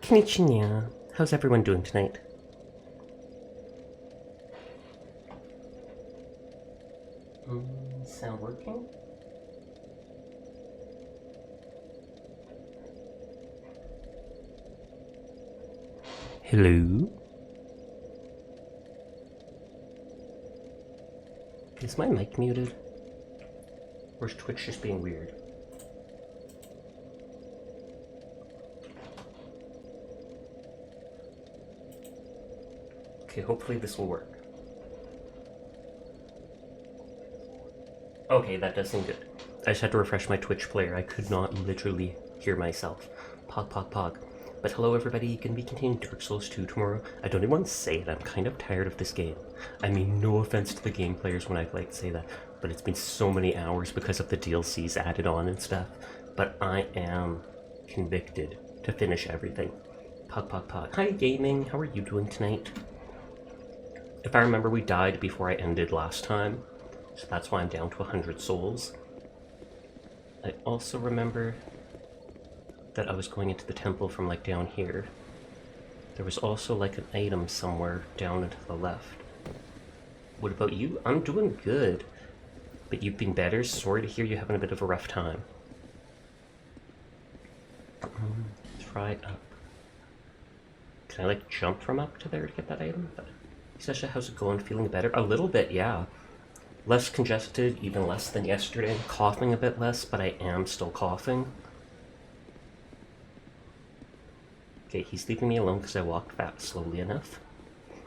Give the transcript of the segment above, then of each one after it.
Konnichiwa. How's everyone doing tonight? Sound working? Hello? Is my mic muted? Or is Twitch just being weird? Okay, hopefully this will work. Okay, that does seem good. I just had to refresh my Twitch player. I could not literally hear myself. Pog, pog, pog. But hello everybody, gonna be continuing Dark Souls 2 tomorrow. I don't even want to say it, I'm kind of tired of this game. I mean, no offense to the game players when I like to say that, but it's been so many hours because of the DLCs added on and stuff. But I am convicted to finish everything. Pog, pog, pog. Hi gaming, how are you doing tonight? If I remember, we died before I ended last time, so that's why I'm down to 100 souls. I also remember that I was going into the temple from like down here. There was also like an item somewhere down and to the left. What about you? I'm doing good. But you've been better? Sorry to hear you're having a bit of a rough time. Try up. Can I like jump from up to there to get that item? Sasha, how's it going? Feeling better? A little bit, yeah. Less congested, even less than yesterday. Coughing a bit less, but I am still coughing. Okay, he's leaving me alone because I walked back slowly enough.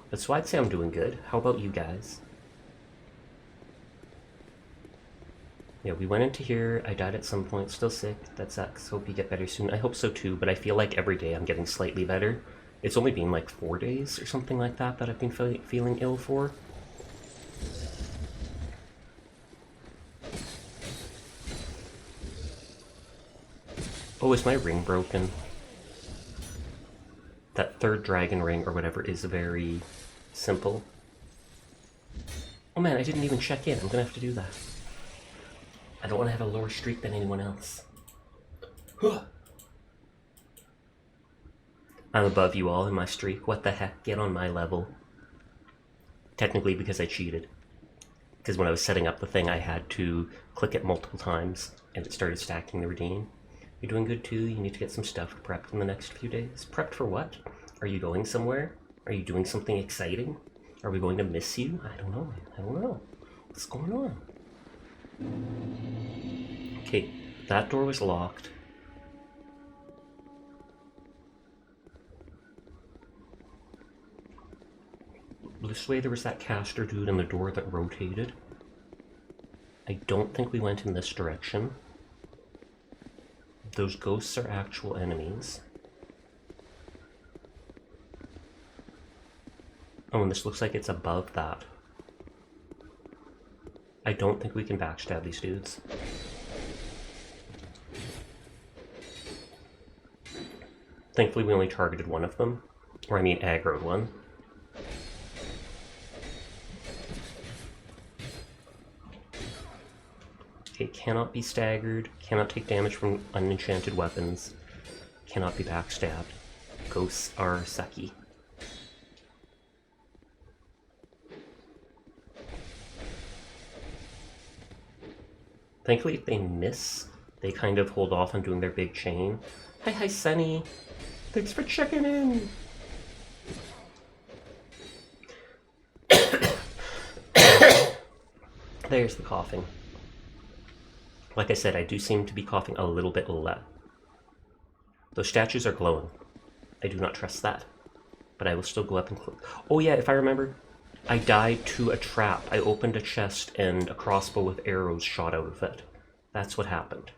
But so I'd say I'm doing good. How about you guys? Yeah, we went into here. I died at some point. Still sick. That sucks. Hope you get better soon. I hope so too, but I feel like every day I'm getting slightly better. It's only been like 4 days or something like that that I've been feeling ill for. Oh, is my ring broken? That third dragon ring or whatever is very simple. Oh man, I didn't even check in. I'm gonna have to do that. I don't want to have a lower streak than anyone else. I'm above you all in my streak. What the heck? Get on my level. Technically because I cheated. Because when I was setting up the thing, I had to click it multiple times, and it started stacking the redeem. You're doing good too. You need to get some stuff prepped in the next few days. Prepped for what? Are you going somewhere? Are you doing something exciting? Are we going to miss you? I don't know. I don't know. What's going on? Okay, that door was locked. This way there was that caster dude and the door that rotated. I don't think we went in this direction. Those ghosts are actual enemies. Oh, and this looks like it's above that. I don't think we can backstab these dudes. Thankfully we only targeted one of them. Or I mean aggroed one. Okay, cannot be staggered, cannot take damage from unenchanted weapons, cannot be backstabbed. Ghosts are sucky. Thankfully if they miss, they kind of hold off on doing their big chain. Hi Sunny! Thanks for checking in! There's the coughing. Like I said, I do seem to be coughing a little bit less. Those statues are glowing. I do not trust that. But I will still go up and click. Oh yeah, if I remember, I died to a trap. I opened a chest and a crossbow with arrows shot out of it. That's what happened.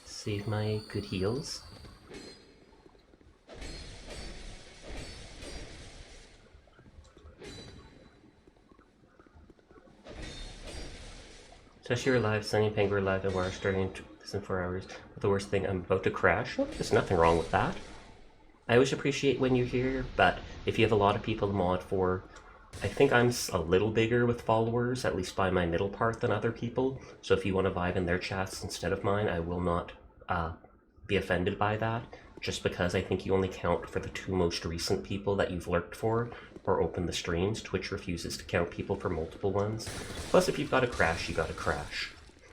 Save my good heals. Sashi, you're live, Sunny and Penguin live, and we're starting this in 4 hours. But the worst thing, I'm about to crash. Oh, there's nothing wrong with that. I always appreciate when you're here, but if you have a lot of people to mod for, I think I'm a little bigger with followers, at least by my middle part, than other people. So if you want to vibe in their chats instead of mine, I will not be offended by that, just because I think you only count for the 2 most recent people that you've lurked for or opened the streams. Twitch refuses to count people for multiple ones. Plus, if you've got a crash, you got a crash.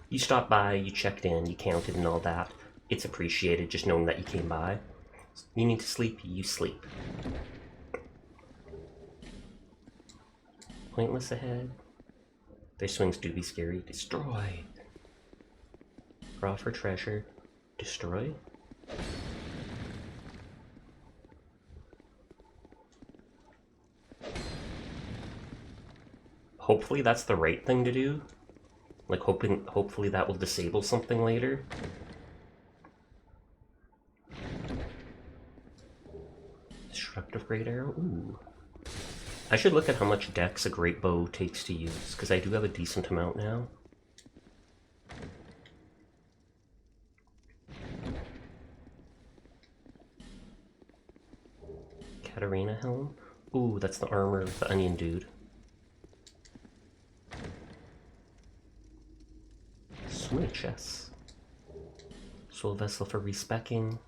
You stopped by, you checked in, you counted and all that. It's appreciated just knowing that you came by. You need to sleep, you sleep. Pointless ahead. Their swings do be scary. Destroy. Draw for treasure. Destroy. Hopefully that's the right thing to do. Like hopefully that will disable something later. Destructive Great Arrow. Ooh. I should look at how much dex a great bow takes to use, because I do have a decent amount now. Katarina Helm. Ooh, that's the armor of the onion dude. So many chests. Soul Vessel for respecking.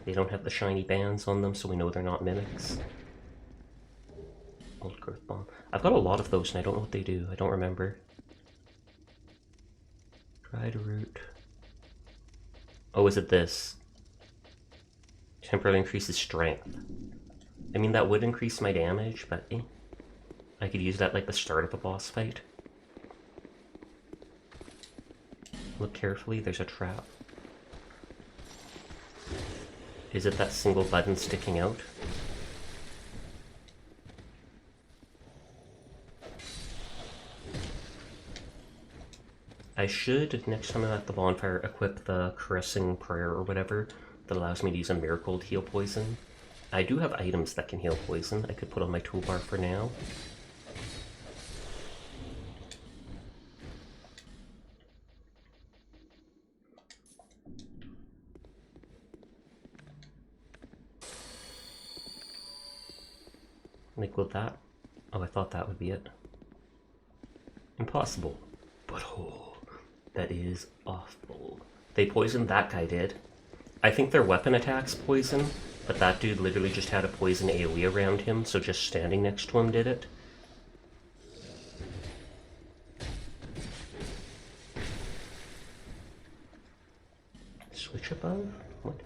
They don't have the shiny bands on them, so we know they're not mimics. Old Growth Bomb. I've got a lot of those and I don't know what they do. I don't remember. Dried root. Oh, is it this? Temporarily increases strength. I mean, that would increase my damage, but I could use that like the start of a boss fight. Look carefully, there's a trap. Is it that single button sticking out? I should, next time I'm at the bonfire, equip the Caressing Prayer or whatever that allows me to use a miracle to heal poison. I do have items that can heal poison I could put on my toolbar for now. Like, will that? Oh, I thought that would be it. Impossible. But oh, that is awful. They poisoned that guy, did. I think their weapon attacks poison, but that dude literally just had a poison AoE around him, so just standing next to him did it. Switch above? What?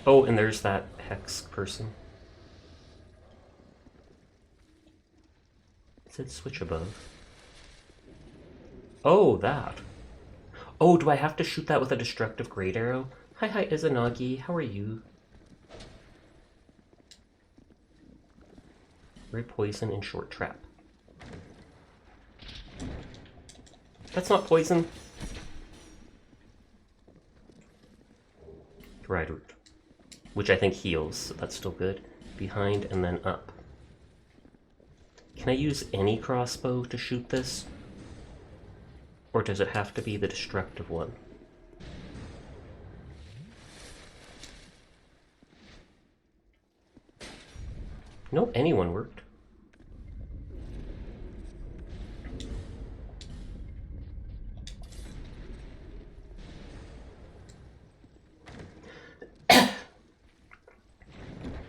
Oh, and there's that hex person. It said switch above. Oh, that. Oh, do I have to shoot that with a destructive great arrow? Hi, Izanagi. How are you? Red poison and short trap. That's not poison. Dried root. Which I think heals, so that's still good. Behind and then up. Can I use any crossbow to shoot this? Or does it have to be the destructive one? Nope, anyone worked.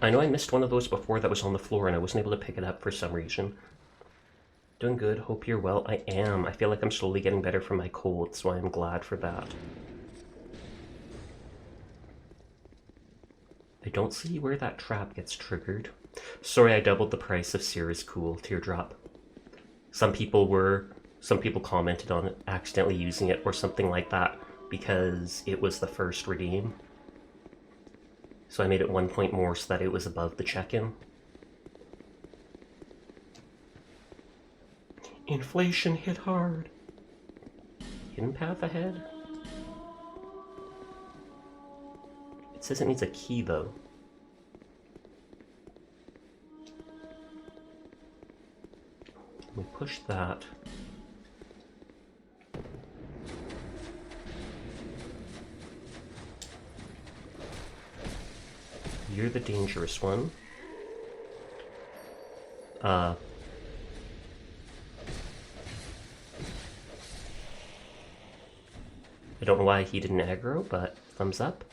I know I missed one of those before that was on the floor and I wasn't able to pick it up for some reason. Doing good, hope you're well. I am. I feel like I'm slowly getting better from my cold, so I'm glad for that. I don't see where that trap gets triggered. Sorry I doubled the price of Sierra's Cool Teardrop. Some people commented on it, accidentally using it or something like that because it was the first redeem. So I made it 1 point more so that it was above the check-in. Inflation hit hard. Hidden path ahead? It says it needs a key though. We push that. You're the dangerous one. I don't know why he didn't aggro, but thumbs up.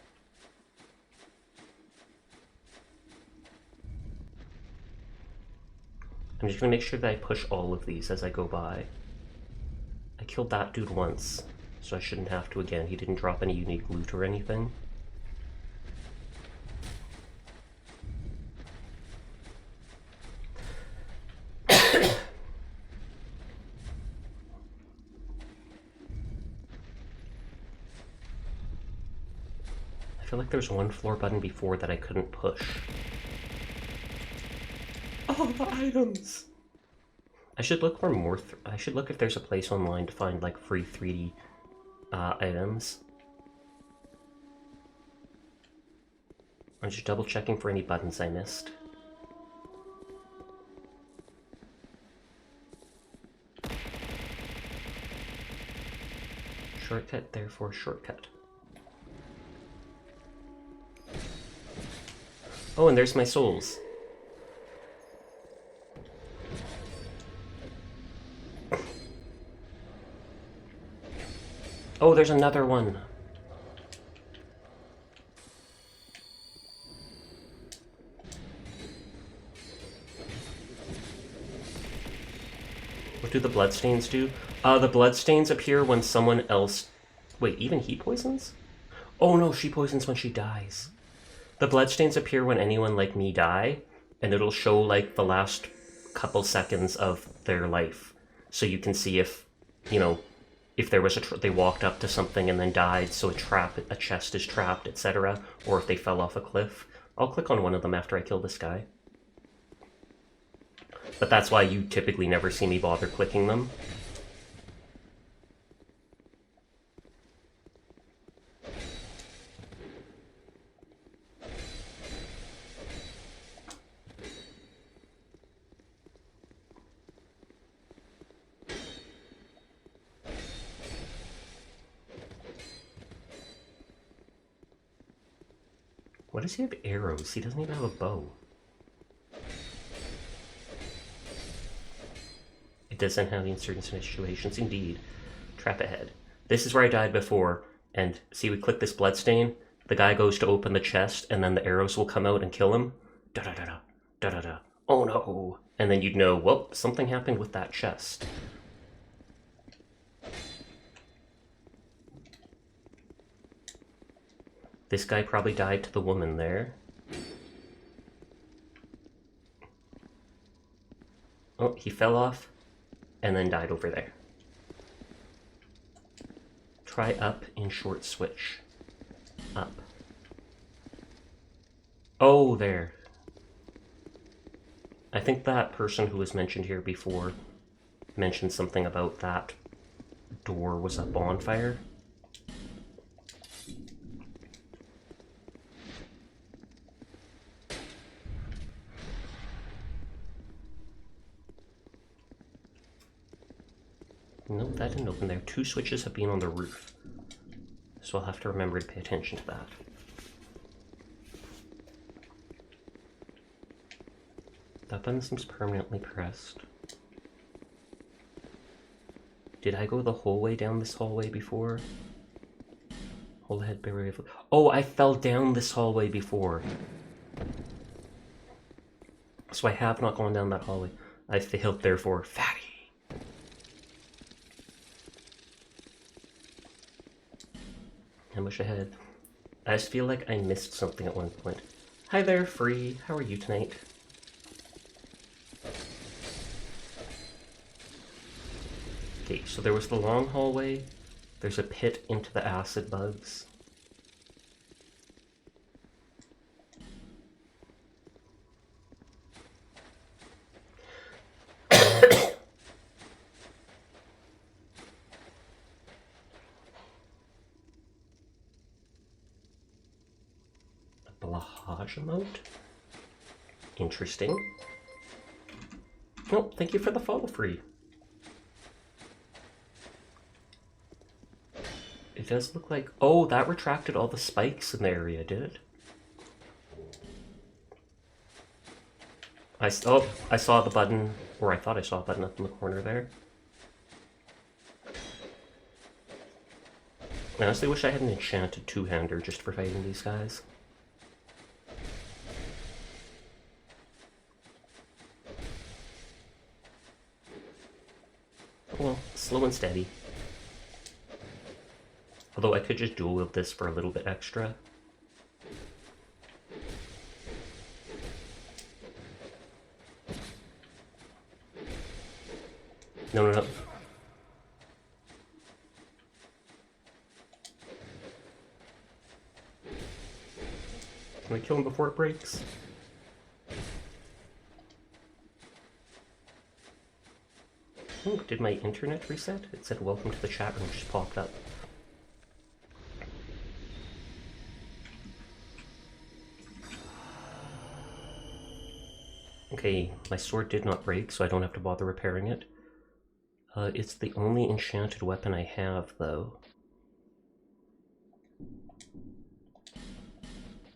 I'm just gonna make sure that I push all of these as I go by. I killed that dude once, so I shouldn't have to again. He didn't drop any unique loot or anything. I feel like there's one floor button before that I couldn't push. Oh, the items! I should look for more. I should look if there's a place online to find like free 3D items. I'm just double checking for any buttons I missed. Shortcut, therefore shortcut. Oh, and there's my souls. Oh, there's another one. What do the bloodstains do? The bloodstains appear when someone else... Wait, even he poisons? Oh no, she poisons when she dies. The bloodstains appear when anyone like me die, and it'll show like the last couple seconds of their life. So you can see if, you know, if there was they walked up to something and then died, so a chest is trapped, etc., or if they fell off a cliff. I'll click on one of them after I kill this guy. But that's why you typically never see me bother clicking them. Why does he have arrows? He doesn't even have a bow. It doesn't have in certain situations, indeed. Trap ahead. This is where I died before, and see, we click this bloodstain, the guy goes to open the chest, and then the arrows will come out and kill him. Da-da-da-da, da-da-da. Oh no! And then you'd know, well, something happened with that chest. This guy probably died to the woman there. Oh, he fell off and then died over there. Try up in short switch. Up. Oh, there. I think that person who was mentioned here before mentioned something about that door was a bonfire. Nope, that didn't open there. 2 switches have been on the roof. So I'll have to remember to pay attention to that. That button seems permanently pressed. Did I go the whole way down this hallway before? Hold head barrier. Oh, I fell down this hallway before. So I have not gone down that hallway. I failed, therefore, fatty. Ambush ahead. I just feel like I missed something at one point. Hi there, Free. How are you tonight? Okay, so there was the long hallway. There's a pit into the acid bugs. Emote. Interesting. Oh, thank you for the follow, Free. It does look like... Oh, that retracted all the spikes in the area, did it? I saw the button, or I thought I saw a button up in the corner there. I honestly wish I had an enchanted two-hander just for fighting these guys. Well, slow and steady. Although I could just dual wield this for a little bit extra. No, no, no. Can I kill him before it breaks? Oh, did my internet reset? It said welcome to the chat room, just popped up. Okay, my sword did not break, so I don't have to bother repairing it. It's the only enchanted weapon I have, though.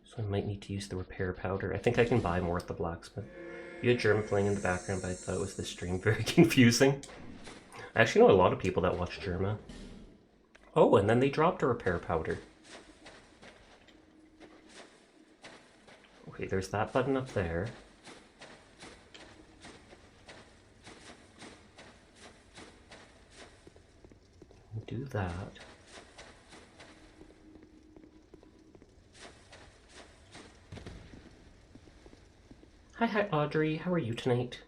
So I might need to use the repair powder. I think I can buy more at the blacksmith. You had Germa playing in the background, but I thought it was this stream. Very confusing. I actually know a lot of people that watch Germa. Oh, and then they dropped a repair powder. Okay, there's that button up there. Do that. Hi, Audrey. How are you tonight?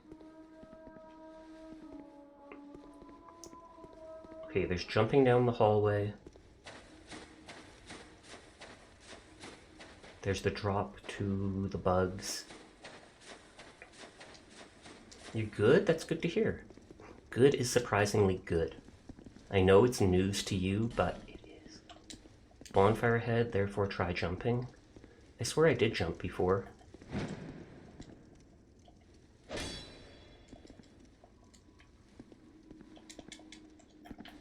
Okay, there's jumping down the hallway. There's the drop to the bugs. You good? That's good to hear. Good is surprisingly good. I know it's news to you, but it is. Bonfire head, therefore try jumping. I swear I did jump before.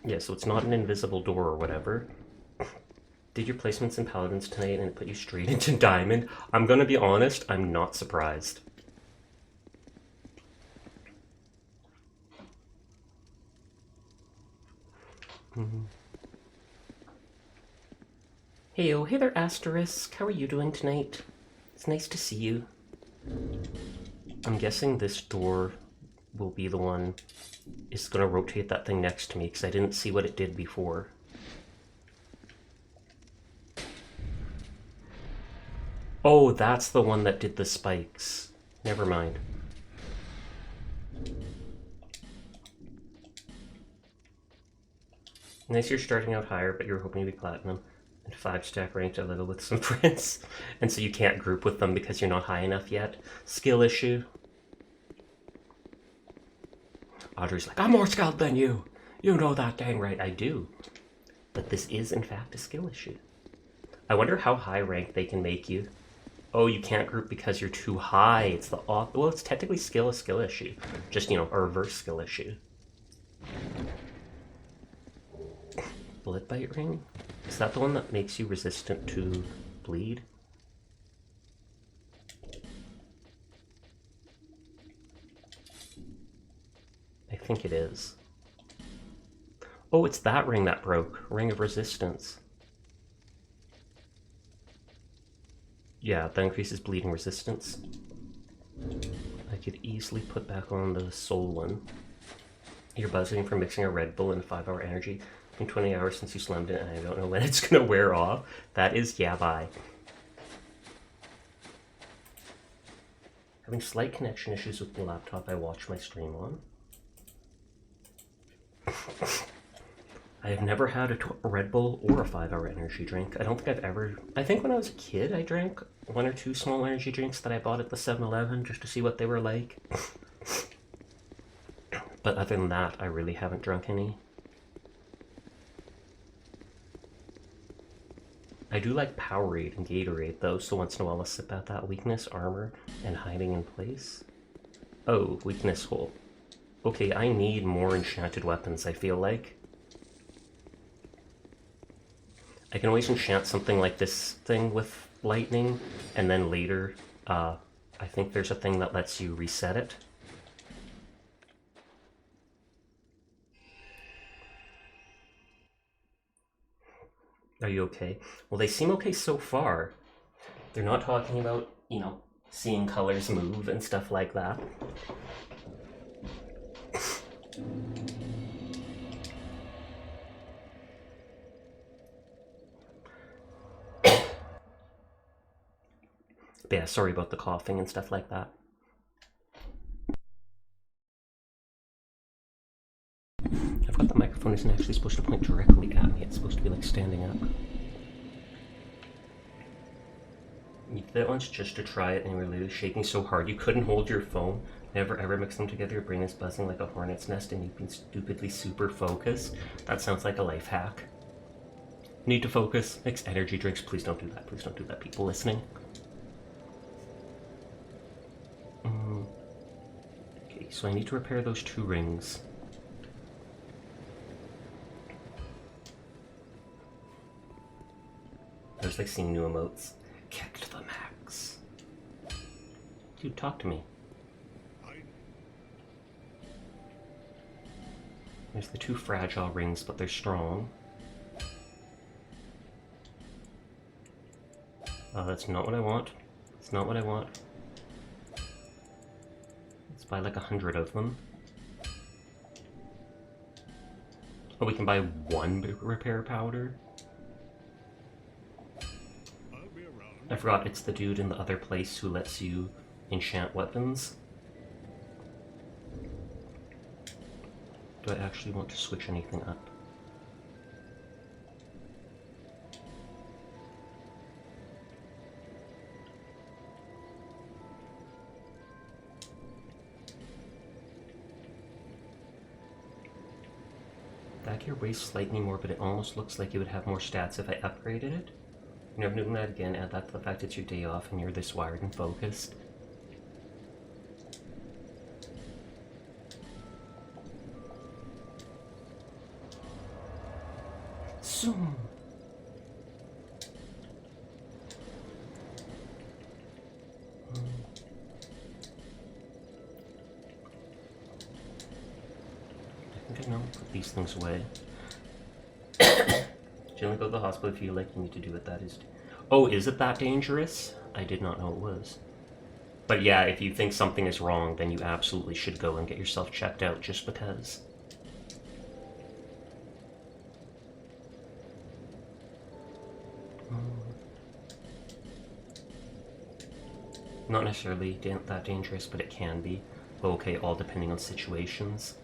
Yeah, so it's not an invisible door or whatever. Did your placements in Paladins tonight and it put you straight into Diamond? I'm gonna be honest, I'm not surprised. Hey there, Asterisk. How are you doing tonight? It's nice to see you. I'm guessing this door will be the one. It's gonna rotate that thing next to me because I didn't see what it did before. Oh, that's the one that did the spikes. Never mind. Nice you're starting out higher, but you're hoping to be platinum. And 5-stack ranked a little with some friends. And so you can't group with them because you're not high enough yet. Skill issue. Audrey's like, I'm more skilled than you. You know that dang right. I do. But this is in fact a skill issue. I wonder how high rank they can make you. Oh, you can't group because you're too high. It's the off. Well, it's technically a skill issue. Just, a reverse skill issue. Bloodbite ring? Is that the one that makes you resistant to bleed? I think it is. Oh, it's that ring that broke. Ring of Resistance. Yeah, that increases bleeding resistance. I could easily put back on the soul one. You're buzzing from mixing a Red Bull and 5-hour energy. It's been 20 hours since you slammed it and I don't know when it's gonna wear off. That is yabai. Having slight connection issues with the laptop I watch my stream on. I have never had a Red Bull or a 5-hour energy drink. I don't think I've ever... I think when I was a kid I drank 1 or 2 small energy drinks that I bought at the 7-Eleven just to see what they were like. But other than that, I really haven't drunk any. I do like Powerade and Gatorade though, so once in a while I'll sip at that. Weakness, armor, and hiding in place. Oh, weakness hole. Okay, I need more enchanted weapons, I feel like. I can always enchant something like this thing with lightning, and then later I think there's a thing that lets you reset it. Are you okay? Well, they seem okay so far. They're not talking about, you know, seeing colors move and stuff like that. But yeah, sorry about the coughing and stuff like that. I forgot the microphone isn't actually supposed to point directly at me. It's supposed to be like standing up. You did that once just to try it and you were literally shaking so hard you couldn't hold your phone. Never ever mix them together. Your brain is buzzing like a hornet's nest and you've been stupidly super focused. That sounds like a life hack. Need to focus. Mix energy drinks. Please don't do that. Please don't do that, people listening. Okay, so I need to repair those 2 rings. I was like seeing new emotes. Keck to the max. Dude, talk to me. There's the 2 fragile rings, but they're strong. That's not what I want. It's not what I want. Let's buy like 100 of them. Oh, we can buy 1 repair powder? I forgot it's the dude in the other place who lets you enchant weapons. Do I actually want to switch anything up? That gear weighs slightly more, but it almost looks like it would have more stats if I upgraded it. You know, doing that again, add that to the fact it's your day off and you're this wired and focused. Zoom! I think I know. Put these things away. Generally go to the hospital if you feel like you need to do what that is. Oh, is it that dangerous? I did not know it was. But yeah, if you think something is wrong, then you absolutely should go and get yourself checked out just because. Not necessarily that dangerous, but it can be. Okay, all depending on situations.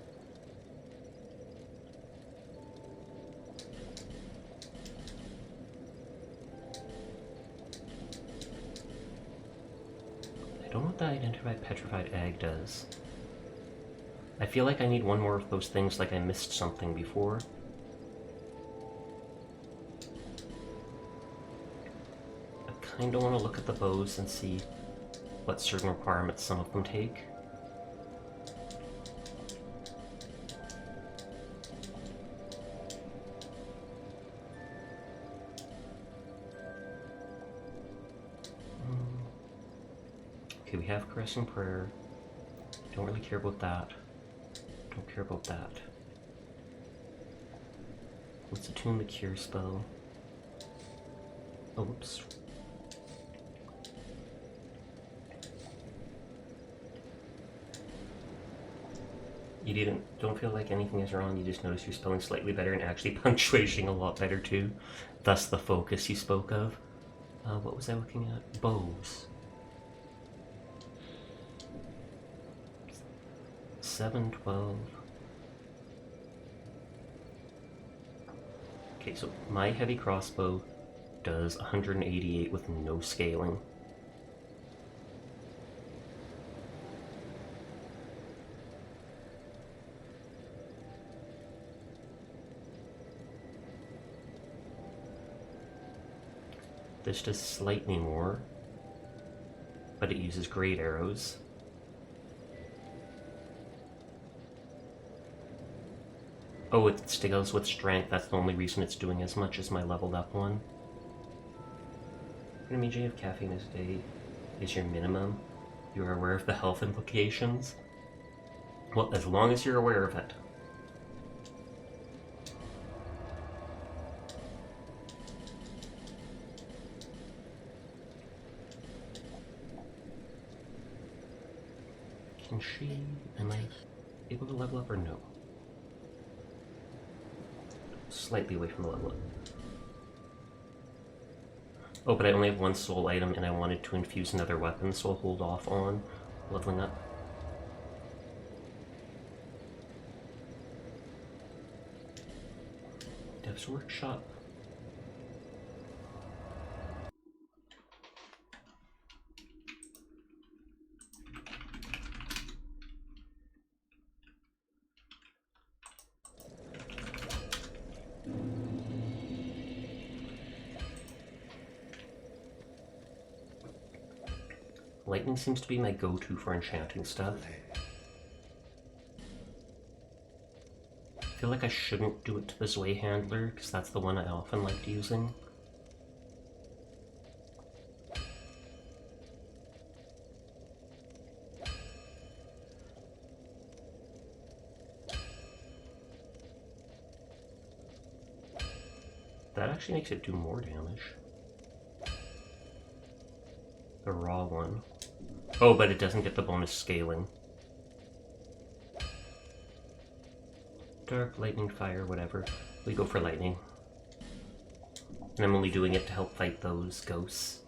I don't know what the identified petrified egg does. I feel like I need 1 more of those things, like I missed something before. I kinda wanna look at the bows and see what certain requirements some of them take. Okay, we have Caressing Prayer. Don't really care about that. Don't care about that. Let's attune the Cure spell. Oh, whoops. You don't feel like anything is wrong, you just notice you're spelling slightly better and actually punctuating a lot better too. Thus the focus you spoke of. What was I looking at? Bows. 7, 12. Okay, so my heavy crossbow does 188 with no scaling. This does slightly more, but it uses great arrows. Oh, it scales with strength. That's the only reason it's doing as much as my leveled up one. Enemy of caffeine a day is your minimum. You are aware of the health implications? Well, as long as you're aware of it. Can she... am I able to level up or no? Slightly away from the level up. Oh, but I only have one soul item and I wanted to infuse another weapon, so I'll hold off on leveling up. Dev's Workshop. Lightning seems to be my go-to for enchanting stuff. I feel like I shouldn't do it to the Zwei Handler, because that's the one I often liked using. That actually makes it do more damage. The raw one. Oh, but it doesn't get the bonus scaling. Dark, lightning, fire, whatever. We go for lightning. And I'm only doing it to help fight those ghosts.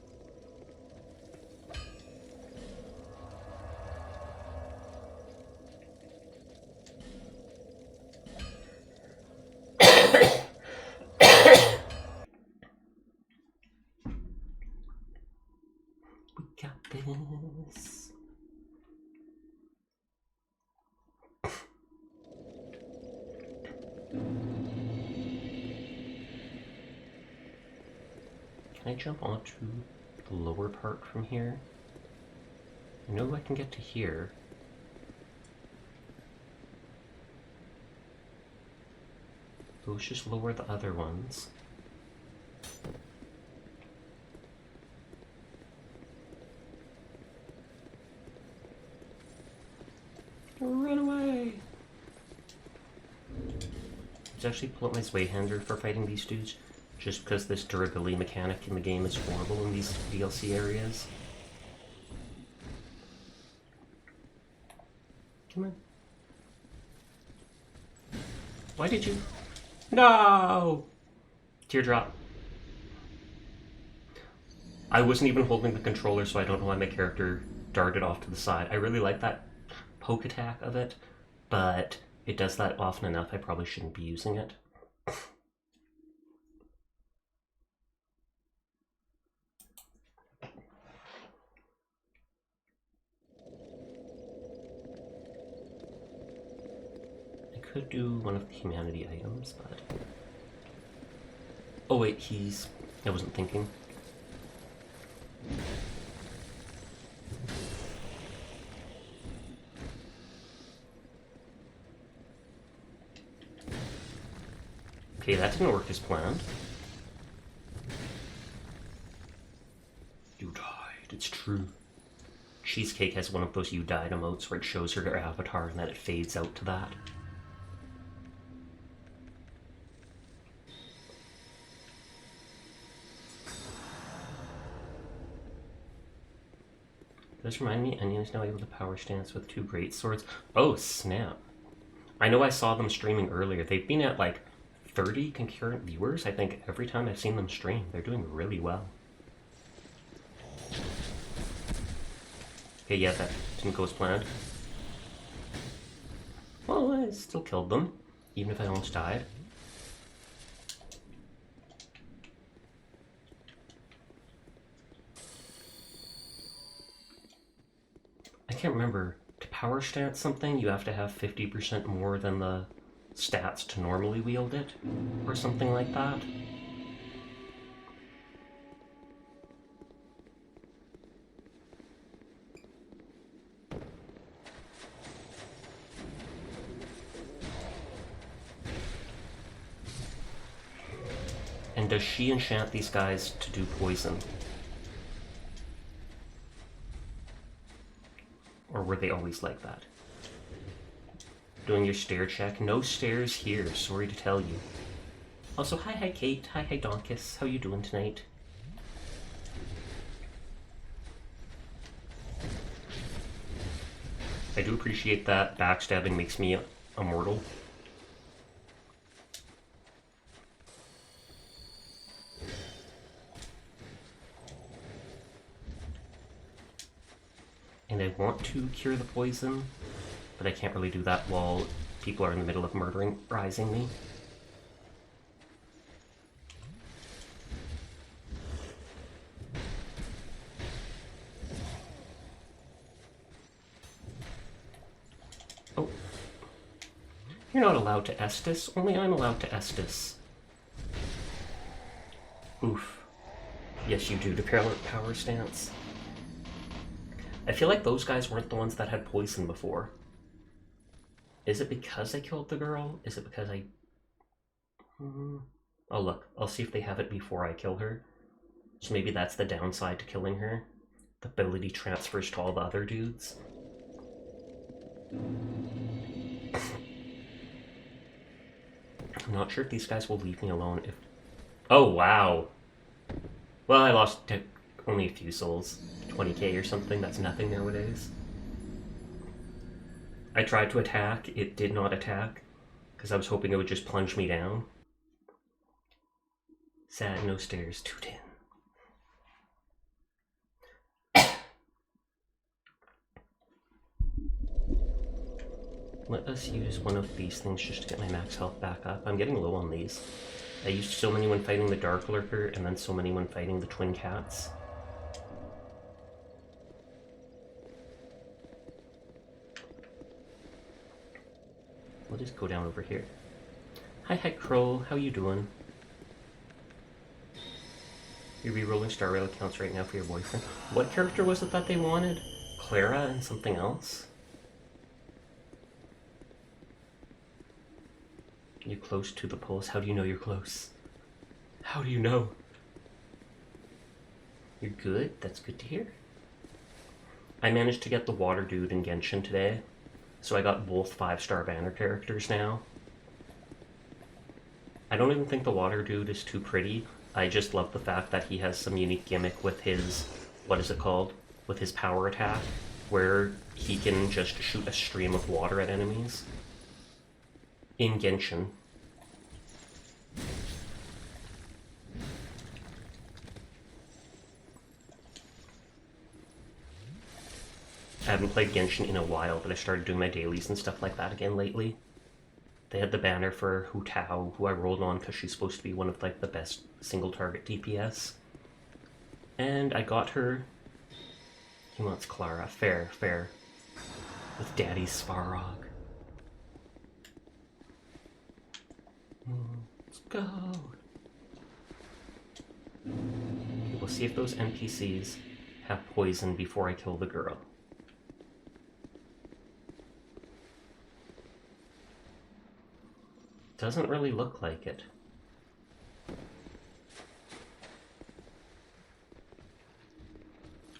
We got this. Can I jump onto the lower part from here? I know I can get to here. So let's just lower the other ones. Run away! Let's actually pull up my Zwei Handler for fighting these dudes, just because this durability mechanic in the game is horrible in these DLC areas. Come on. Why did you? No! Teardrop. I wasn't even holding the controller, so I don't know why my character darted off to the side. I really like that poke attack of it, but it does that often enough. I probably shouldn't be using it. I could do one of the humanity items, but... oh wait, he's... I wasn't thinking. Okay, that didn't work as planned. You died, it's true. Cheesecake has one of those you died emotes where it shows her avatar and then it fades out to that. Does remind me, Onion is now able to power stance with 2 great swords. Oh, snap. I know I saw them streaming earlier. They've been at like 30 concurrent viewers, I think, every time I've seen them stream. They're doing really well. Okay, yeah, that didn't go as planned. Well, I still killed them, even if I almost died. I can't remember. To power stance something, you have to have 50% more than the stats to normally wield it, or something like that. And does she enchant these guys to do poison? Or were they always like that? Doing your stair check? No stairs here, sorry to tell you. Also, hi Kate, hi Donkus, how you doing tonight? I do appreciate that backstabbing makes me immortal. And I want to cure the poison, but I can't really do that while people are in the middle of rising me. Oh. You're not allowed to Estus, only I'm allowed to Estus. Oof. Yes, you do, to power stance. I feel like those guys weren't the ones that had poison before. Is it because I killed the girl? Is it because I... Oh look, I'll see if they have it before I kill her. So maybe that's the downside to killing her. The ability transfers to all the other dudes. I'm not sure if these guys will leave me alone if... Oh, wow. Well, I lost only a few souls. 20k or something, that's nothing nowadays. I tried to attack, it did not attack, because I was hoping it would just plunge me down. Sad, no stairs, 210. Let us use one of these things just to get my max health back up. I'm getting low on these. I used so many when fighting the Dark Lurker, and then so many when fighting the Twin Cats. We'll just go down over here. Hi Crow, how you doing? You're re-rolling Star Rail accounts right now for your boyfriend. What character was it that they wanted? Clara and something else? You close to the poles? How do you know you're close? How do you know? You're good? That's good to hear. I managed to get the water dude in Genshin today, so I got both 5-star banner characters now. I don't even think the water dude is too pretty. I just love the fact that he has some unique gimmick with his, what is it called? With his power attack, where he can just shoot a stream of water at enemies. In Genshin. I haven't played Genshin in a while, but I started doing my dailies and stuff like that again lately. They had the banner for Hu Tao, who I rolled on because she's supposed to be one of like the best single target DPS. And I got her. He wants Clara. Fair, fair. With Daddy's Svarog. Let's go. Okay, we'll see if those NPCs have poison before I kill the girl. Doesn't really look like it.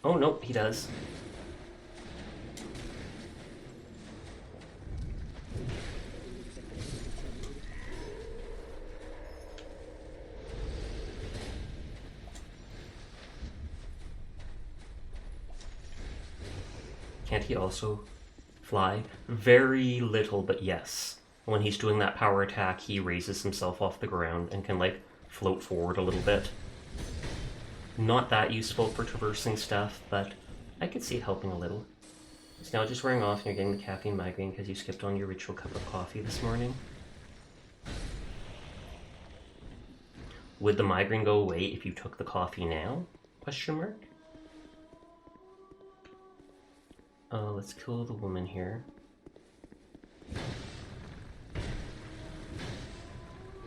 Oh, nope, he does. Can't he also fly? Very little, but yes. When he's doing that power attack, he raises himself off the ground and can, like, float forward a little bit. Not that useful for traversing stuff, but I could see it helping a little. It's now just wearing off and you're getting the caffeine migraine because you skipped on your ritual cup of coffee this morning. Would the migraine go away if you took the coffee now? Question mark? Let's kill the woman here.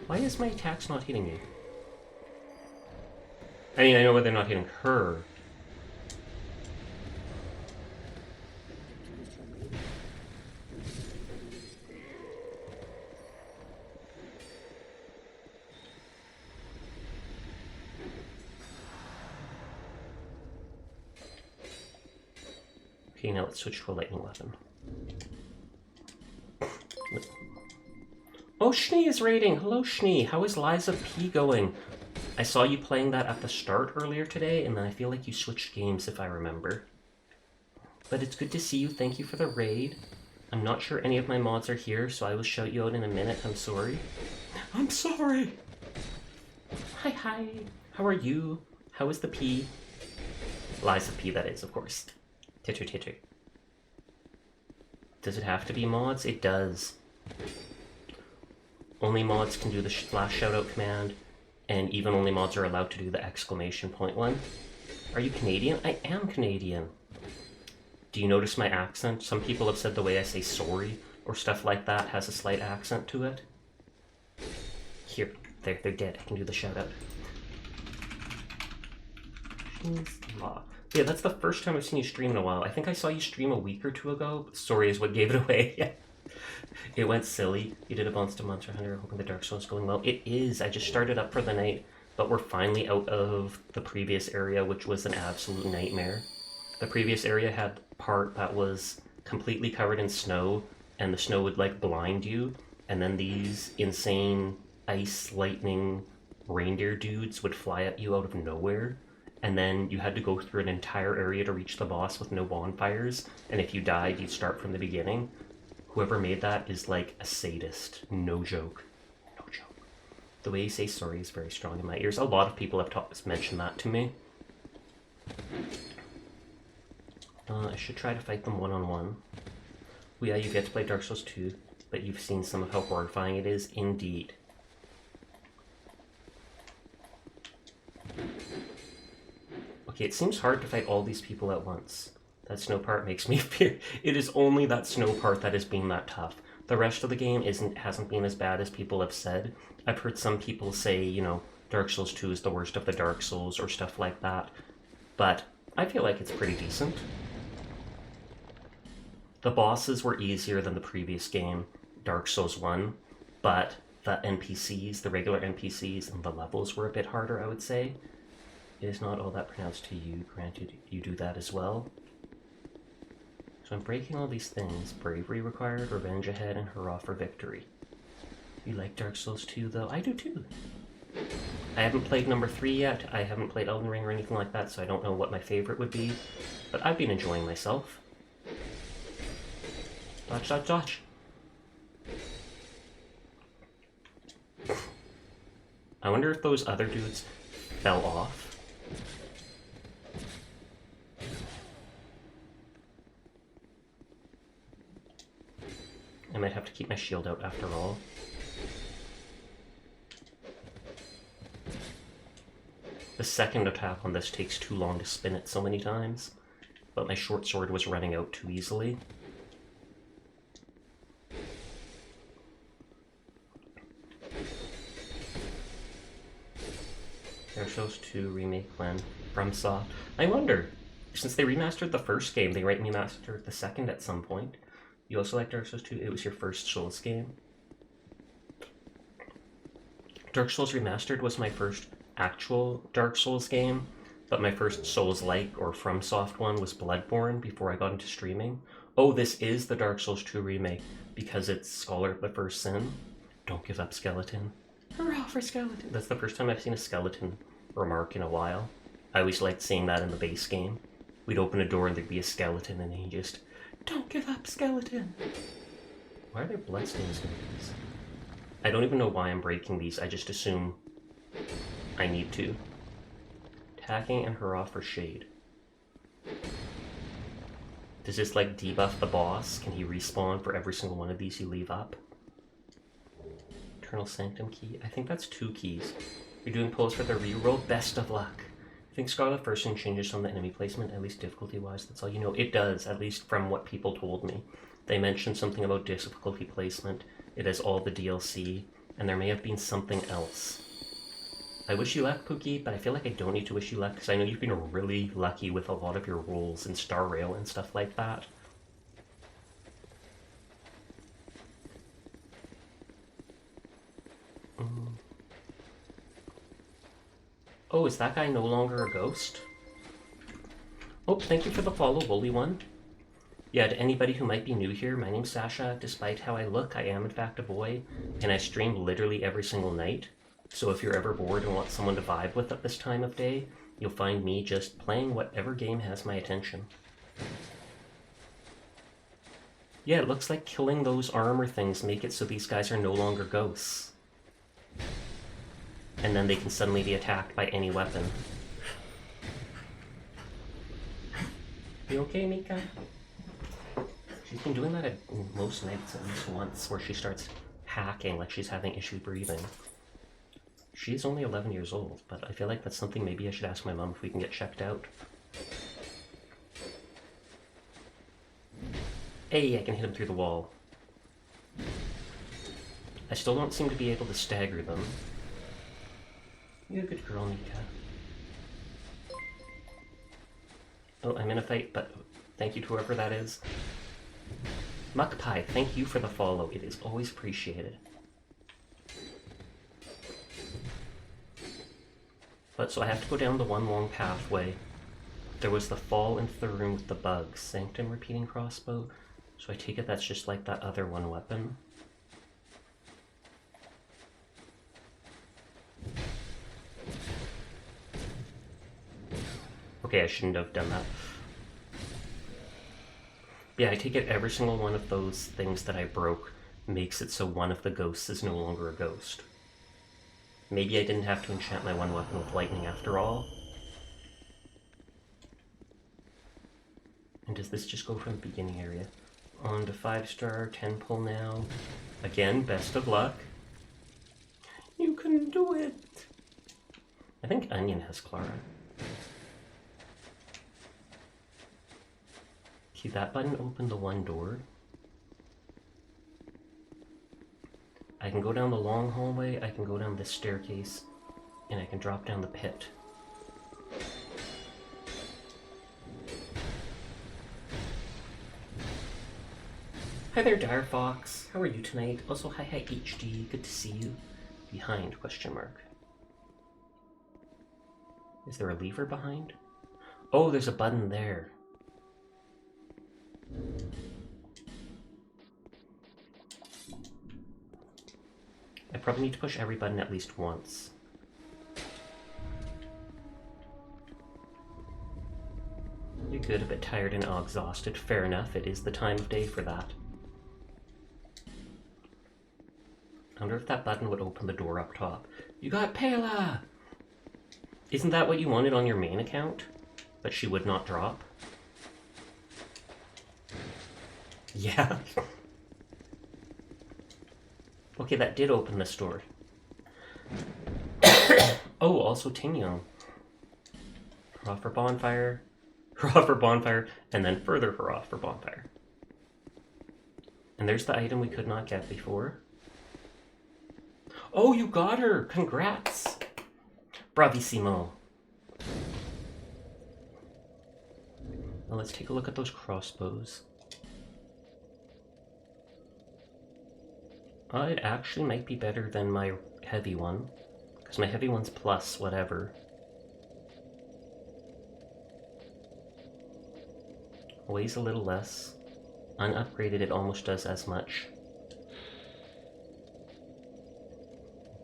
Why is my attacks not hitting me? I mean, I know why they're not hitting her. Okay, now let's switch to a lightning weapon. Oh, Schnee is raiding! Hello, Schnee! How is Liza P going? I saw you playing that at the start earlier today, and then I feel like you switched games if I remember. But it's good to see you. Thank you for the raid. I'm not sure any of my mods are here, so I will shout you out in a minute. I'm sorry. I'm sorry! Hi, hi. How are you? How is the P? Liza P, that is, of course. Titter, titter. Does it have to be mods? It does. Only mods can do the flash shoutout command, and even only mods are allowed to do the exclamation point one. Are you Canadian? I am Canadian. Do you notice my accent? Some people have said the way I say sorry or stuff like that has a slight accent to it. Here, they're dead. I can do the shoutout. Yeah, that's the first time I've seen you stream in a while. I think I saw you stream a week or two ago. Sorry is what gave it away. It went silly. You did a Monster Hunter, hoping the Dark Souls going well. It is. I just started up for the night, but we're finally out of the previous area, which was an absolute nightmare. The previous area had part that was completely covered in snow, and the snow would like blind you, and then these insane ice lightning reindeer dudes would fly at you out of nowhere, and then you had to go through an entire area to reach the boss with no bonfires, and if you died, you'd start from the beginning. Whoever made that is like a sadist. No joke. No joke. The way you say sorry is very strong in my ears. A lot of people have mentioned that to me. I should try to fight them one-on-one. Oh yeah, you get to play Dark Souls 2, but you've seen some of how horrifying it is. Indeed. Okay, it seems hard to fight all these people at once. That snow part makes me fear. It is only that snow part that has been that tough. The rest of the game hasn't been as bad as people have said. I've heard some people say, you know, Dark Souls 2 is the worst of the Dark Souls or stuff like that. But I feel like it's pretty decent. The bosses were easier than the previous game, Dark Souls 1, but the NPCs, the regular NPCs, and the levels were a bit harder, I would say. It is not all that pronounced to you, granted you do that as well. So I'm breaking all these things. Bravery required, revenge ahead, and hurrah for victory. You like Dark Souls 2 though? I do too. I haven't played number 3 yet. I haven't played Elden Ring or anything like that, so I don't know what my favorite would be. But I've been enjoying myself. Dodge, dodge, dodge. I wonder if those other dudes fell off. I might have to keep my shield out after all. The second attack on this takes too long to spin it so many times, but my short sword was running out too easily. Dark Souls 2 remake when FromSoft. I wonder, since they remastered the first game, they might remaster the second at some point. You also like Dark Souls 2? It was your first Souls game. Dark Souls Remastered was my first actual Dark Souls game, but my first Souls-like or FromSoft one was Bloodborne before I got into streaming. Oh, this is the Dark Souls 2 remake because it's Scholar of the First Sin. Don't give up, Skeleton. Hurrah for Skeleton! That's the first time I've seen a skeleton remark in a while. I always liked seeing that in the base game. We'd open a door and there'd be a skeleton and he just... Don't give up, Skeleton! Why are there bloodstains in these? I don't even know why I'm breaking these, I just assume I need to. Attacking and hurrah for shade. Does this like debuff the boss? Can he respawn for every single one of these you leave up? Eternal Sanctum key? I think that's 2 keys. You're doing pulls for the reroll? Best of luck. I think Scarlet First Sin changes on the enemy placement, at least difficulty-wise. That's all you know. It does, at least from what people told me. They mentioned something about difficulty placement. It has all the DLC, and there may have been something else. I wish you luck, Pookie, but I feel like I don't need to wish you luck, because I know you've been really lucky with a lot of your rolls in Star Rail and stuff like that. Oh, is that guy no longer a ghost? Oh, thank you for the follow, Woolly One. Yeah, to anybody who might be new here, my name's Sasha. Despite how I look, I am in fact a boy, and I stream literally every single night. So if you're ever bored and want someone to vibe with at this time of day, you'll find me just playing whatever game has my attention. Yeah, it looks like killing those armor things make it so these guys are no longer ghosts. And then they can suddenly be attacked by any weapon. You okay, Mika? She's been doing that at most nights at least once, where she starts hacking like she's having issue breathing. She's only 11 years old, but I feel like that's something maybe I should ask my mom if we can get checked out. Hey, I can hit him through the wall. I still don't seem to be able to stagger them. You're a good girl, Mika. Oh, I'm in a fight, but thank you to whoever that is. Muckpie, thank you for the follow. It is always appreciated. But so I have to go down the one long pathway. There was the fall into the room with the bugs. Sanctum repeating crossbow. So I take it that's just like that other one weapon. Okay, I shouldn't have done that. Yeah, I take it every single one of those things that I broke makes it so one of the ghosts is no longer a ghost. Maybe I didn't have to enchant my one weapon with lightning after all. And does this just go from the beginning area? On to 5-star, 10 pull now. Again, best of luck. You can do it! I think Onion has Clara. See, that button opened the one door. I can go down the long hallway, I can go down this staircase, and I can drop down the pit. Hi there, Dire Fox. How are you tonight? Also, hi HD. Good to see you. Behind, question mark. Is there a lever behind? Oh, there's a button there. I probably need to push every button at least once. You're good, a bit tired and exhausted. Fair enough, it is the time of day for that. I wonder if that button would open the door up top. You got Pela! Isn't that what you wanted on your main account? But she would not drop? Yeah. Okay, that did open this door. Oh, also Tingyo. Hurrah for bonfire. Hurrah for bonfire. And then further hurrah for bonfire. And there's the item we could not get before. Oh, you got her! Congrats! Bravissimo. Now let's take a look at those crossbows. It actually might be better than my heavy one, because my heavy one's plus whatever. Weighs a little less. Unupgraded, it almost does as much.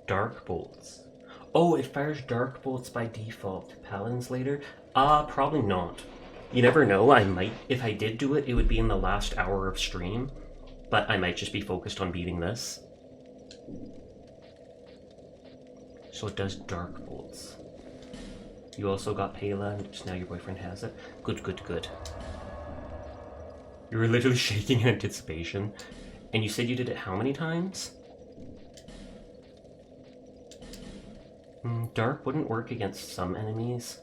Dark bolts. Oh, it fires dark bolts by default. Paladins later? Probably not. You never know, I might. If I did do it, it would be in the last hour of stream. But I might just be focused on beating this. So it does dark bolts. You also got Pela, and just now your boyfriend has it. Good, good, good. You were literally shaking in anticipation. And you said you did it how many times? Dark wouldn't work against some enemies.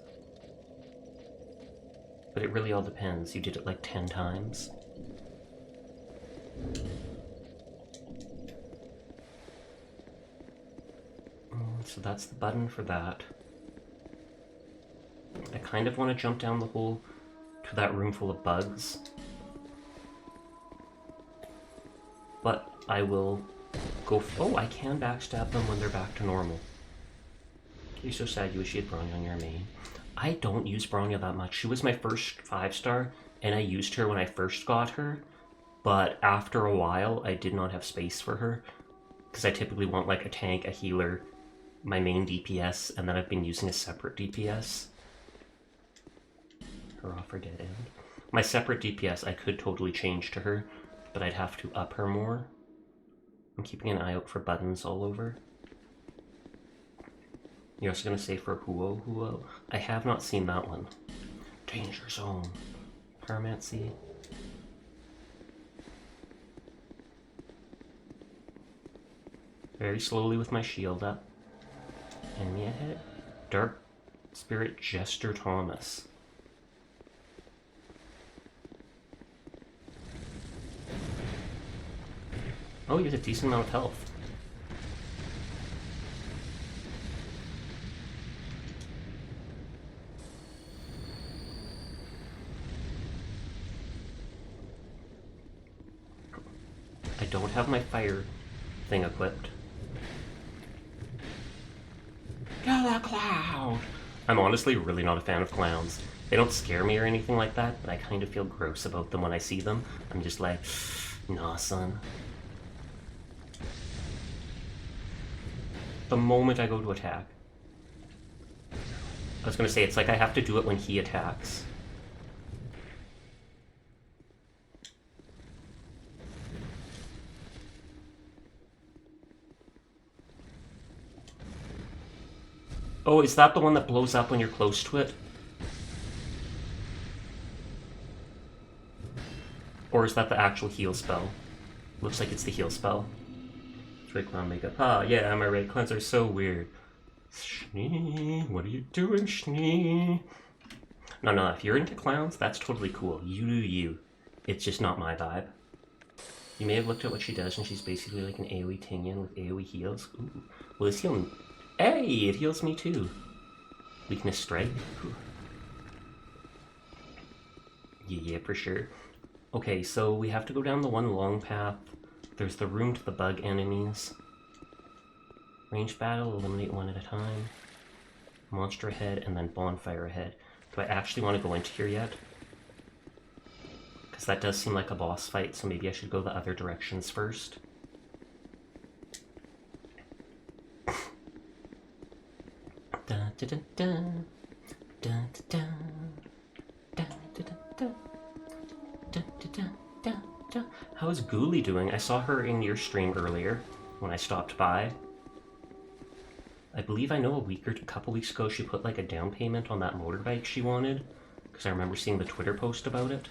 But it really all depends. You did it like 10 times. So that's the button for that. I kind of want to jump down the hole to that room full of bugs. But I will go... Oh, I can backstab them when they're back to normal. You're so sad you wish you had Bronya on your main. I don't use Bronya that much. She was my first 5-star, and I used her when I first got her, but after a while I did not have space for her, because I typically want like a tank, a healer, my main DPS, and then I've been using a separate DPS. Her offer dead end. My separate DPS I could totally change to her, but I'd have to up her more. I'm keeping an eye out for buttons all over. You're also going to say for Huo Huo. I have not seen that one. Danger Zone. Pyromancy. Very slowly with my shield up. Enemy ahead. Dark Spirit Jester Thomas. Oh, you have a decent amount of health. I don't have my fire thing equipped. Yellow Cloud! I'm honestly really not a fan of clowns. They don't scare me or anything like that, but I kind of feel gross about them when I see them. I'm just like, nah, son. The moment I go to attack. I was gonna say, it's like I have to do it when he attacks. Oh, is that the one that blows up when you're close to it? Or is that the actual heal spell? Looks like it's the heal spell. Ray Clown makeup. Ah, yeah, my ray cleanser is so weird. Schnee, what are you doing, Schnee? No, if you're into clowns, that's totally cool. You do you. It's just not my vibe. You may have looked at what she does, and she's basically like an AoE Tingyun with AoE heals. Ooh. Well, this heal... Hey, it heals me too. Weakness Strike. Ooh. Yeah, for sure. Okay, so we have to go down the one long path. There's the room to the bug enemies. Range battle, eliminate one at a time. Monster ahead, and then bonfire ahead. Do I actually want to go into here yet? Because that does seem like a boss fight, so maybe I should go the other directions first. Da da da da. Da da da. Da da da da. Da da da da da. How is Ghoulie doing? I saw her in your stream earlier when I stopped by. I believe I know a couple weeks ago she put like a down payment on that motorbike she wanted, because I remember seeing the Twitter post about it.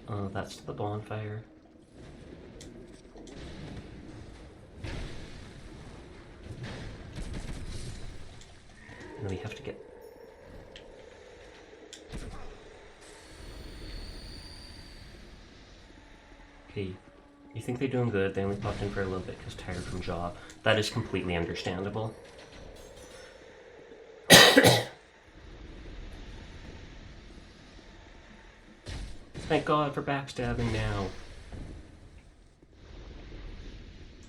Oh, that's the bonfire. And we have to get... Okay, you think they're doing good, they only popped in for a little bit because tired from job. That is completely understandable. Thank God for backstabbing now.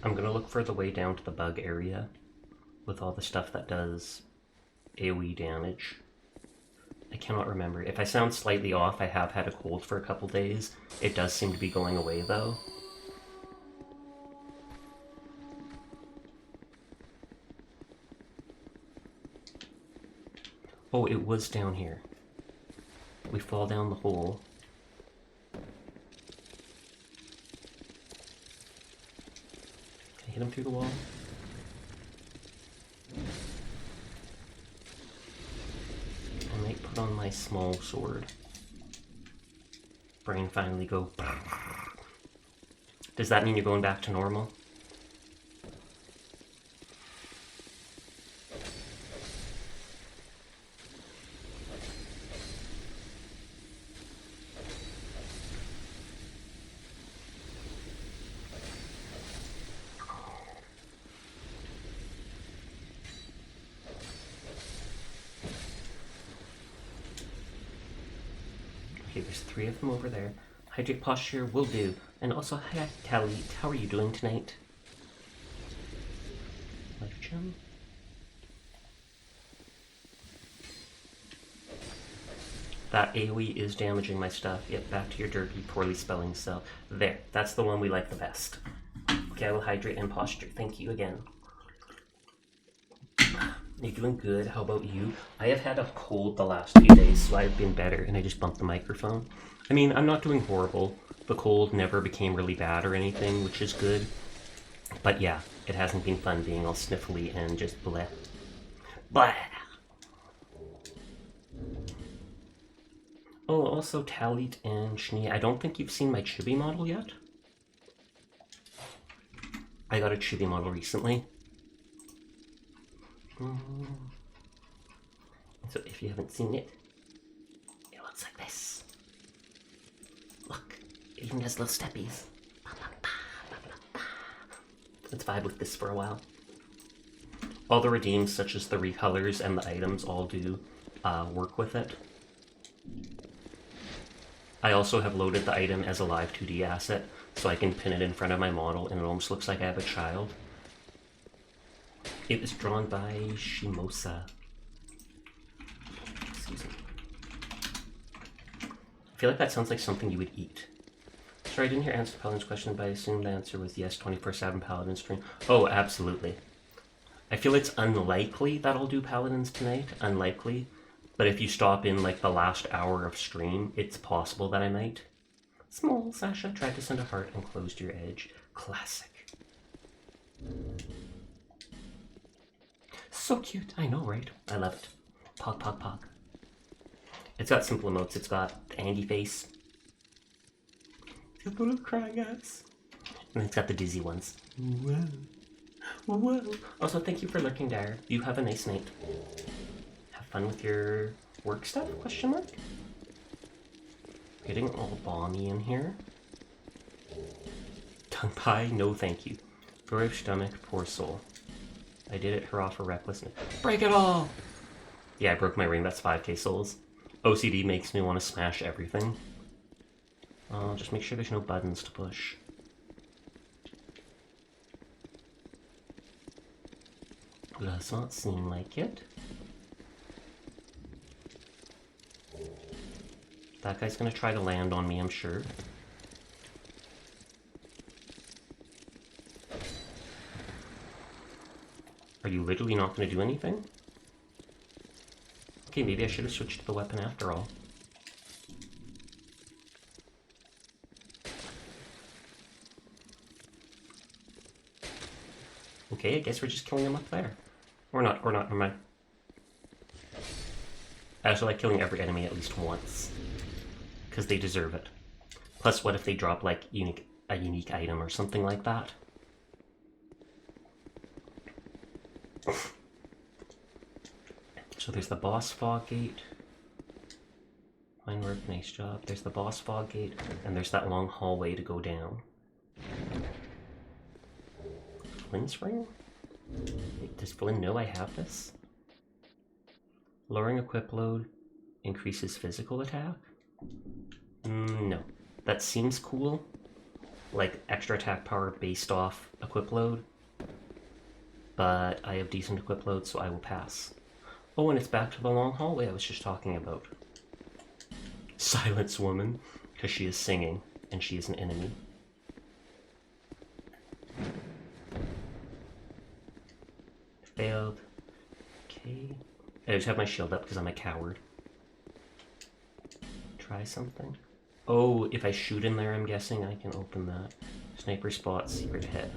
I'm gonna look for the way down to the bug area with all the stuff that does AoE damage. I cannot remember. If I sound slightly off, I have had a cold for a couple days. It does seem to be going away though. Oh, it was down here. We fall down the hole. Can I hit him through the wall? I might put on my small sword. Brain finally go. Does that mean you're going back to normal? Okay, there's 3 of them over there. Hijack posture will do. And also, hi, Talit. How are you doing tonight? Life gem. That AoE is damaging my stuff. Yep, back to your dirty, poorly spelling self. There, that's the one we like the best. Okay, I will hydrate and posture. Thank you again. You're doing good. How about you? I have had a cold the last few days, so I've been better, and I just bumped the microphone. I mean, I'm not doing horrible. The cold never became really bad or anything, which is good. But yeah, it hasn't been fun being all sniffly and just bleh. Blah! Oh, also Talit and Schnee. I don't think you've seen my chibi model yet. I got a chibi model recently. So if you haven't seen it, it looks like this. Look, it even has little steppies. Let's vibe with this for a while. All the redeems, such as the recolors and the items, all do work with it. I also have loaded the item as a live 2D asset, so I can pin it in front of my model and it almost looks like I have a child. It was drawn by Shimosa. Excuse me. I feel like that sounds like something you would eat. Sorry, I didn't hear answer Paladin's question, but I assume the answer was yes, 24/7 Paladin stream. Oh, absolutely. I feel it's unlikely that I'll do Paladins tonight. Unlikely. But if you stop in like the last hour of stream, it's possible that I might. Small Sasha tried to send a heart and closed your edge. Classic. So cute. I know, right? I love it. Pog, pog, pog. It's got simple emotes. It's got the Andy face. It's got the little crying eyes. And it's got the dizzy ones. Whoa. Whoa. Also, thank you for lurking, Dare. You have a nice night. Have fun with your work stuff? Question mark? Getting all balmy in here. Tongue pie? No, thank you. Brave stomach, poor soul. I did it, hurrah for recklessness. Break it all! Yeah, I broke my ring. That's 5k souls. OCD makes me want to smash everything. I'll just make sure there's no buttons to push. Does not seem like it. That guy's gonna try to land on me, I'm sure. Are you literally not gonna do anything? Okay, maybe I should have switched to the weapon after all. Okay, I guess we're just killing them up there. Or not, never mind. I also like killing every enemy at least once. Because they deserve it. Plus, what if they drop, like, a unique item or something like that? So there's the boss fog gate. Fine work, nice job. There's the boss fog gate, and there's that long hallway to go down. Flynn's ring? Wait, does Flynn know I have this? Lowering equip load increases physical attack? No. That seems cool. Like extra attack power based off equip load. But I have decent equip load, so I will pass. Oh, and it's back to the long hallway I was just talking about. Silence woman, because she is singing, and she is an enemy. Failed. Okay. I just have my shield up because I'm a coward. Try something. Oh, if I shoot in there, I'm guessing I can open that. Sniper spot, secret head.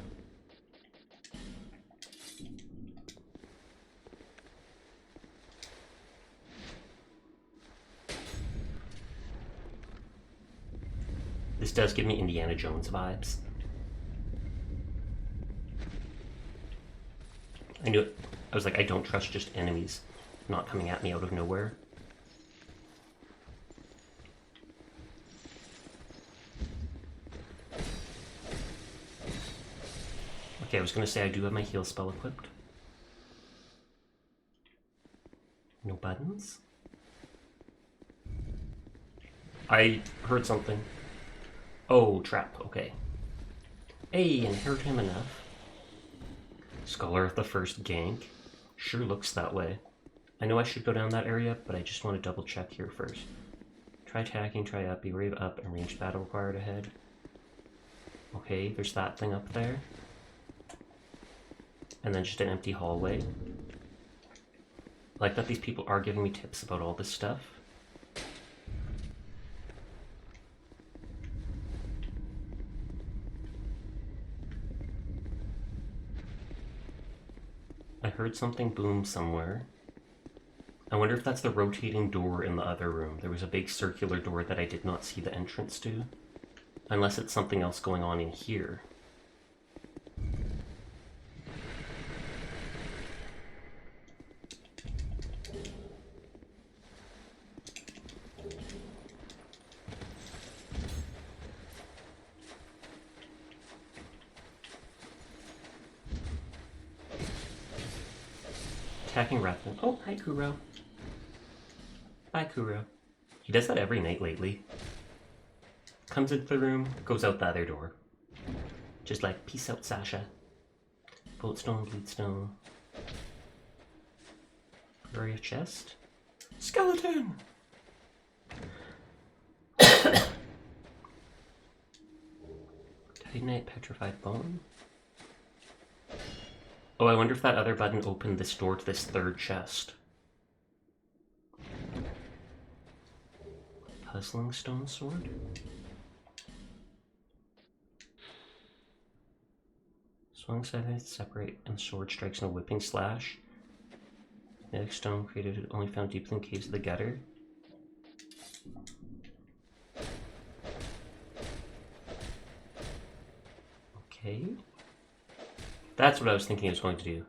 This does give me Indiana Jones vibes. I knew it. I was like, I don't trust just enemies not coming at me out of nowhere. Okay, I was gonna say I do have my heal spell equipped. No buttons? I heard something. Oh, trap, okay. Hey, and hurt him enough. Scholar of the first gank. Sure looks that way. I know I should go down that area, but I just want to double check here first. Try attacking, try up, be rave up, and ranged battle required ahead. Okay, there's that thing up there. And then just an empty hallway. I like that these people are giving me tips about all this stuff. I heard something boom somewhere. I wonder if that's the rotating door in the other room. There was a big circular door that I did not see the entrance to. Unless it's something else going on in here. Attacking Rathan. Oh, hi Kuro. Bye Kuro. He does that every night lately. Comes into the room, goes out the other door. Just like, peace out, Sasha. Bulletstone, Bleedstone. Area chest. Skeleton! Titanite, Petrified Bone. Oh, I wonder if that other button opened this door to this third chest. Puzzling Stone Sword. Swung sideways, separate, and sword strikes in a whipping slash. Magnetic stone created only found deep in caves of the gutter. Okay. That's what I was thinking it was going to do.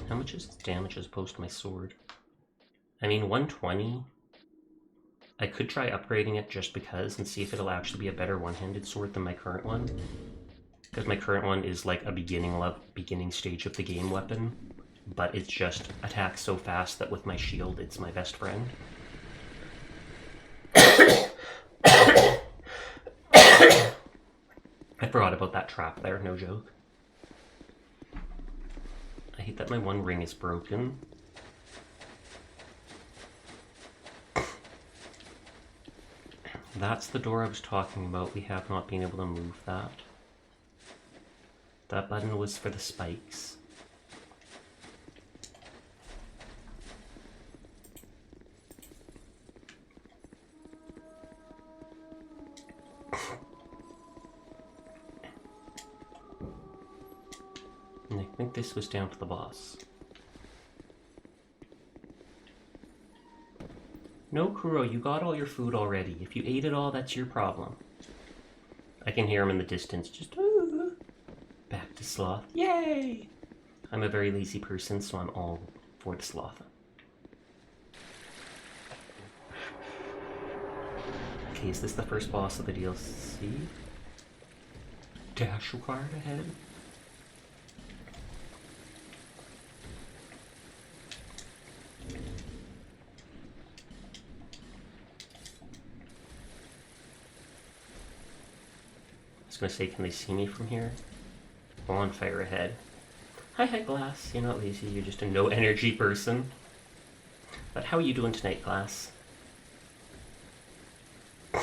How much is damage as opposed to my sword? I mean, 120. I could try upgrading it just because and see if it'll actually be a better one-handed sword than my current one. Because my current one is like a beginning stage of the game weapon, but it just attacks so fast that with my shield it's my best friend. I forgot about that trap there, no joke. I hate that my one ring is broken. That's the door I was talking about. We have not been able to move that. That button was for the spikes. And I think this was down to the boss. No, Kuro, you got all your food already. If you ate it all, that's your problem. I can hear him in the distance, just back to sloth. Yay! I'm a very lazy person, so I'm all for the sloth. Okay, is this the first boss of the DLC? Dash required ahead? I was gonna say, can they see me from here? Bonfire ahead. Hi, Glass. You're not lazy, you're just a no-energy person. But how are you doing tonight, Glass? I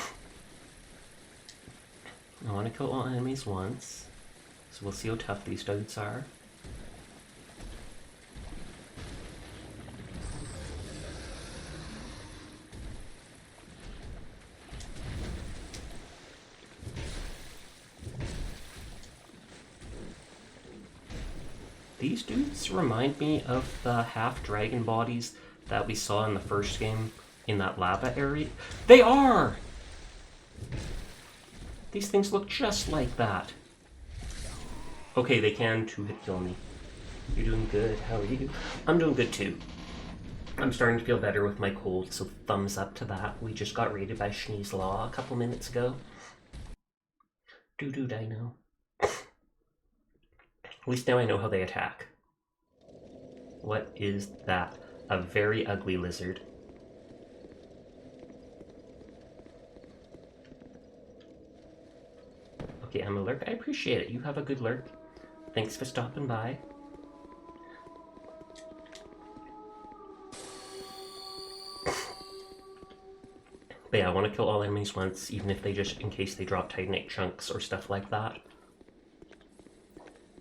want to kill all enemies once, so we'll see how tough these dudes are. These dudes remind me of the half-dragon bodies that we saw in the first game in that lava area. They are! These things look just like that. Okay, they can two-hit kill me. You're doing good. How are you? I'm doing good too. I'm starting to feel better with my cold, so thumbs up to that. We just got raided by Shnee's Law a couple minutes ago. Doo-doo dino. At least now I know how they attack. What is that? A very ugly lizard. Okay, I'm a lurk. I appreciate it. You have a good lurk. Thanks for stopping by. But yeah, I want to kill all enemies once, even if they just, in case they drop Titanite chunks or stuff like that.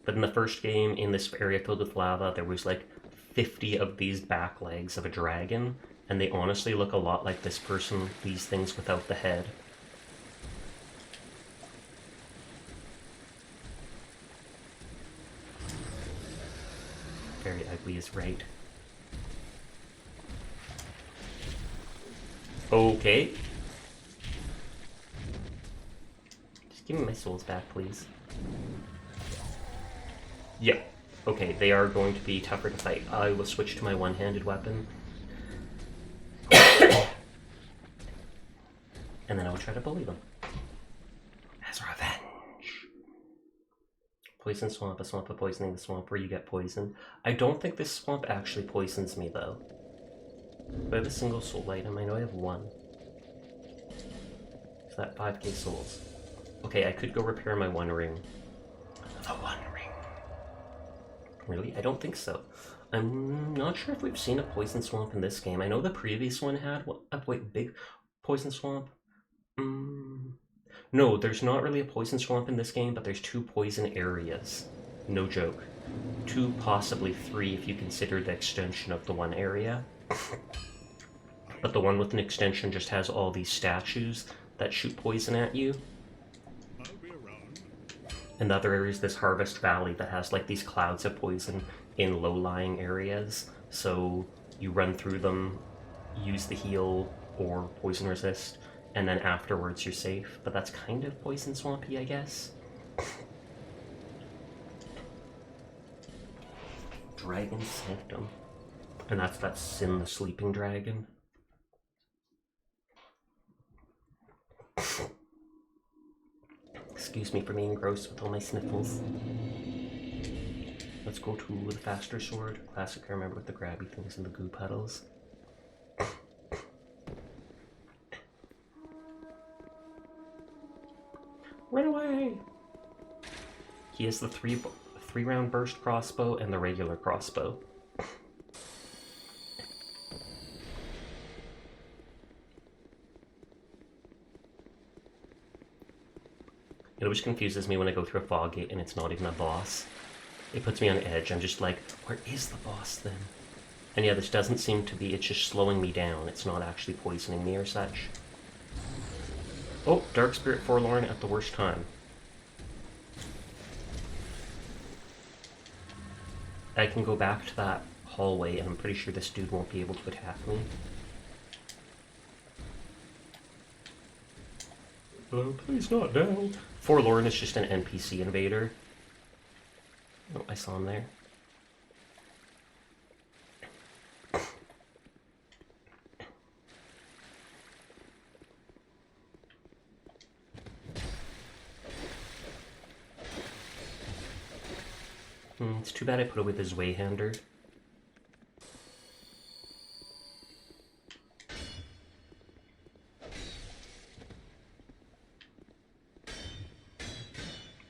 But in the first game, in this area filled with lava, there was like 50 of these back legs of a dragon, and they honestly look a lot like this person, these things without the head. Very ugly is right. Okay. Just give me my souls back, please. Yeah. Okay, they are going to be tougher to fight. I will switch to my one-handed weapon. And then I will try to bully them. As revenge. Poison swamp, a swamp of poisoning, the swamp where you get poisoned. I don't think this swamp actually poisons me, though. Do I have a single soul item? I know I have one. Is that 5k souls? Okay, I could go repair my one ring. The one ring. Really? I don't think so. I'm not sure if we've seen a poison swamp in this game. I know the previous one had a big poison swamp. No, there's not really a poison swamp in this game, but there's 2 poison areas. No joke. 2, possibly 3 if you consider the extension of the one area. But the one with an extension just has all these statues that shoot poison at you. And the other area is this Harvest Valley that has like these clouds of poison in low-lying areas. So you run through them, use the heal or poison resist, and then afterwards you're safe. But that's kind of poison swampy, I guess. Dragon Sanctum. And that's that Sin the Sleeping Dragon. Excuse me for being gross with all my sniffles. Let's go to the faster sword. Classic, I remember with the grabby things and the goo puddles. Run away! He has the three round burst crossbow and the regular crossbow. It always confuses me when I go through a fog gate and it's not even a boss. It puts me on edge. I'm just like, where is the boss then? And yeah, this doesn't seem to be, it's just slowing me down. It's not actually poisoning me or such. Oh, Dark Spirit Forlorn at the worst time. I can go back to that hallway and I'm pretty sure this dude won't be able to attack me. Please not now. Forlorn is just an NPC invader. Oh, I saw him there. It's too bad I put away the Zweihander.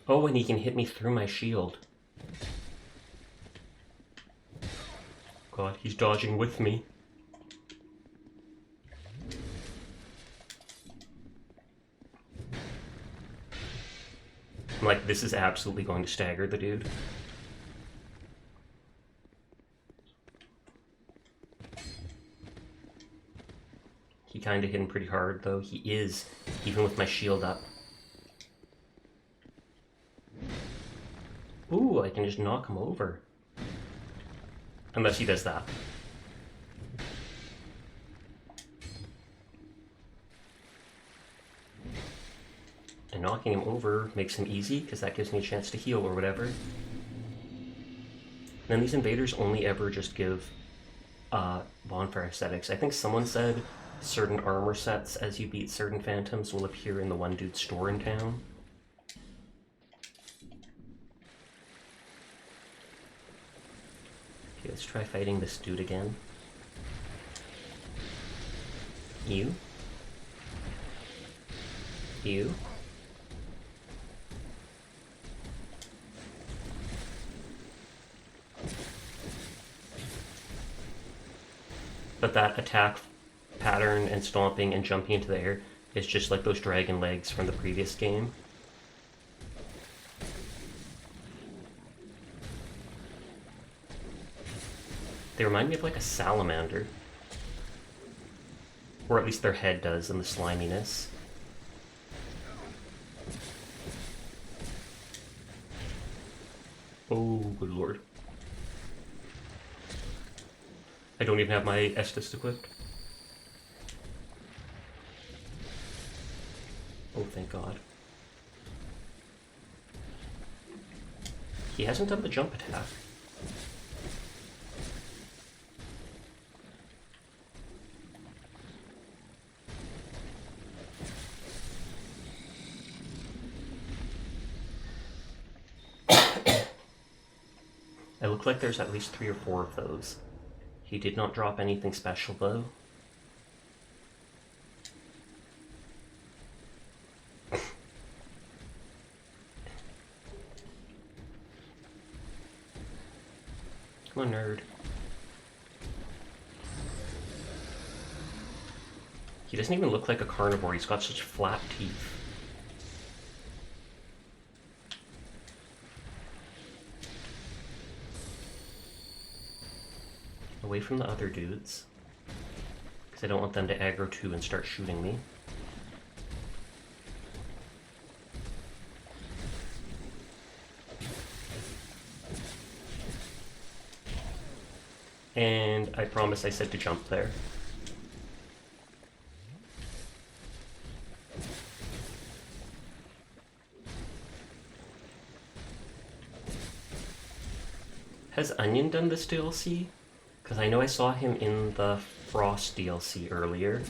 Oh, and he can hit me through my shield. God, he's dodging with me. I'm like, this is absolutely going to stagger the dude. He kind of hit him pretty hard, though. He is, even with my shield up. Ooh, I can just knock him over. Unless he does that. And knocking him over makes him easy, because that gives me a chance to heal or whatever. And then these invaders only ever just give bonfire aesthetics. I think someone said certain armor sets as you beat certain phantoms will appear in the one dude's store in town. Okay, let's try fighting this dude again. You? You? But that attack pattern and stomping and jumping into the air is just like those dragon legs from the previous game. They remind me of like a salamander. Or at least their head does in the sliminess. Oh, good lord. I don't even have my Estus equipped. Oh, thank God. He hasn't done the jump attack. It looked like there's at least 3 or 4 of those. He did not drop anything special though. Come on, nerd. He doesn't even look like a carnivore, he's got such flat teeth. Away from the other dudes. Because I don't want them to aggro too and start shooting me. And I promise I said to jump there. Has Onion done this DLC? Because I know I saw him in the Frost DLC earlier.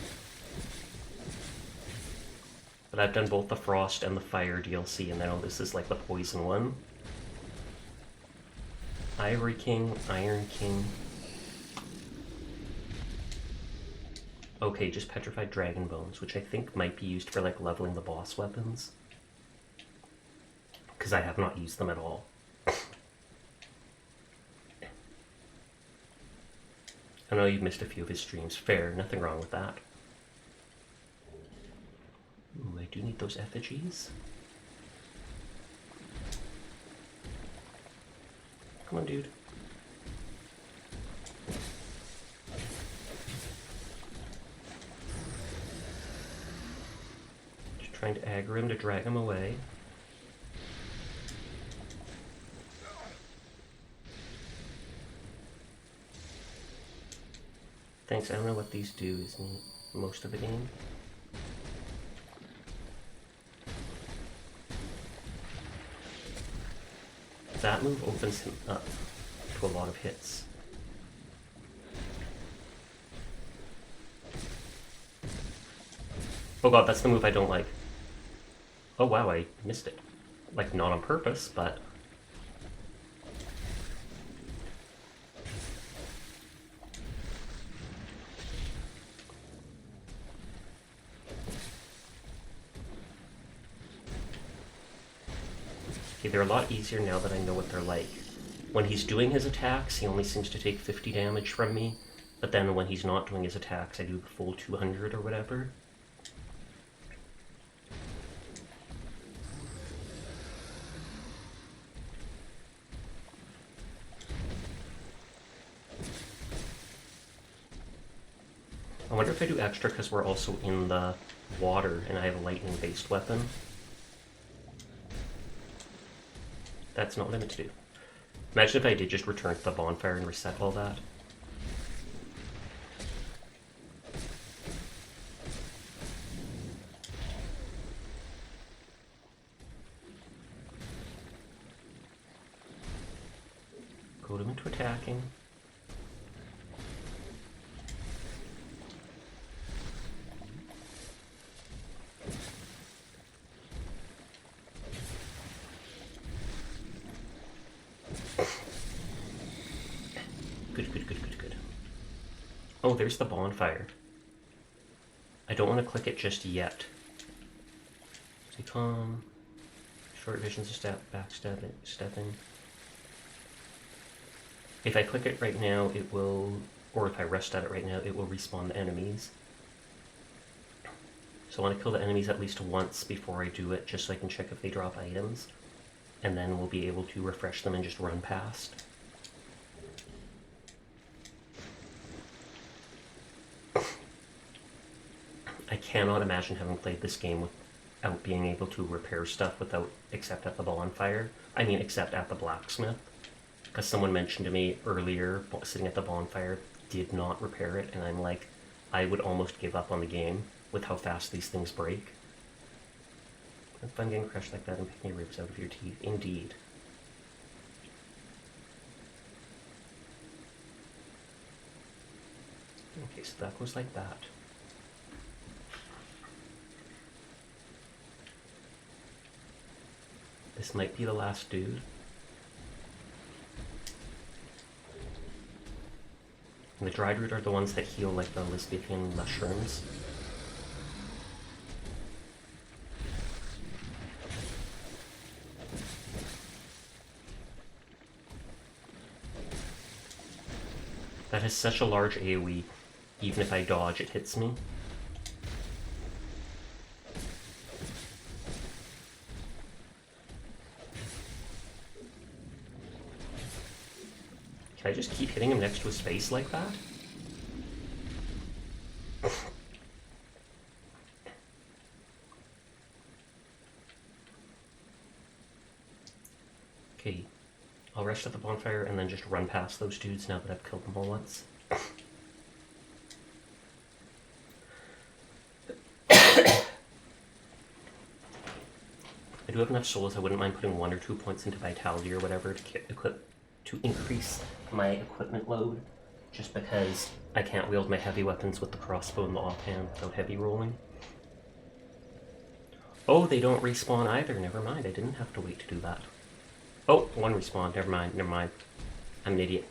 But I've done both the Frost and the Fire DLC, and now this is like the Poison one. Ivory King, Iron King. Okay, just Petrified Dragon Bones, which I think might be used for like leveling the boss weapons. Because I have not used them at all. I know you've missed a few of his streams. Fair, nothing wrong with that. Ooh, I do need those effigies. Come on, dude. Just trying to aggro him to drag him away. Thanks, I don't know what these do in most of the game. That move opens him up to a lot of hits. Oh god, that's the move I don't like. Oh wow, I missed it. Like, not on purpose, but... Okay, they're a lot easier now that I know what they're like. When he's doing his attacks, he only seems to take 50 damage from me, but then when he's not doing his attacks, I do the full 200 or whatever. I wonder if I do extra because we're also in the water and I have a lightning-based weapon. That's not what I meant to do. Imagine if I did just return to the bonfire and reset all that. Goad him into attacking. good, good, good, good, good. Oh, there's the bonfire. I don't want to click it just yet. Stay calm. Short visions of stepping. If I click it right now, it will, or if I rest at it right now, it will respawn the enemies. So I want to kill the enemies at least once before I do it, just so I can check if they drop items. And then we'll be able to refresh them and just run past. I cannot imagine having played this game without being able to repair stuff except at the bonfire. I mean, except at the blacksmith. Because someone mentioned to me earlier, sitting at the bonfire, did not repair it, and I'm like, I would almost give up on the game with how fast these things break. Have fun getting crushed like that and picking your ribs out of your teeth. Indeed. Okay, so that goes like that. This might be the last dude. And the dried root are the ones that heal like the Elizabethan mushrooms. That has such a large AoE, even if I dodge, it hits me. Can I just keep hitting him next to his face like that? Okay, I'll rest at the bonfire and then just run past those dudes now that I've killed them all once. I do have enough souls, I wouldn't mind putting 1 or 2 points into vitality or whatever to increase my equipment load, just because I can't wield my heavy weapons with the crossbow and the offhand without heavy rolling. Oh, they don't respawn either, never mind, I didn't have to wait to do that. Oh, one respawned, never mind. I'm an idiot.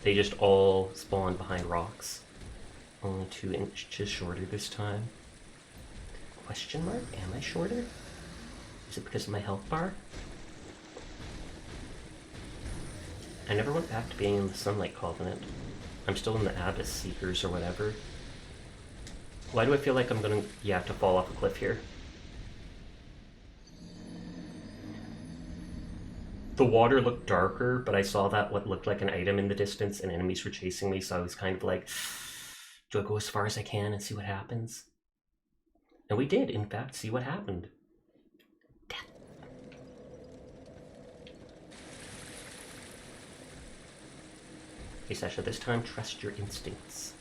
They just all spawned behind rocks. Only 2 inches shorter this time. Question mark, am I shorter? Is it because of my health bar? I never went back to being in the Sunlight Covenant. I'm still in the Abyss Seekers or whatever. Why do I feel like I'm gonna, have to fall off a cliff here? The water looked darker, but I saw that what looked like an item in the distance and enemies were chasing me, so I was kind of like, do I go as far as I can and see what happens? And we did, in fact, see what happened. Death. Okay, Sasha, this time trust your instincts.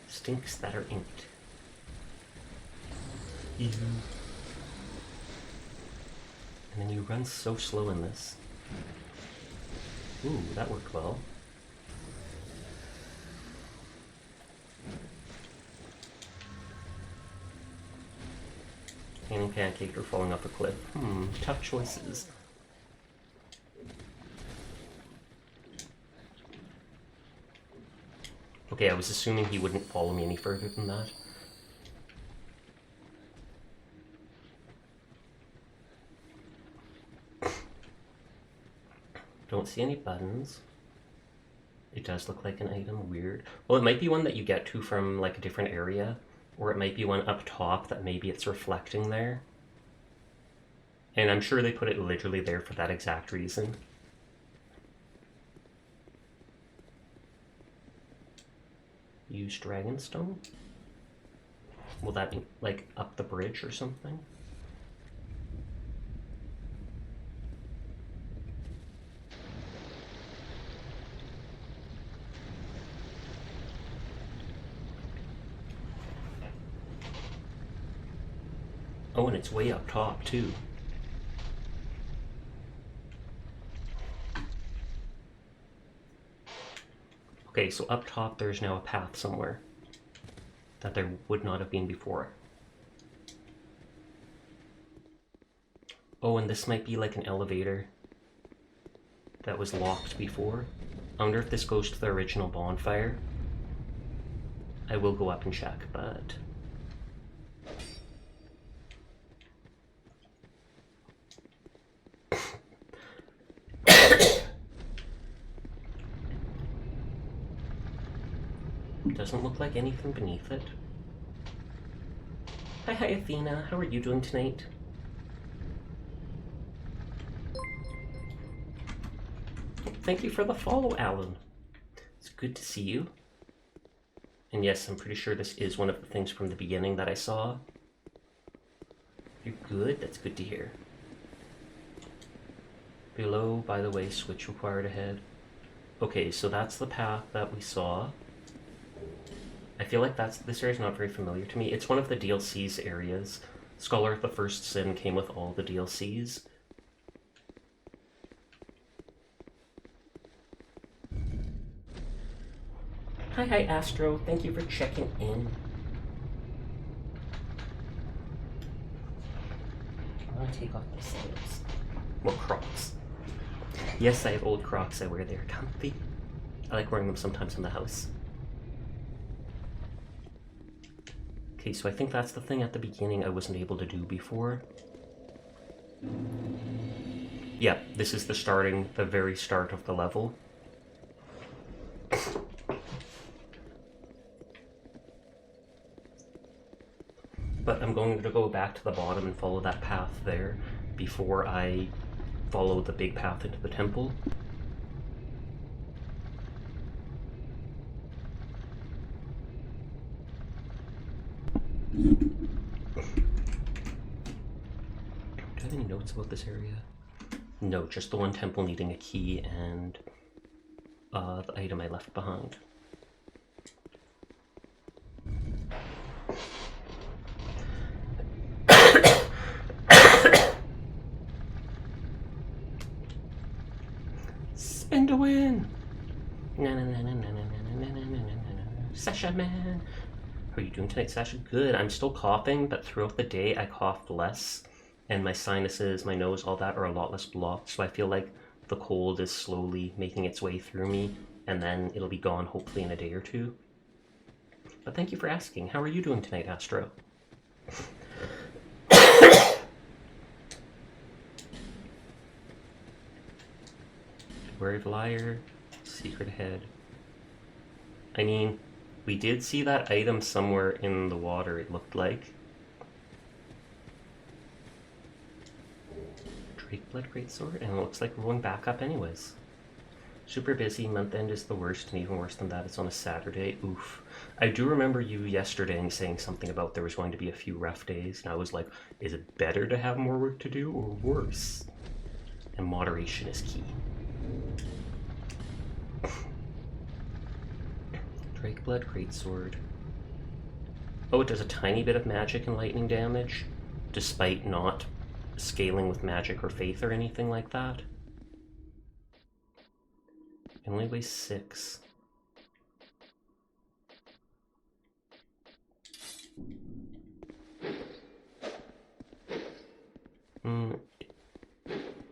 Stinks that are inked. You. And then you run so slow in this. Ooh, that worked well. Painting pancake or falling off a cliff. Tough choices. Okay, I was assuming he wouldn't follow me any further than that. Don't see any buttons. It does look like an item, weird. Well, it might be one that you get to from like a different area, or it might be one up top that maybe it's reflecting there. And I'm sure they put it literally there for that exact reason. Use Dragonstone? Will that be like up the bridge or something? Oh, and it's way up top, too. Okay, so up top there's now a path somewhere that there would not have been before. Oh, and this might be like an elevator that was locked before. I wonder if this goes to the original bonfire. I will go up and check, but... Doesn't look like anything beneath it. Hi, Athena. How are you doing tonight? Thank you for the follow, Alan. It's good to see you. And yes, I'm pretty sure this is one of the things from the beginning that I saw. You're good? That's good to hear. Below, by the way, switch required ahead. Okay, so that's the path that we saw. I feel like this area is not very familiar to me. It's one of the DLC's areas. Scholar of the First Sin came with all the DLCs. Hi, Astro. Thank you for checking in. I want to take off my sandals. Well, Crocs. Yes, I have old Crocs I wear. They're comfy. I like wearing them sometimes in the house. Okay, so I think that's the thing at the beginning I wasn't able to do before. Yeah, this is the very start of the level. But I'm going to go back to the bottom and follow that path there before I follow the big path into the temple. Do I have any notes about this area? No, just the one temple needing a key and the item I left behind. Spin to win! Sasha man! How are you doing tonight, Sasha? Good. I'm still coughing, but throughout the day I coughed less, and my sinuses, my nose, all that are a lot less blocked, so I feel like the cold is slowly making its way through me, and then it'll be gone hopefully in a day or two. But thank you for asking. How are you doing tonight, Astro? Word liar, secret ahead. I mean, we did see that item somewhere in the water, it looked like. Drakeblood Greatsword, and it looks like we're going back up anyways. Super busy, month end is the worst, and even worse than that, it's on a Saturday. Oof. I do remember you yesterday saying something about there was going to be a few rough days, and I was like, is it better to have more work to do, or worse? And moderation is key. Drakeblood Greatsword. Oh, it does a tiny bit of magic and lightning damage, despite not scaling with magic or faith or anything like that. It only weighs 6.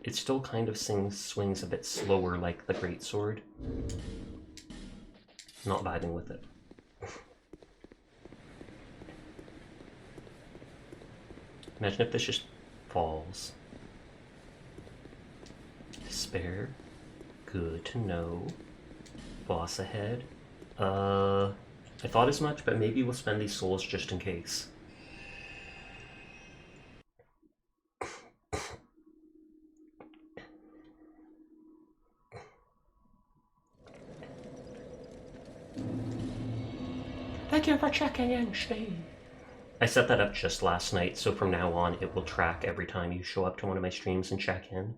It still kind of swings a bit slower like the Greatsword. Not vibing with it. Imagine if this just falls. Despair. Good to know. Boss ahead. I thought as much, but maybe we'll spend these souls just in case. Thank you for checking in, Steve. I set that up just last night, so from now on it will track every time you show up to one of my streams and check in.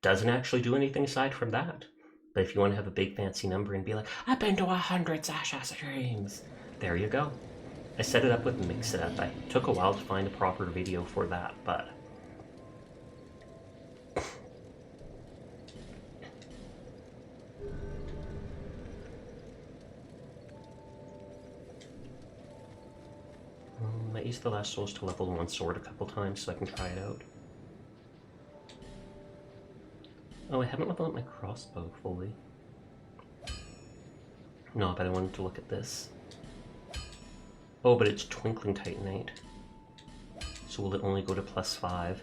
Doesn't actually do anything aside from that. But if you want to have a big fancy number and be like, I've been to 100 Sasha streams, there you go. I set it up with Mixup. I took a while to find a proper video for that, but... I used the last souls to level 1 sword a couple times so I can try it out. Oh, I haven't leveled up my crossbow fully. No, but I wanted to look at this. Oh, but it's Twinkling Titanite. So will it only go to +5?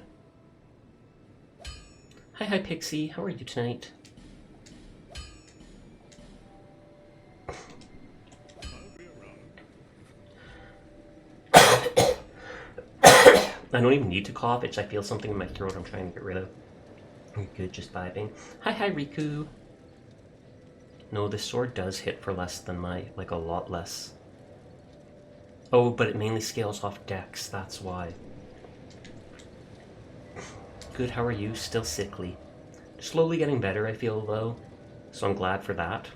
Hi, Pixie. How are you tonight? I don't even need to cough. It's I feel something in my throat I'm trying to get rid of. I'm good, just vibing. Hi, Riku. No, this sword does hit for less than my, like a lot less. Oh, but it mainly scales off dex, that's why. Good, how are you? Still sickly. Slowly getting better, I feel, though. So I'm glad for that.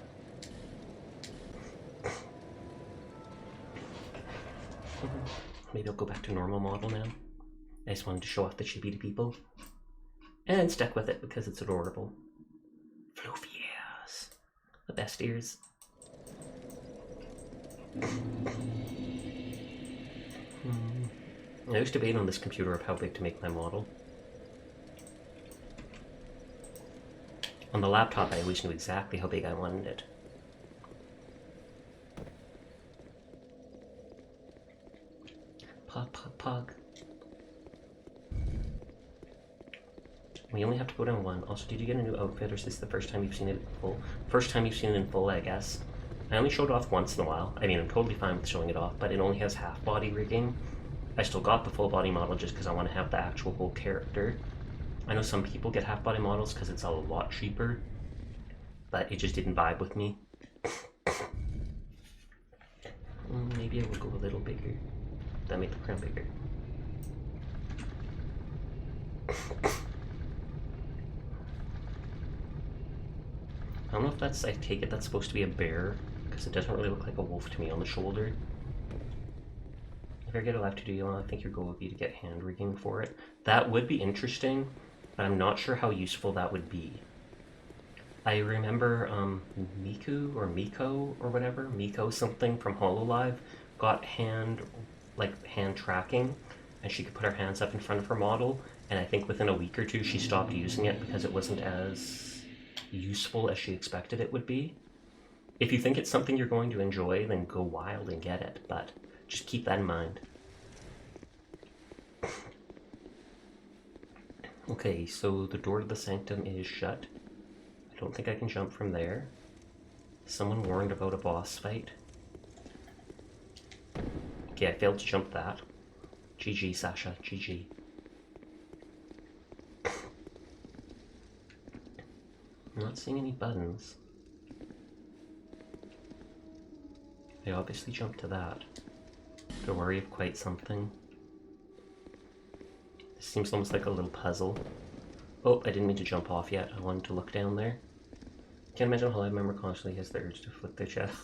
Maybe I'll go back to normal model now. I just wanted to show off the chibi to people. And stuck with it because it's adorable. Floofias. The best ears. I was debating on this computer of how big to make my model. On the laptop, I always knew exactly how big I wanted it. Pog. We only have to go down one. Also, did you get a new outfit, or is this the first time you've seen it in full? First time you've seen it in full, I guess. I only showed it off once in a while. I mean, I'm totally fine with showing it off, but it only has half body rigging. I still got the full body model just because I want to have the actual whole character. I know some people get half body models because it's a lot cheaper, but it just didn't vibe with me. Maybe I will go a little bigger. That make the crown bigger. I don't know if that's, I take it that's supposed to be a bear, because it doesn't really look like a wolf to me on the shoulder. If I get a left to do, I think your goal would be to get hand rigging for it. That would be interesting, but I'm not sure how useful that would be. I remember Miku or Miko or whatever, Miko something from Hololive got hand tracking, and she could put her hands up in front of her model, and I think within a week or two she stopped using it because it wasn't as useful as she expected it would be. If you think it's something you're going to enjoy, then go wild and get it, but just keep that in mind. Okay, so the door to the sanctum is shut. I don't think I can jump from there. Someone warned about a boss fight. Okay, I failed to jump that. GG, Sasha, GG. I'm not seeing any buttons. I obviously jumped to that. To worry of quite something. This seems almost like a little puzzle. Oh, I didn't mean to jump off yet. I wanted to look down there. Can't imagine how I member constantly has the urge to flick their chest.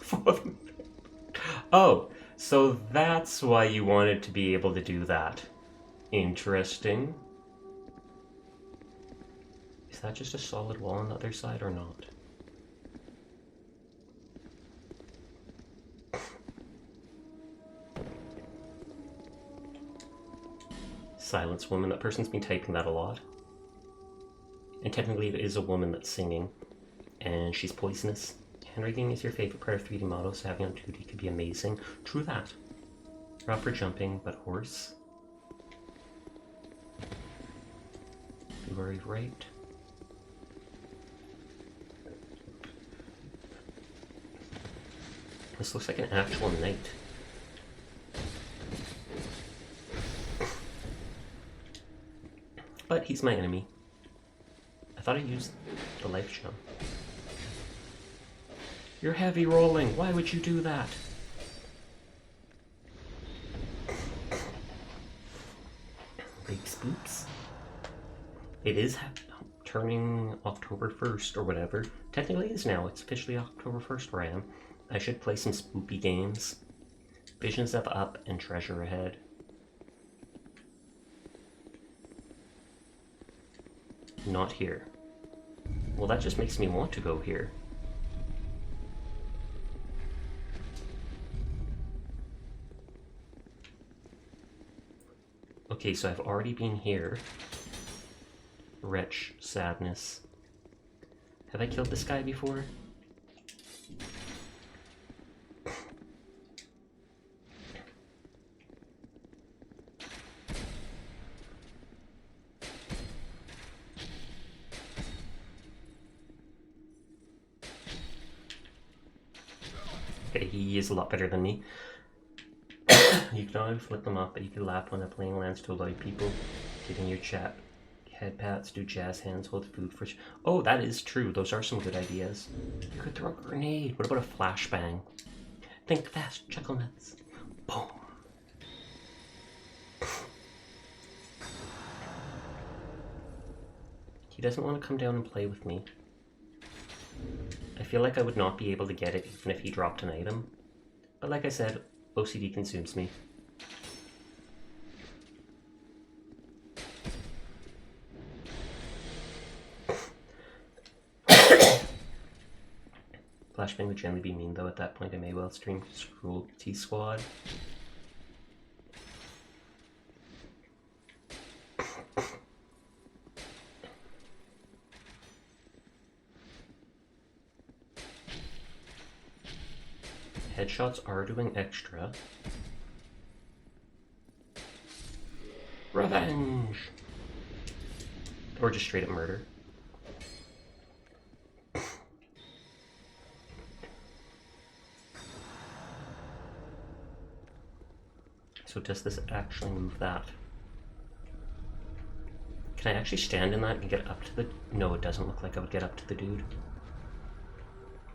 Oh, so that's why you wanted to be able to do that. Interesting. Is that just a solid wall on the other side or not? Silence woman. That person's been typing that a lot. And technically it is a woman that's singing. And she's poisonous. Handwriting is your favorite part of 3D models, so having on 2D could be amazing. True that. Not for jumping, but horse. You are right. This looks like an actual knight. But he's my enemy. I thought I used the life gem. You're heavy rolling. Why would you do that? Big spoops. It is turning October 1st or whatever. Technically it is now. It's officially October 1st where I am. I should play some spoopy games. Visions of Up and Treasure Ahead. Not here. Well, that just makes me want to go here. Okay, so I've already been here. Wretch, sadness. Have I killed this guy before? Okay, he is a lot better than me. You can always flip them off, but you can laugh when a plane lands to avoid people getting your chat. Head pats, do jazz hands, hold food for... Oh, that is true. Those are some good ideas. You could throw a grenade. What about a flashbang? Think fast, chuckle nuts. Boom. He doesn't want to come down and play with me. I feel like I would not be able to get it even if he dropped an item. But like I said, OCD consumes me. Flashbang would generally be mean though. At that point I may well stream Cruelty Squad. Headshots are doing extra. Revenge! Or just straight up murder. So does this actually move that? Can I actually stand in that and get up to the... No, it doesn't look like I would get up to the dude.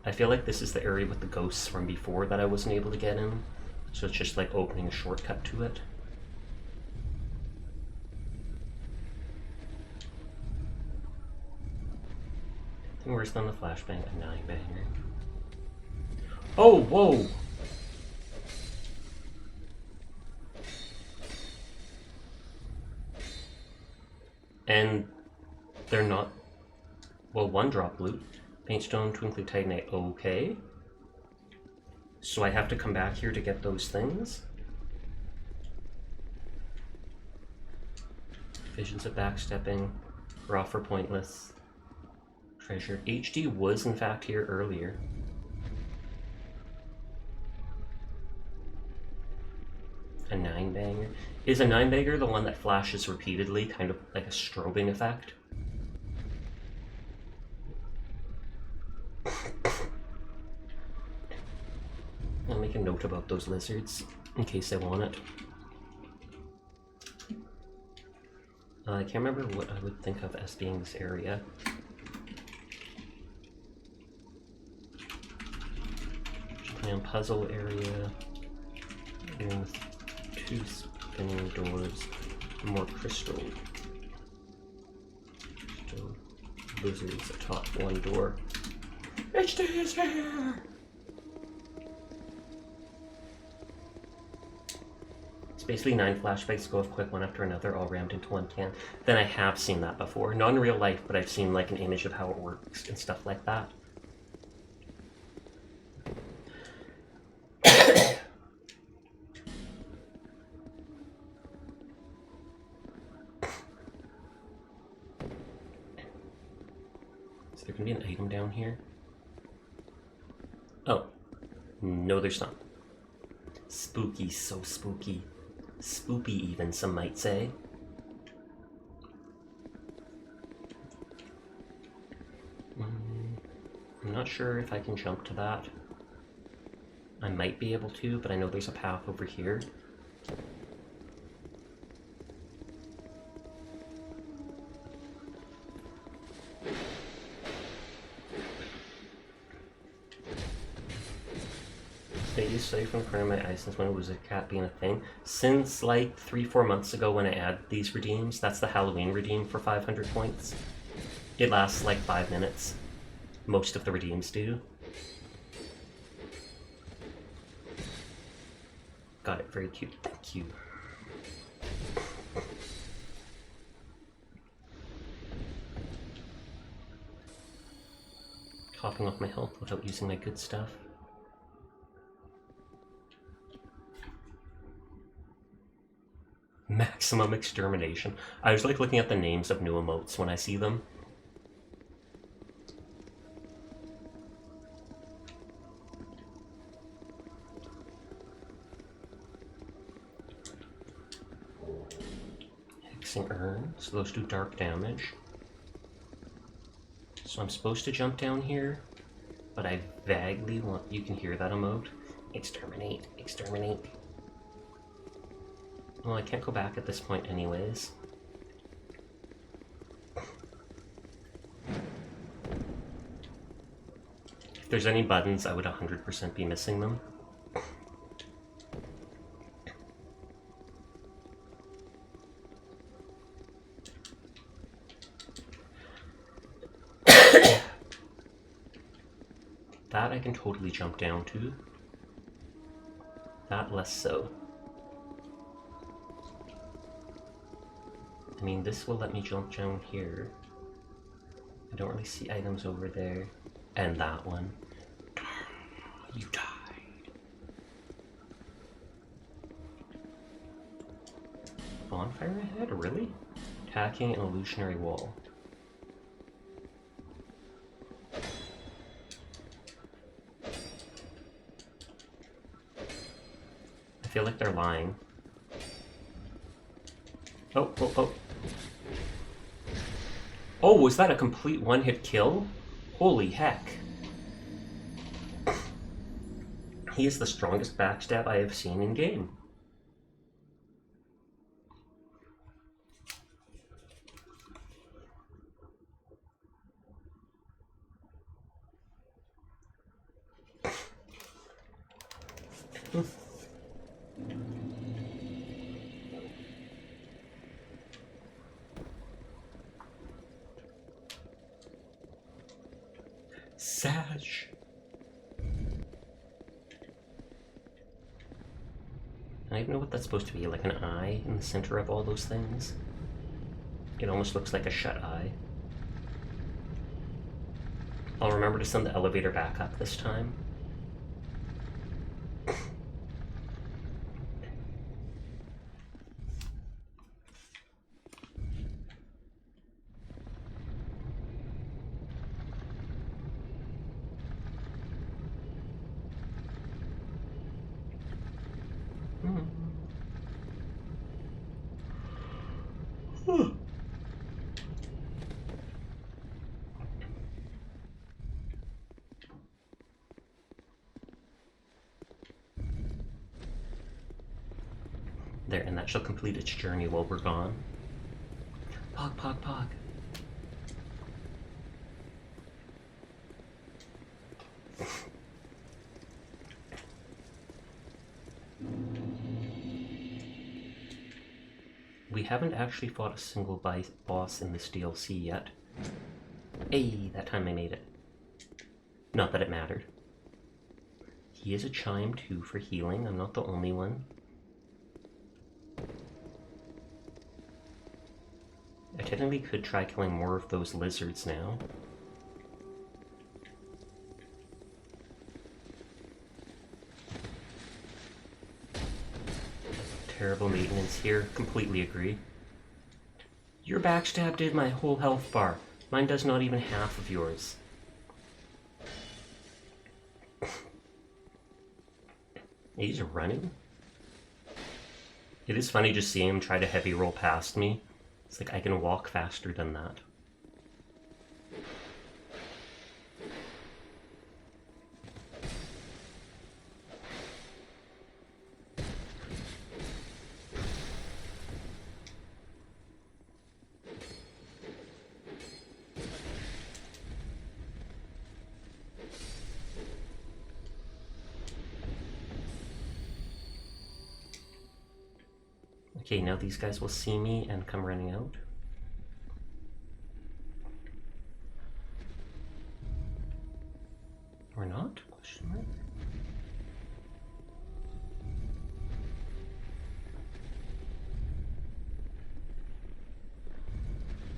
I feel like this is the area with the ghosts from before that I wasn't able to get in. So it's just like opening a shortcut to it. Nothing worse than the flashbang, a 9-banger. Oh, whoa! And they're not... Well, one drop loot. Paintstone, Twinkly Titanite, okay. So I have to come back here to get those things? Visions of backstepping, raw for pointless. Treasure. HD was in fact here earlier. A 9-banger. Is a 9-banger the one that flashes repeatedly, kind of like a strobing effect? I'll make a note about those lizards in case I want it. I can't remember what I would think of as being this area. And puzzle area. Room with 2 spinning doors. More crystal. Crystal lizards atop 1 door. HD is here! Basically 9 flashbacks go off quick one after another, all rammed into one can. Then I have seen that before. Not in real life, but I've seen like an image of how it works and stuff like that. Is there gonna be an item down here? Oh. No, there's not. Spooky, so spooky. Spoopy even, some might say. I'm not sure if I can jump to that. I might be able to, but I know there's a path over here. I used to study from the corner of my eye since when it was a cat being a thing. Since like 3-4 months ago when I added these redeems. That's the Halloween redeem for 500 points. It lasts like 5 minutes. Most of the redeems do. Got it, very cute. Thank you. Hopping off my health without using my good stuff. Maximum extermination. I was like looking at the names of new emotes when I see them. Dancing Urn, so those do dark damage. So I'm supposed to jump down here, but I vaguely want... You can hear that emote. Exterminate, exterminate. Well, I can't go back at this point anyways. If there's any buttons, I would 100% be missing them. That I can totally jump down to. That less so. I mean, this will let me jump down here. I don't really see items over there. And that one. You died. Bonfire ahead? Really? Attacking an illusionary wall. I feel like they're lying. Oh, oh, oh. Oh, was that a complete one-hit kill? Holy heck. He is the strongest backstab I have seen in game. Sash. I don't even know what that's supposed to be, like an eye in the center of all those things. It almost looks like a shut eye. I'll remember to send the elevator back up this time. There, and that shall complete its journey while we're gone. Pog, pog, pog. We haven't actually fought a single boss in this DLC yet. Hey, that time I made it. Not that it mattered. He is a chime too for healing. I'm not the only one. I technically could try killing more of those lizards now. Terrible maintenance here. Completely agree. Your backstab did my whole health bar. Mine does not even half of yours. He's running? It is funny just seeing him try to heavy roll past me. It's like I can walk faster than that. Okay, now these guys will see me and come running out. Or not? Question mark.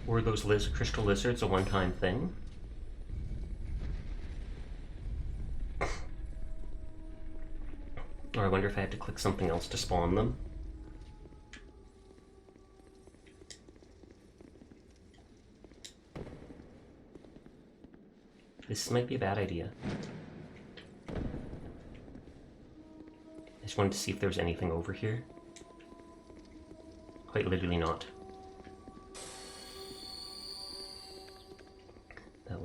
Were those crystal lizards a one-time thing? Or I wonder if I had to click something else to spawn them. This might be a bad idea. I just wanted to see if there was anything over here. Quite literally not.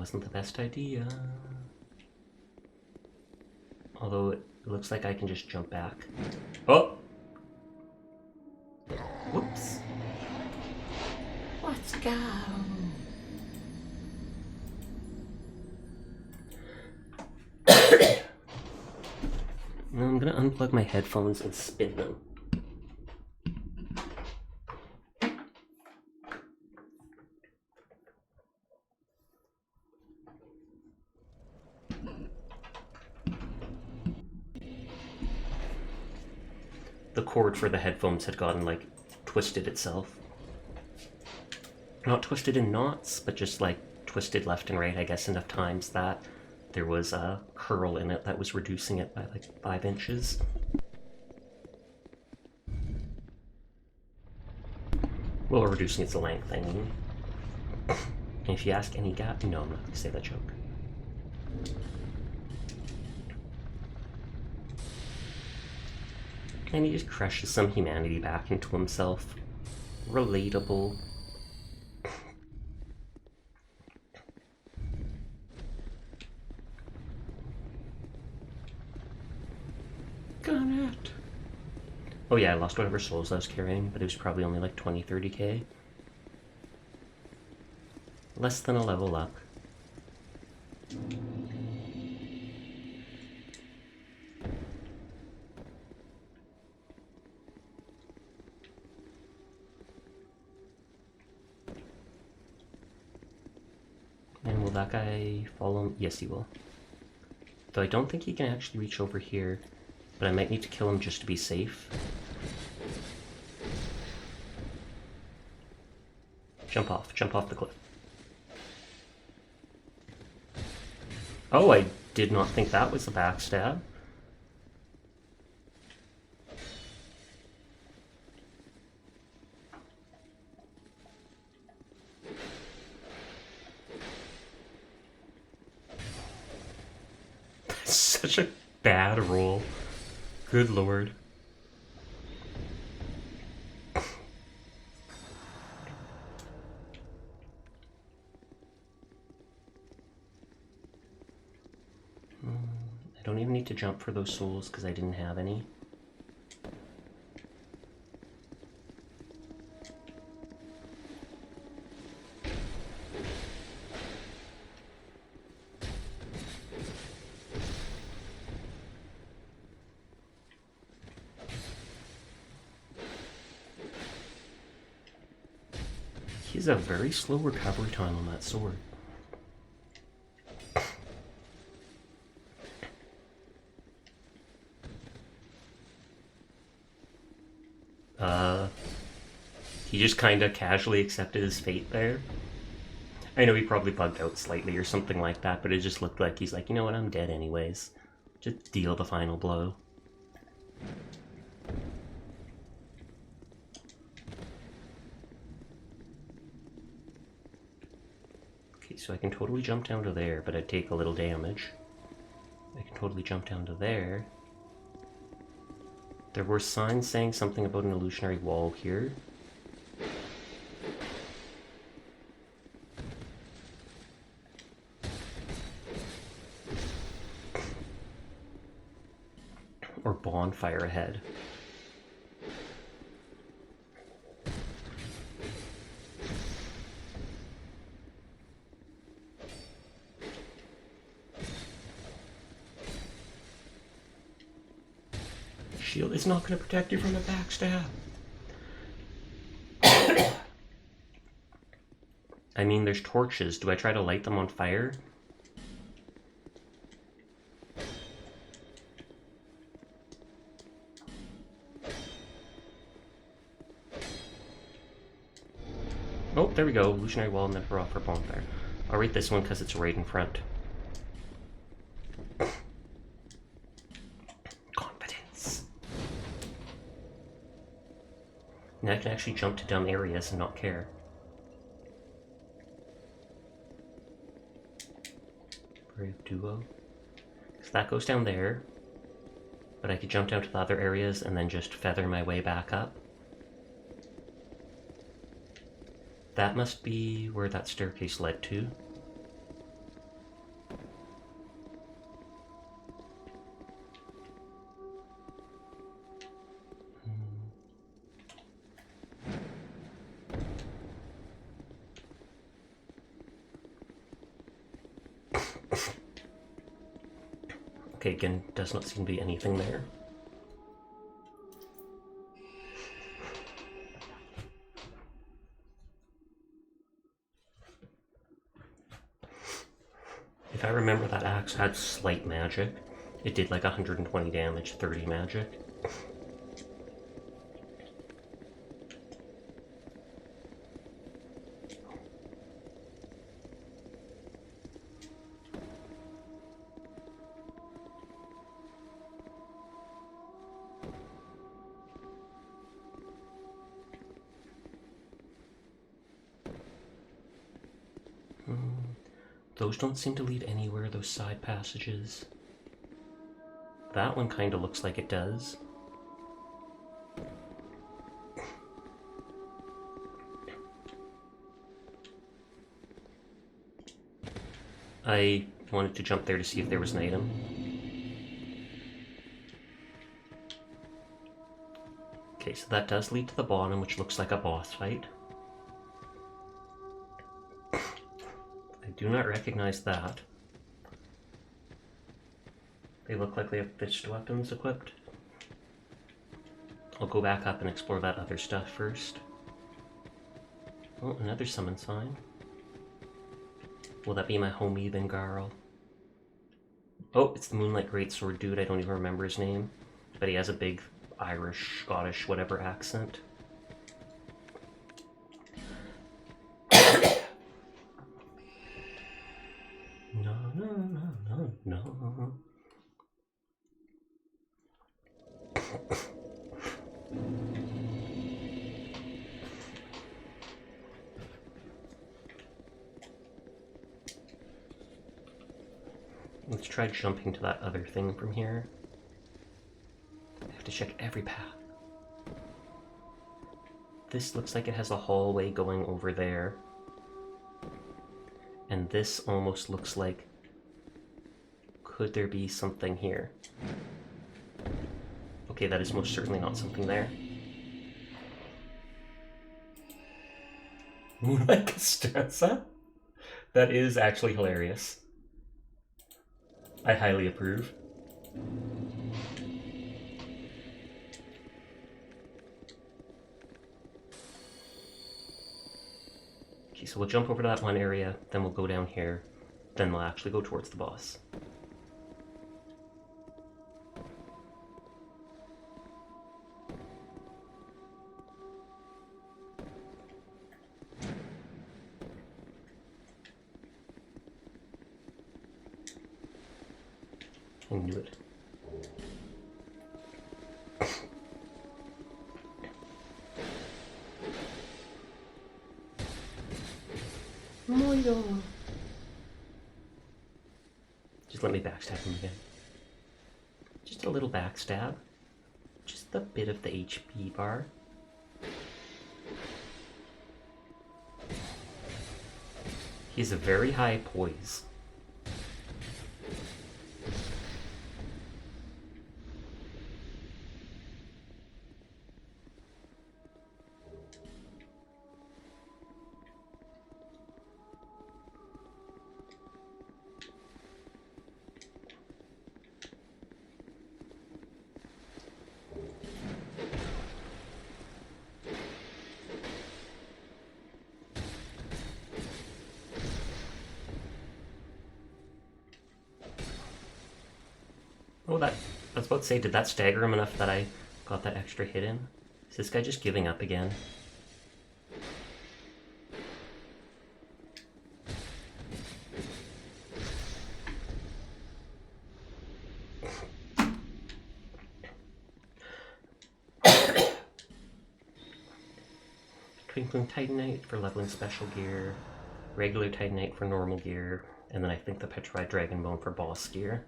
wasn't the best idea. Although it looks like I can just jump back. Oh! Whoops. Let's go! I'm gonna unplug my headphones and spin them. The cord for the headphones had gotten, like, twisted itself. Not twisted in knots, but just, like, twisted left and right, I guess, enough times that there was a curl in it that was reducing it by, like, 5 inches. Well, reducing its length, I mean. And if you ask any guy... No, I'm not going to say that joke. And he just crushes some humanity back into himself. Relatable. Got it. Oh yeah, I lost whatever souls I was carrying, but it was probably only like 20-30k. Less than a level up. And will that guy follow? Yes, he will. Though I don't think he can actually reach over here, but I might need to kill him just to be safe. Jump off the cliff. Oh, I did not think that was a backstab. That's such a bad roll. Good lord. I don't even need to jump for those souls because I didn't have any. He's a very slow recovery time on that sword. He just kind of casually accepted his fate there. I know he probably bugged out slightly or something like that, but it just looked like he's like, you know what, I'm dead anyways. Just deal the final blow. Okay, so I can totally jump down to there, but I'd take a little damage. I can totally jump down to there. There were signs saying something about an illusionary wall here. Or bonfire ahead. Shield is not going to protect you from a backstab. I mean, there's torches. Do I try to light them on fire? Oh, there we go. Illusionary wall, never offer bonfire. I'll rate this one because it's right in front. Confidence. Now I can actually jump to dumb areas and not care. Brave duo. So that goes down there. But I could jump down to the other areas and then just feather my way back up. That must be where that staircase led to. Okay, again, does not seem to be anything there. If I remember, that axe had slight magic. It did like 120 damage, 30 magic. Those don't seem to lead anywhere, those side passages. That one kind of looks like it does. I wanted to jump there to see if there was an item. Okay, so that does lead to the bottom, which looks like a boss fight. I do not recognize that. They look like they have fist weapons equipped. I'll go back up and explore that other stuff first. Oh, another summon sign. Will that be my homie Bengarl? Oh, it's the Moonlight Greatsword dude. I don't even remember his name. But he has a big Irish, Scottish, whatever accent. No, no, no, no, no. Let's try jumping to that other thing from here. I have to check every path. This looks like it has a hallway going over there. And this almost looks like... Could there be something here? Okay, that is most certainly not something there. Moonlight Castrezza? That is actually hilarious. I highly approve. Okay, so we'll jump over to that one area, then we'll go down here, then we'll actually go towards the boss. I knew it. Moyo. Just let me backstab him again. Just a little backstab. Just a bit of the HP bar. He has a very high poise. Oh, I was about to say, did that stagger him enough that I got that extra hit in? Is this guy just giving up again? Twinkling Titanite for leveling special gear, regular Titanite for normal gear, and then I think the Petrified Dragon Bone for boss gear.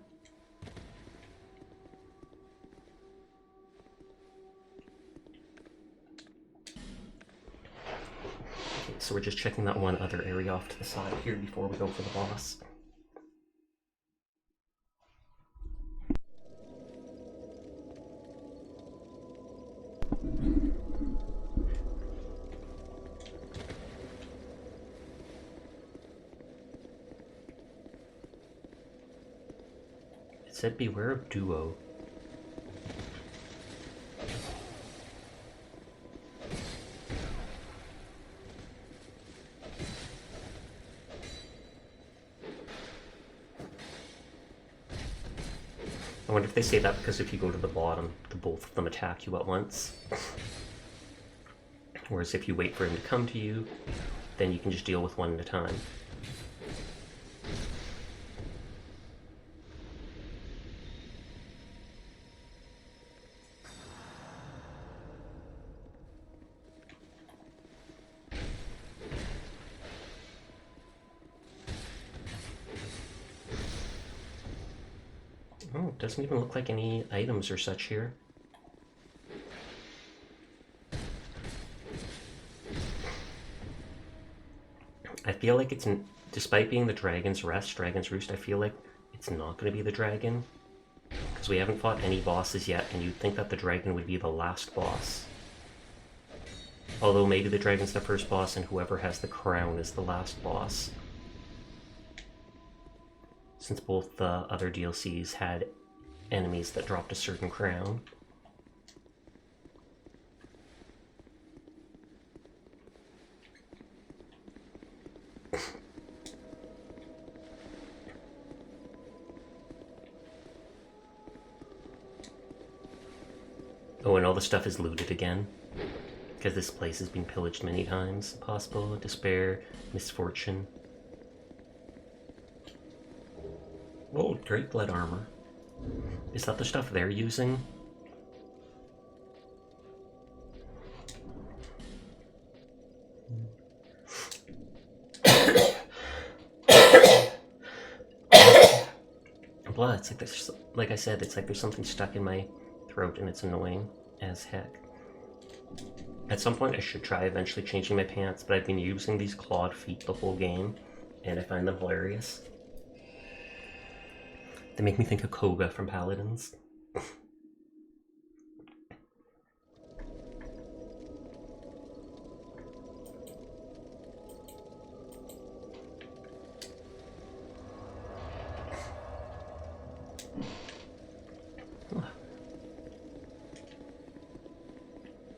So we're just checking that one other area off to the side here before we go for the boss. said beware of duo. I wonder if they say that because if you go to the bottom, the both of them attack you at once. Whereas if you wait for him to come to you, then you can just deal with one at a time. Oh, it doesn't even look like any items or such here. I feel like it's, despite being the Dragon's Roost, I feel like it's not going to be the dragon. Because we haven't fought any bosses yet, and you'd think that the dragon would be the last boss. Although maybe the dragon's the first boss and whoever has the crown is the last boss. Since both the other DLCs had enemies that dropped a certain crown. Oh, and all the stuff is looted again. Because this place has been pillaged many times. Possible, despair, misfortune. Oh, great blood armor. Is that the stuff they're using? Blood, it's like there's, like I said, it's like there's something stuck in my throat and it's annoying as heck. At some point I should try eventually changing my pants, but I've been using these clawed feet the whole game, and I find them hilarious. They make me think of Koga from Paladins.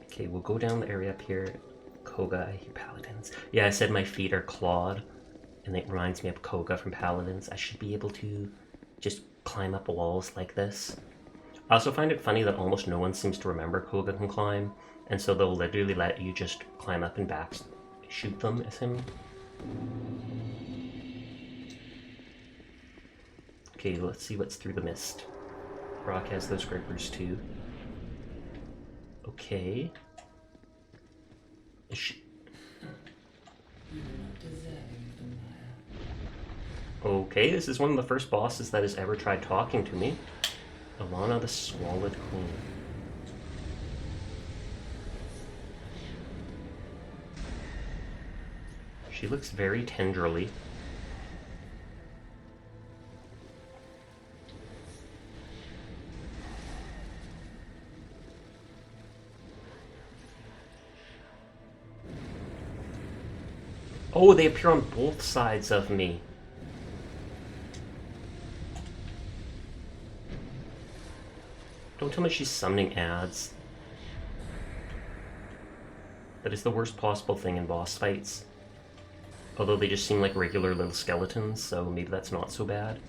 Okay, we'll go down the area up here. Koga, I hate Paladins. Yeah, I said my feet are clawed, and it reminds me of Koga from Paladins. I should be able to just climb up walls like this. I also find it funny that almost no one seems to remember Koga can climb, and so they'll literally let you just climb up and back shoot them as him. Okay, let's see what's through the mist. Brock has those grippers too. Okay. Okay, this is one of the first bosses that has ever tried talking to me. Alana the Swallowed Queen. She looks very tenderly. Oh, they appear on both sides of me. Don't tell me she's summoning ads. That is the worst possible thing in boss fights. Although they just seem like regular little skeletons, so maybe that's not so bad.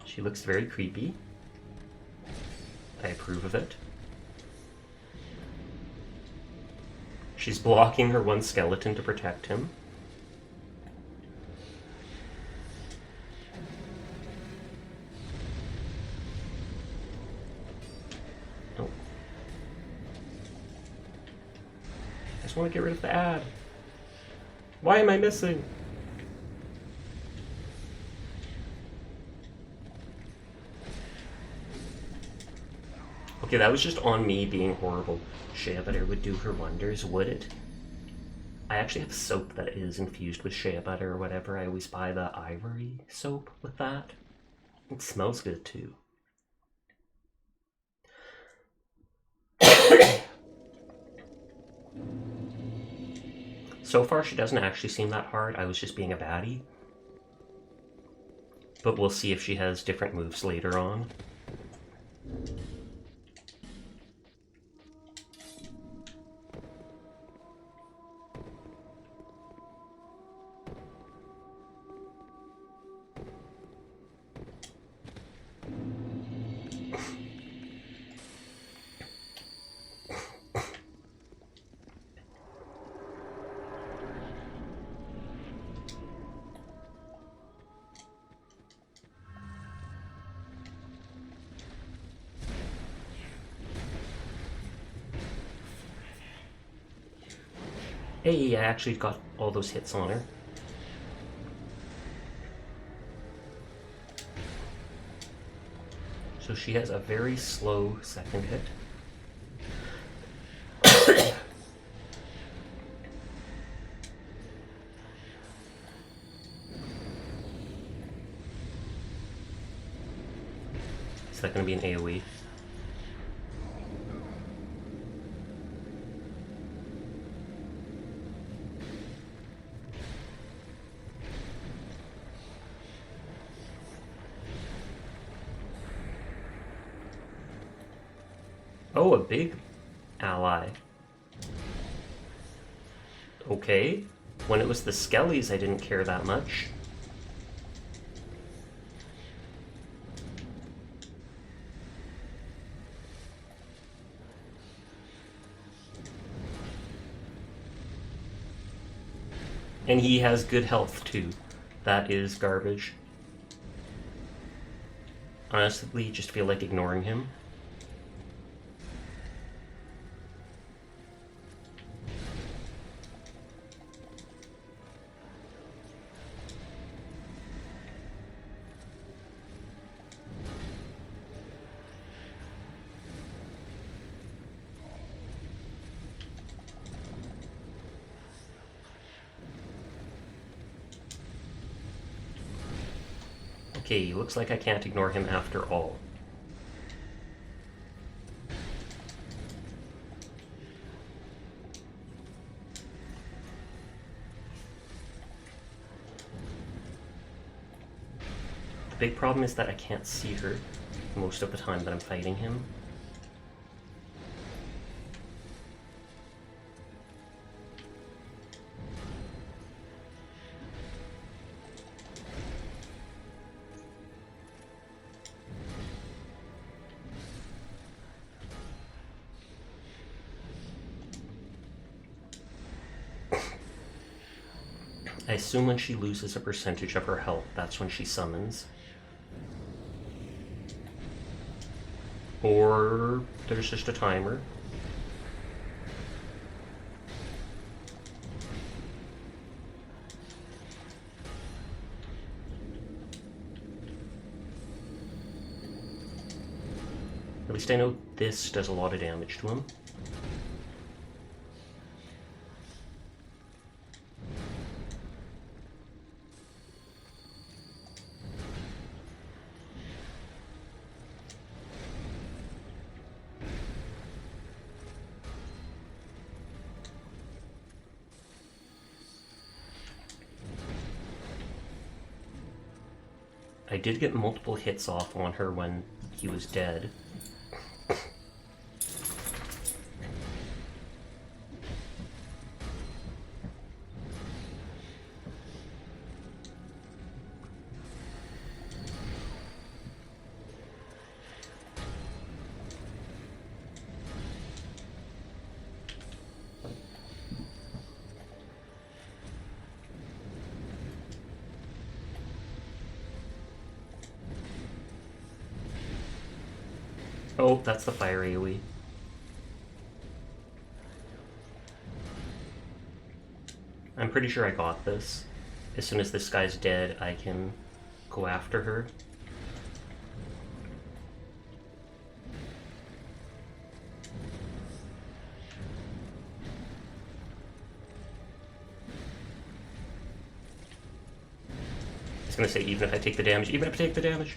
She looks very creepy. I approve of it. She's blocking her one skeleton to protect him. Oh. I just want to get rid of the ad. Why am I missing? Okay, that was just on me being horrible. Shea butter would do her wonders, would it? I actually have soap that is infused with shea butter or whatever. I always buy the ivory soap with that. It smells good too. So far, she doesn't actually seem that hard. I was just being a baddie. But we'll see if she has different moves later on. Hey, I actually got all those hits on her. So she has a very slow second hit. Is that going to be an AoE? Oh, a big ally. Okay. When it was the Skellies, I didn't care that much. And he has good health, too. That is garbage. Honestly, just feel like ignoring him. Okay, looks like I can't ignore him after all. The big problem is that I can't see her most of the time that I'm fighting him. I assume when she loses a percentage of her health, that's when she summons. Or there's just a timer. At least I know this does a lot of damage to him. I did get multiple hits off on her when he was dead. Oh, that's the fire AoE. I'm pretty sure I got this. As soon as this guy's dead, I can go after her. I was gonna say, even if I take the damage, even if I take the damage.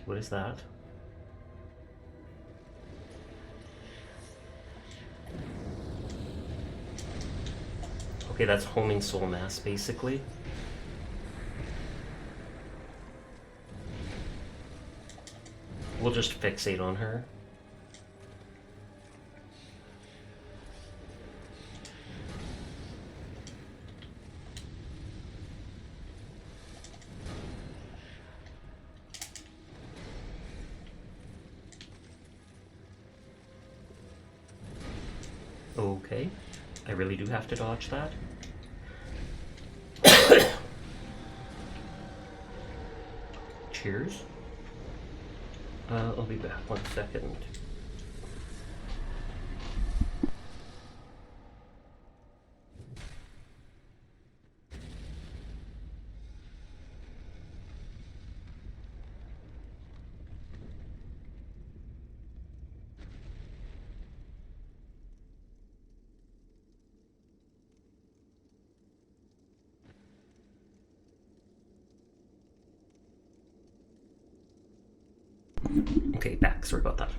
Okay, what is that? Okay, that's homing soul mass, basically. We'll just fixate on her. Okay, I really do have to dodge that. Cheers. I'll be back 1 second. Okay, back. Sorry about that.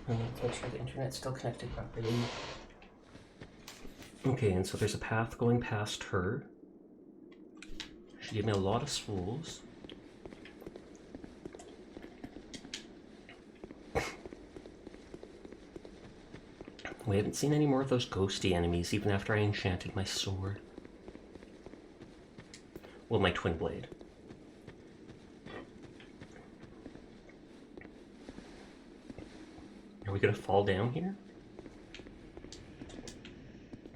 Let's make sure the internet's still connected properly. Okay, and so there's a path going past her. She gave me a lot of swools. We haven't seen any more of those ghosty enemies even after I enchanted my sword. Well, my twin blade. Are we gonna fall down here?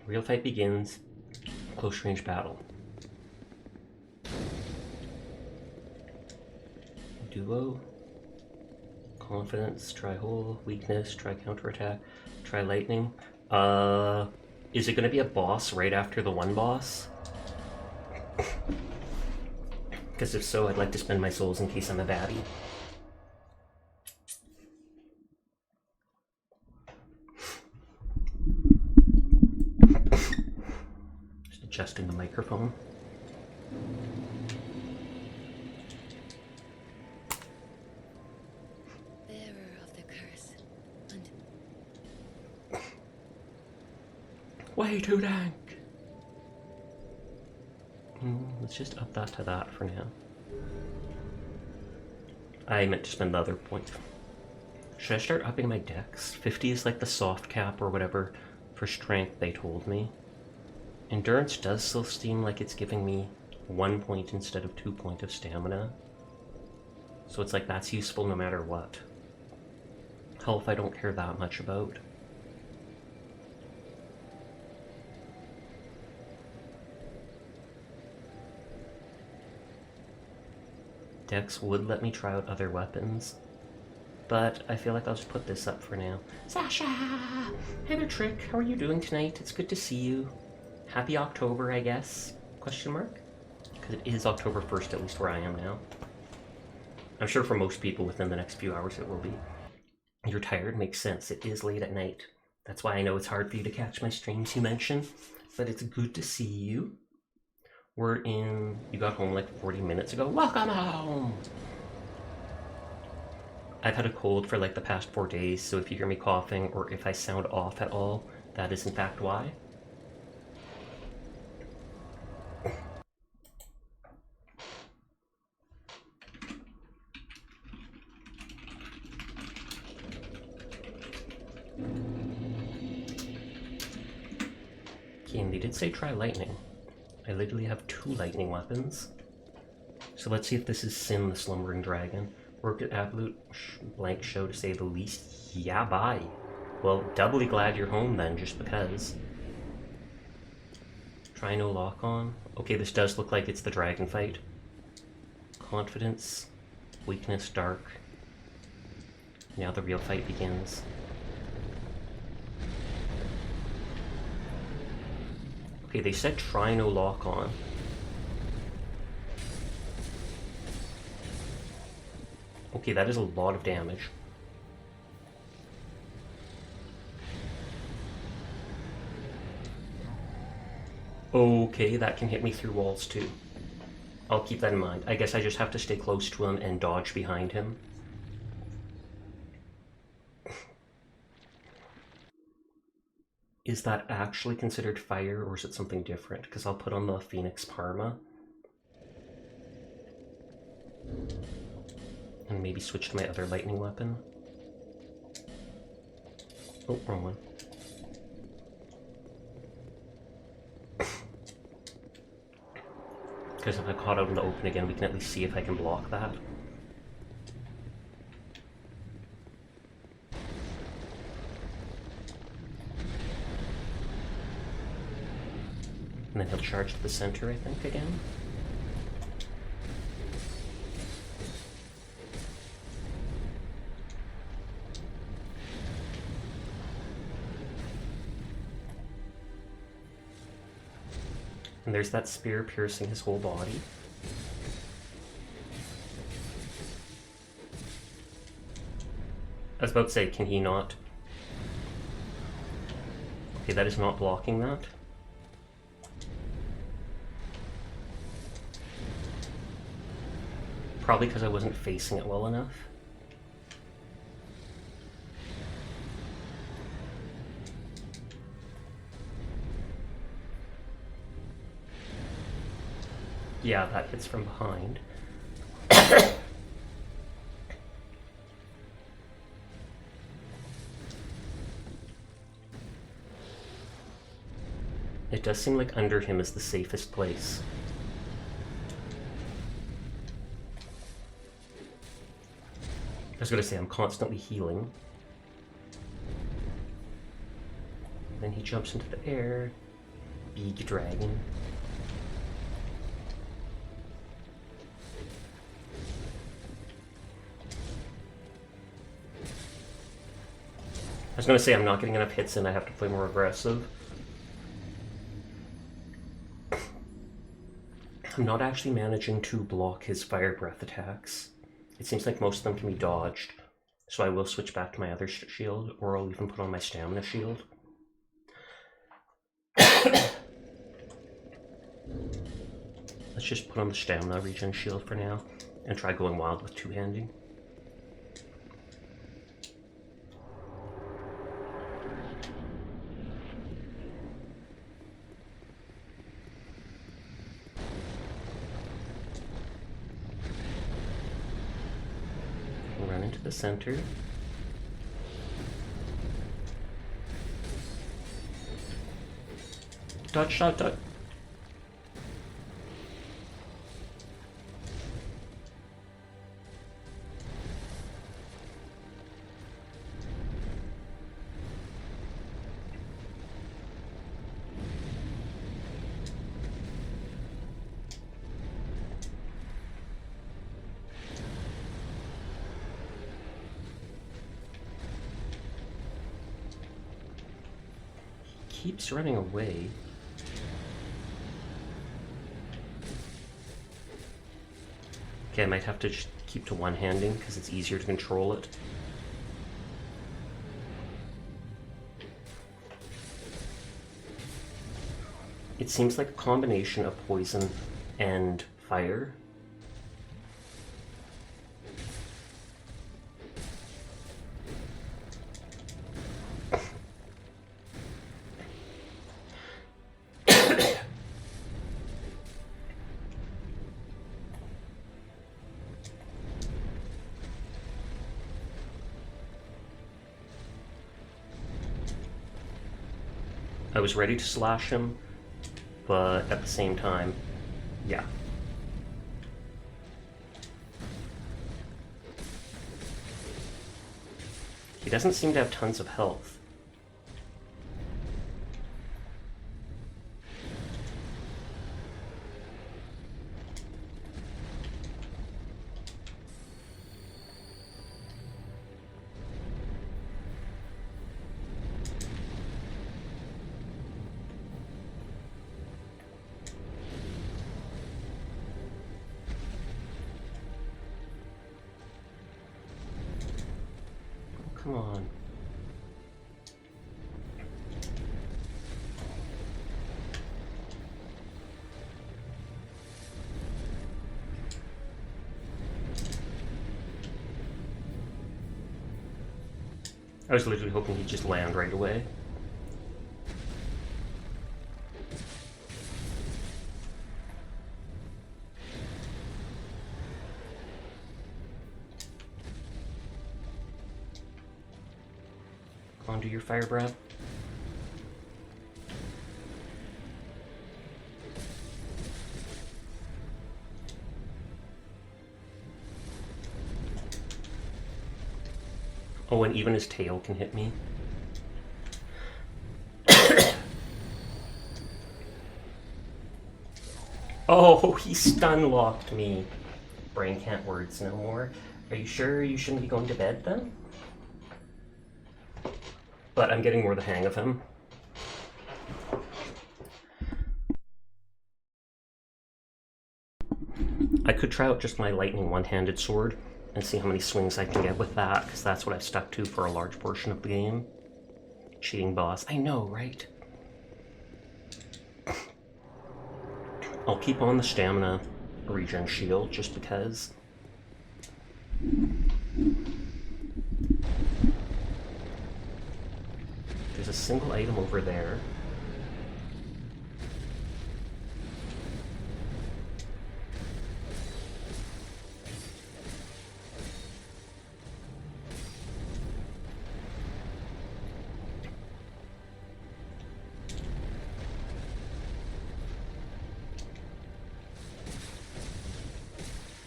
Real fight begins. Close range battle. Duo. Confidence. Try hole. Weakness. Try counterattack. Try lightning. Is it gonna be a boss right after the one boss? Because if so, I'd like to spend my souls in case I'm a baddie. Just adjusting the microphone. Bearer of the curse. And way too dank. Let's just up that to that for now. I meant to spend the other point. Should I start upping my dex? 50 is like the soft cap or whatever for strength they told me. Endurance does still seem like it's giving me 1 point instead of 2 points of stamina. So it's like that's useful no matter what. Health I don't care that much about. Dex would let me try out other weapons, but I feel like I'll just put this up for now. Sasha! Hey there, Trick. How are you doing tonight? It's good to see you. Happy October, I guess? Question mark? Because it is October 1st, at least where I am now. I'm sure for most people within the next few hours it will be. You're tired? Makes sense. It is late at night. That's why I know it's hard for you to catch my streams you mentioned, but it's good to see you. You got home like 40 minutes ago. Welcome home! I've had a cold for like the past 4 days, so if you hear me coughing or if I sound off at all, that is in fact why. Okay, and they did say try lightning. I literally have 2 lightning weapons. So let's see if this is Sin the Slumbering Dragon. Worked at absolute blank show to say the least. Yeah, bye. Well, doubly glad you're home then, just because. Try no lock on. Okay, this does look like it's the dragon fight. Confidence, weakness, dark. Now the real fight begins. Okay, they said try no lock on. Okay, that is a lot of damage. Okay, that can hit me through walls too. I'll keep that in mind. I guess I just have to stay close to him and dodge behind him. Is that actually considered fire, or is it something different? Because I'll put on the Phoenix Parma. And maybe switch to my other lightning weapon. Oh, wrong one. Because if I caught out in the open again, we can at least see if I can block that. And then he'll charge to the center, I think, again. And there's that spear piercing his whole body. I was about to say, can he not? Okay, that is not blocking that. Probably because I wasn't facing it well enough. Yeah, that hits from behind. It does seem like under him is the safest place. I was gonna say, I'm constantly healing. Then he jumps into the air. Big dragon. I was gonna say, I'm not getting enough hits in, I have to play more aggressive. I'm not actually managing to block his fire breath attacks. It seems like most of them can be dodged, so I will switch back to my other shield, or I'll even put on my stamina shield. Let's just put on the stamina regen shield for now, and try going wild with two-handing. Run into the center. Dodge shot, dodge. Keeps running away. Okay, I might have to just keep to one-handing because it's easier to control it. It seems like a combination of poison and fire. I was ready to slash him, but at the same time, yeah. He doesn't seem to have tons of health. Come on. I was literally hoping he'd just land right away. Come on, do your fire, Brad. Oh, and even his tail can hit me. Oh, he stun locked me. Brain can't words no more. Are you sure you shouldn't be going to bed then? But I'm getting more the hang of him. I could try out just my lightning one-handed sword and see how many swings I can get with that, because that's what I've stuck to for a large portion of the game. Cheating boss. I know, right? I'll keep on the stamina regen shield just because. There's a single item over there.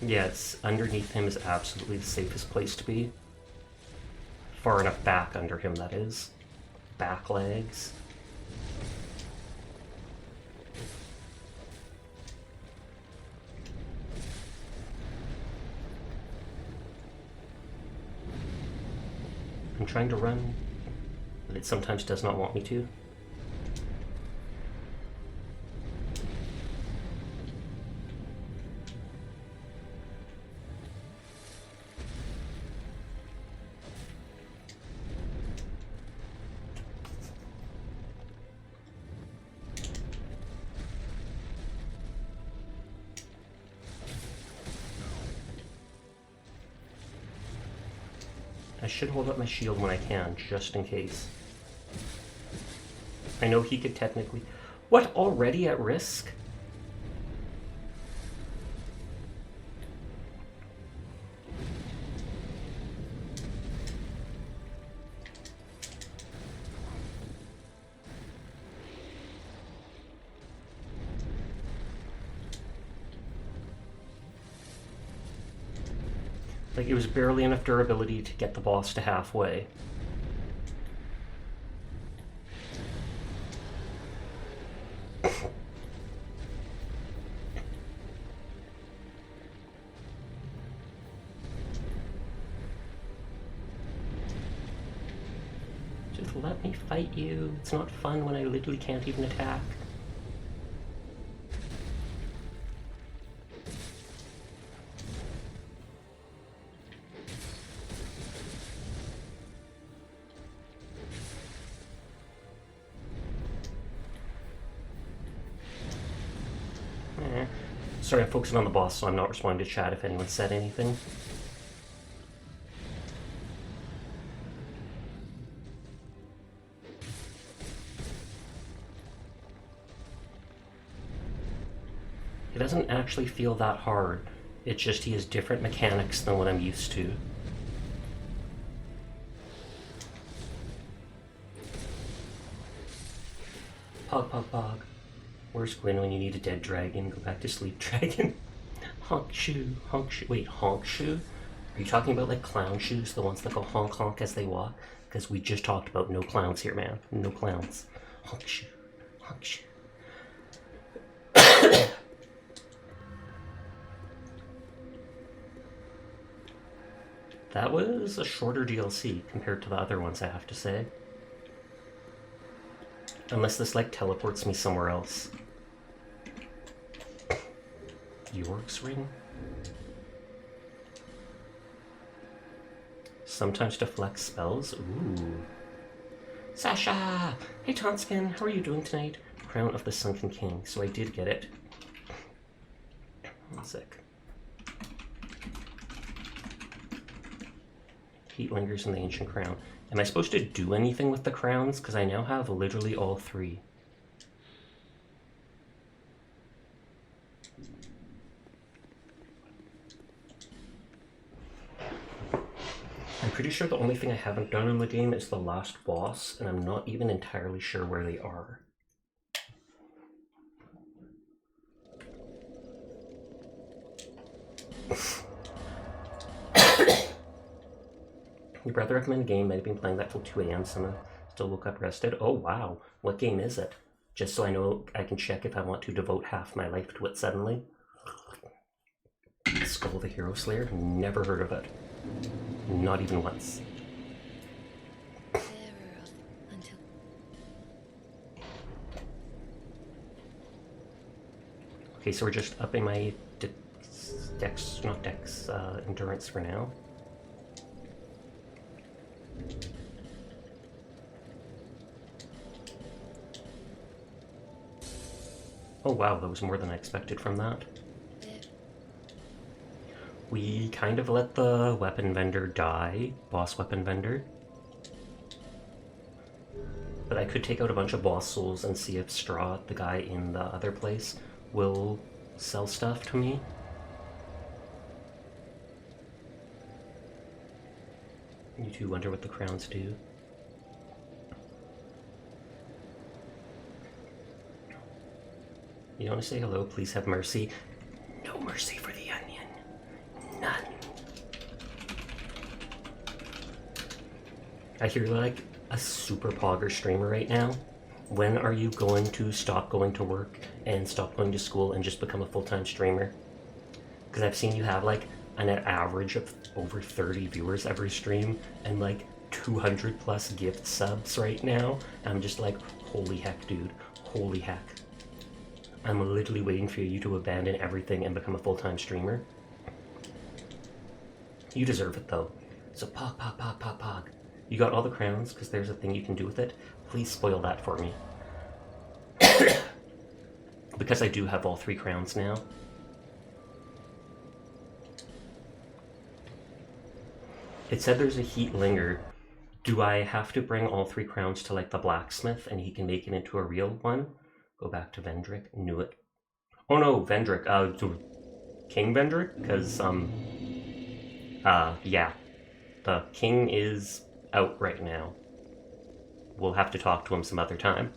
Yeah, it's underneath him is absolutely the safest place to be. Far enough back under him, that is. Back legs. I'm trying to run, but it sometimes does not want me to. I should hold up my shield when I can, just in case. I know he could technically... What? Already at risk? Like, it was barely enough durability to get the boss to halfway. Just let me fight you. It's not fun when I literally can't even attack. Sorry, I'm focusing on the boss, so I'm not responding to chat if anyone said anything. It doesn't actually feel that hard. It's just he has different mechanics than what I'm used to. Pog, pog, pog. Where's Gwyn when you need a dead dragon? Go back to sleep, dragon. Honk shoe, honk shoe. Wait, honk shoe? Are you talking about like clown shoes, the ones that go honk honk as they walk? Because we just talked about no clowns here, man. No clowns. Honk shoe, honk shoe. That was a shorter DLC compared to the other ones, I have to say. Unless this like teleports me somewhere else. York's ring? Sometimes deflect spells? Ooh. Sasha! Hey Tonskin, how are you doing tonight? Crown of the Sunken King. So I did get it. One sec. Heat lingers in the ancient crown. Am I supposed to do anything with the crowns? Because I now have literally all 3. I'm pretty sure the only thing I haven't done in the game is the last boss, and I'm not even entirely sure where they are. Your brother recommended a game, might have been playing that till 2 a.m. Someone still woke up rested. Oh wow, what game is it? Just so I know I can check if I want to devote half my life to it suddenly. Skull the Hero Slayer? Never heard of it. Not even once. Bearer of until Okay, so we're just upping my endurance for now. Oh wow, that was more than I expected from that. We kind of let the weapon vendor die, boss weapon vendor. But I could take out a bunch of boss souls and see if Straw, the guy in the other place, will sell stuff to me. You two wonder what the crowns do. You want to say hello? Please have mercy. No mercy for the onion. None. I hear like a super pogger streamer right now. When are you going to stop going to work and stop going to school and just become a full-time streamer? Because I've seen you have like an average of over 30 viewers every stream and like 200 plus gift subs right now. I'm just like, holy heck, dude. Holy heck. I'm literally waiting for you to abandon everything and become a full-time streamer. You deserve it though. So pog, pog, pog, pog, pog. You got all the crowns because there's a thing you can do with it. Please spoil that for me. Because I do have all 3 crowns now. It said there's a heat linger. Do I have to bring all 3 crowns to like the blacksmith and he can make it into a real one? Go back to Vendrick. Knew it. Oh no, Vendrick. King Vendrick? Because, yeah. The king is out right now. We'll have to talk to him some other time.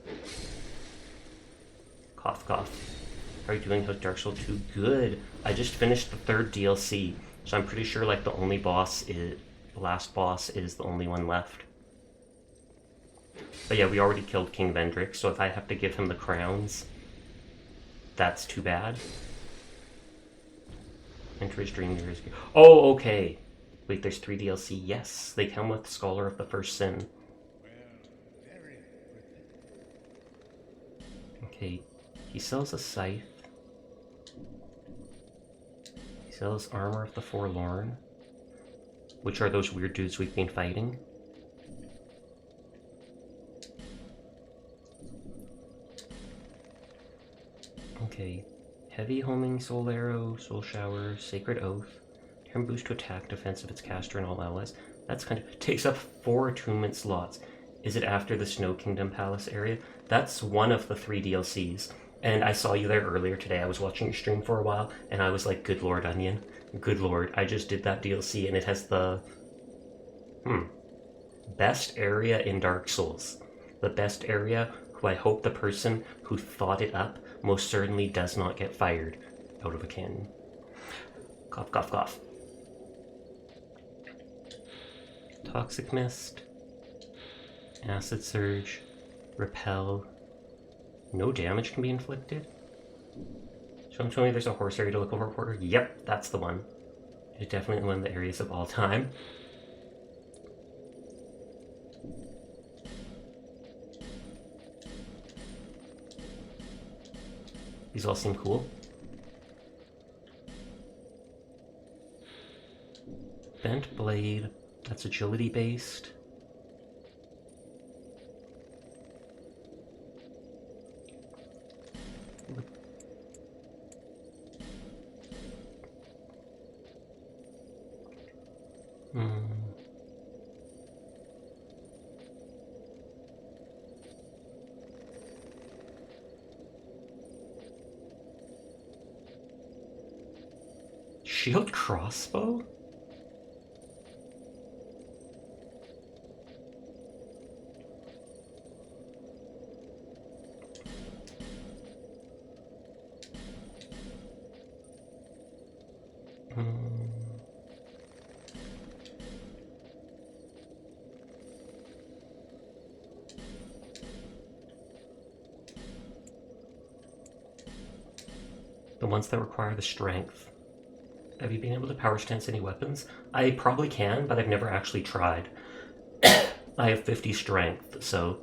Cough, cough. How are you doing? How's Dark Souls 2? Good. I just finished the 3rd DLC, so I'm pretty sure like the last boss is the only one left. But yeah, we already killed King Vendrick, so if I have to give him the crowns, that's too bad. Enter his dream years. Oh, okay. Wait, there's 3 DLC. Yes, they come with Scholar of the First Sin. Okay, he sells a scythe. He sells Armor of the Forlorn, which are those weird dudes we've been fighting. Okay, Heavy Homing, Soul Arrow, Soul Shower, Sacred Oath, turn boost to attack, defense of its caster and all allies. That's kind of takes up 4 attunement slots. Is it after the Snow Kingdom Palace area? That's one of the 3 DLCs. And I saw you there earlier today. I was watching your stream for a while, and I was like, good lord, Onion. Good lord, I just did that DLC, and it has the... best area in Dark Souls. The best area who I hope the person who thought it up most certainly does not get fired out of a cannon. Cough, cough, cough. Toxic Mist. Acid Surge. Repel. No damage can be inflicted. Show me there's a horse area to look over, Porter. Yep, that's the one. It's definitely one of the areas of all time. These all seem cool. Bent Blade. That's agility based. shield crossbow? The ones that require the strength. Have you been able to power stance any weapons? I probably can, but I've never actually tried. I have 50 strength, so...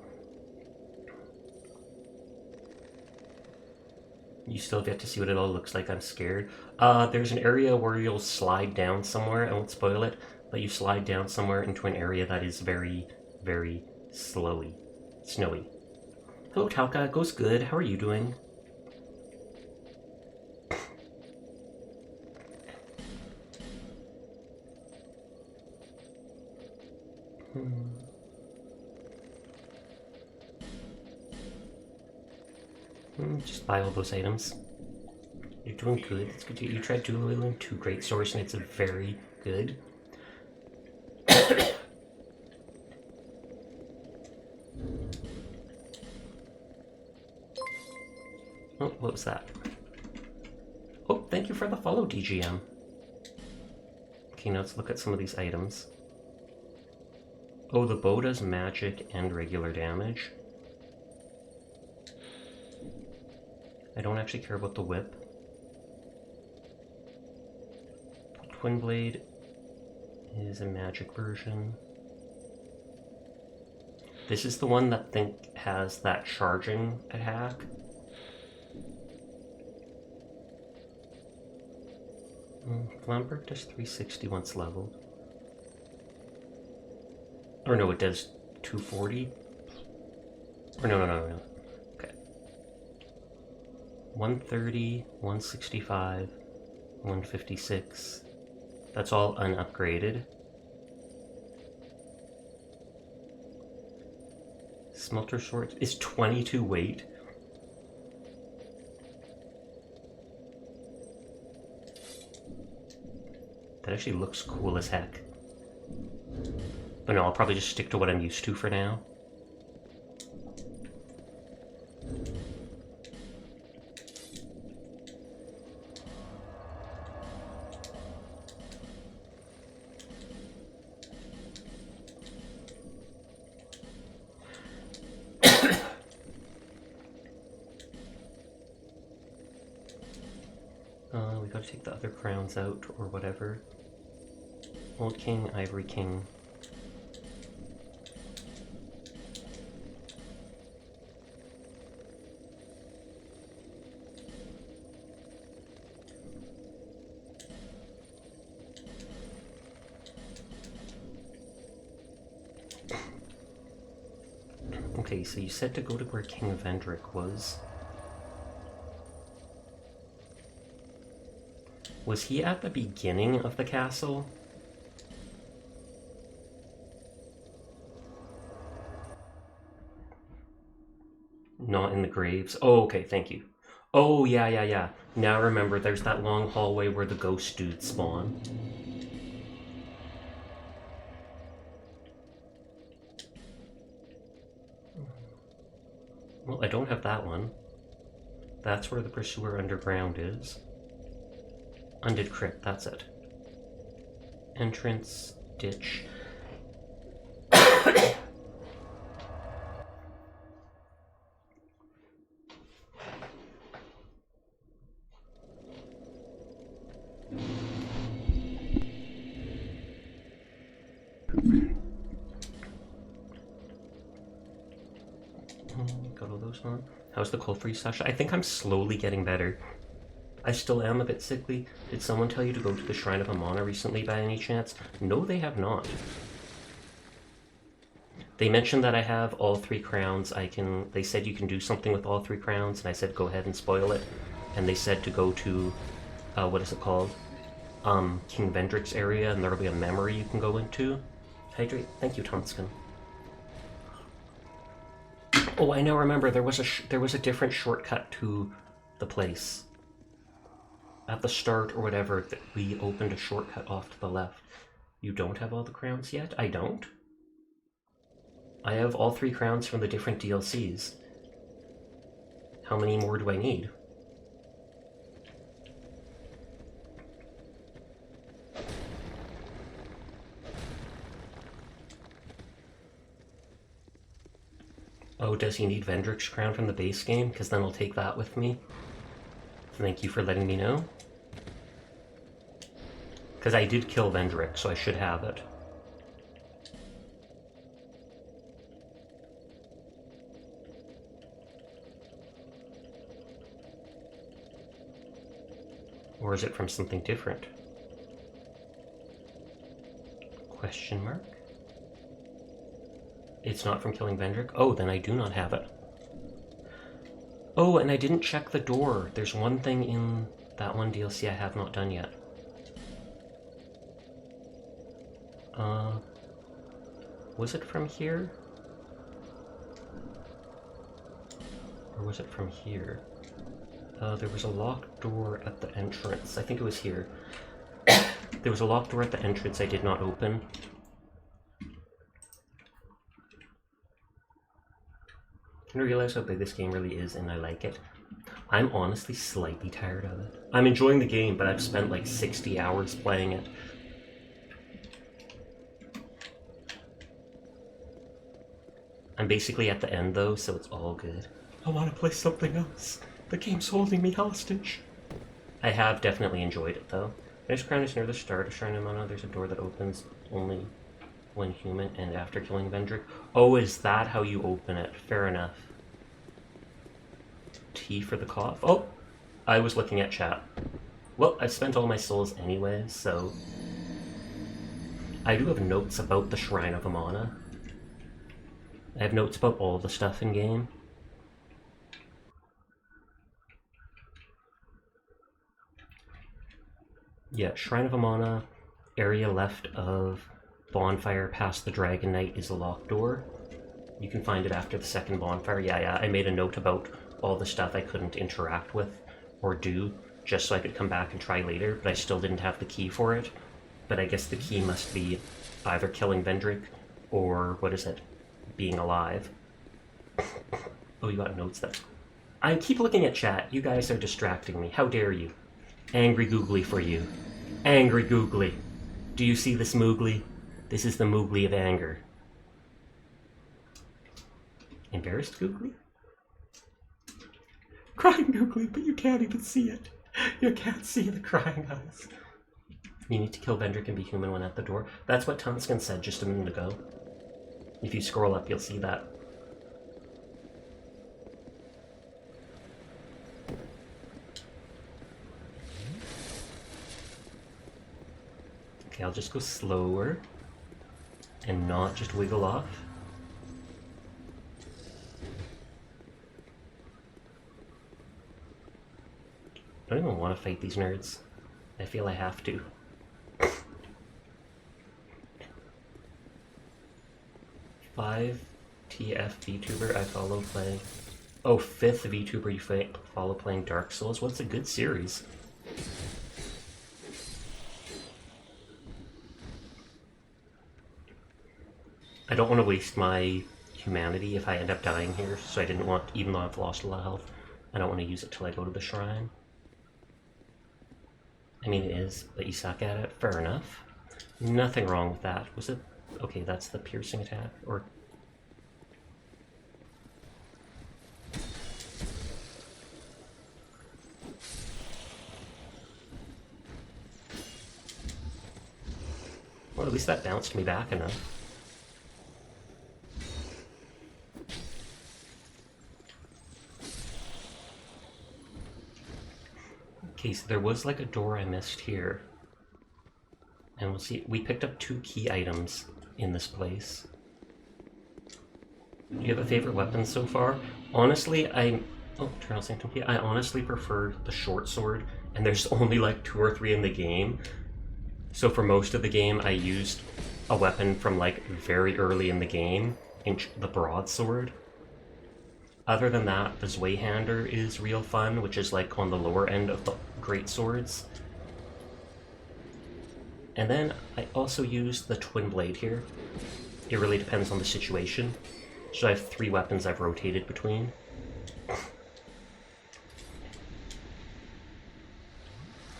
You still get to see what it all looks like. I'm scared. There's an area where you'll slide down somewhere. I won't spoil it, but you slide down somewhere into an area that is very, very snowy. Hello, Talca. Goes good. How are you doing? Just buy all those items. You're doing good. It's good. You tried dual wielding 2 great swords, and it's very good. Oh, what was that? Oh, thank you for the follow, DGM. Okay, now let's look at some of these items. Oh, the bow does magic and regular damage. I don't actually care about the whip. Twin Blade is a magic version. This is the one that I think has that charging attack. Flamberg does 360 once leveled. Or no, it does 240? Or no. Okay. 130, 165, 156. That's all unupgraded. Smelter Sword is 22 weight. That actually looks cool as heck. But no, I'll probably just stick to what I'm used to for now. We gotta take the other crowns out, or whatever. Old King, Ivory King. Okay, so you said to go to where King Vendrick was. Was he at the beginning of the castle? Not in the graves. Oh, okay, thank you. Oh, yeah. Now I remember, there's that long hallway where the ghost dudes spawn. Well, I don't have that one. That's where the Pursuer Underground is. Undead Crypt, that's it. Entrance, ditch. Got all those on. How's the cold for you, Sasha? I think I'm slowly getting better. I still am a bit sickly. Did someone tell you to go to the Shrine of Amana recently by any chance? No, they have not. They mentioned that I have all 3 crowns. They said you can do something with all 3 crowns, and I said go ahead and spoil it. And they said to go to, what is it called? King Vendrick's area, and there'll be a memory you can go into. Hydrate. Thank you, Tonskin. Oh, I now remember, there was a different shortcut to the place. at the start or whatever that we opened a shortcut off to the left. You don't have all the crowns yet? I don't? I have all 3 crowns from the different DLCs. How many more do I need? Oh, does he need Vendrick's crown from the base game? Because then I'll take that with me. Thank you for letting me know. Because I did kill Vendrick, so I should have it. Or is it from something different? Question mark? It's not from killing Vendrick? Oh, then I do not have it. Oh, and I didn't check the door. There's one thing in that one DLC I have not done yet. Was it from here? Or was it from here? There was a locked door at the entrance. I think it was here. There was a locked door at the entrance I did not open. I realize how big this game really is, and I like it. I'm honestly slightly tired of it. I'm enjoying the game, but I've spent like 60 hours playing it. I'm basically at the end though, so it's all good. I want to play something else. The game's holding me hostage. I have definitely enjoyed it though. This crown is near the start of Shrine of Mana. There's a door that opens only when human and after killing Vendrick. Oh, is that how you open it? Fair enough. T for the cough. Oh, I was looking at chat. Well, I've spent all my souls anyways, so I do have notes about the Shrine of Amana. I have notes about all the stuff in game. Yeah, Shrine of Amana, area left of bonfire past the Dragon Knight is a locked door. You can find it after the second bonfire. Yeah, I made a note about all the stuff I couldn't interact with or do, just so I could come back and try later, but I still didn't have the key for it. But I guess the key must be either killing Vendrick or, what is it, being alive. Oh, you got notes there. I keep looking at chat. You guys are distracting me. How dare you? Angry Googly for you. Angry Googly. Do you see this Moogly? This is the Moogly of anger. Embarrassed Googly? Crying Googly, but you can't even see it. You can't see the crying eyes. You need to kill Vendrick and be human when at the door. That's what Tunskin said just a minute ago. If you scroll up, you'll see that. Okay, I'll just go slower and not just wiggle off. I don't even want to fight these nerds. I feel I have to. 5 TF VTuber I follow playing. Oh, 5th VTuber you follow playing Dark Souls? What's a good series? I don't want to waste my humanity if I end up dying here, so I didn't want, even though I've lost a lot of health, I don't want to use it till I go to the shrine. I mean, it is, but you suck at it. Fair enough. Nothing wrong with that. Was it? Okay, that's the piercing attack, or... Well, at least that bounced me back enough. Okay, so there was like a door I missed here. And we'll see, we picked up 2 key items in this place. Do you have a favorite weapon so far? Honestly, oh, Eternal Sanctum key. I honestly prefer the short sword, and there's only like 2 or 3 in the game. So for most of the game, I used a weapon from like very early in the game, the broadsword. Other than that, the Zweihander is real fun, which is like on the lower end of the great swords. And then I also use the Twin Blade here. It really depends on the situation. So I have 3 weapons I've rotated between.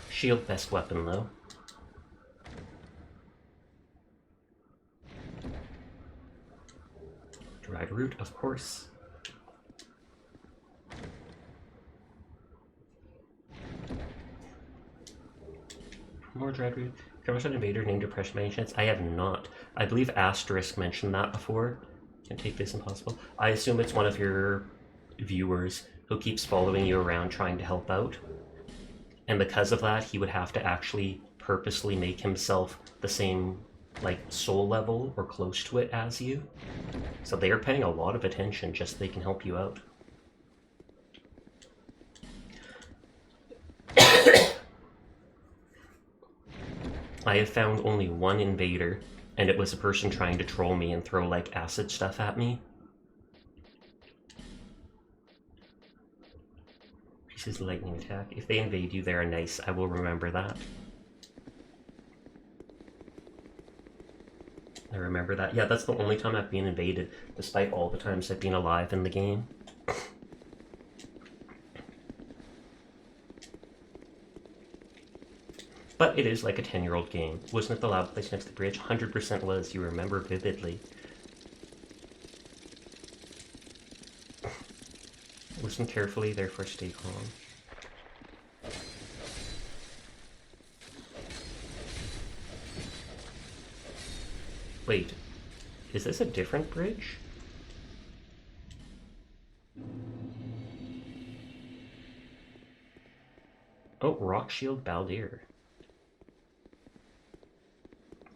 Shield best weapon though. Dried root, of course. More dried root. Have you ever an invader named Depression by any chance? I have not. I believe Asterisk mentioned that before. Can't take this impossible. I assume it's one of your viewers who keeps following you around trying to help out. And because of that, he would have to actually purposely make himself the same, like, soul level or close to it as you. So they are paying a lot of attention just so they can help you out. I have found only one invader, and it was a person trying to troll me and throw, like, acid stuff at me. This is lightning attack. If they invade you, they are nice. I will remember that. I remember that. Yeah, that's the only time I've been invaded, despite all the times I've been alive in the game. But it is like a 10-year-old game. Wasn't it the loud place next to the bridge? 100% was. You remember vividly. Listen carefully, therefore stay calm. Wait, is this a different bridge? Oh, Rock Shield Baldir.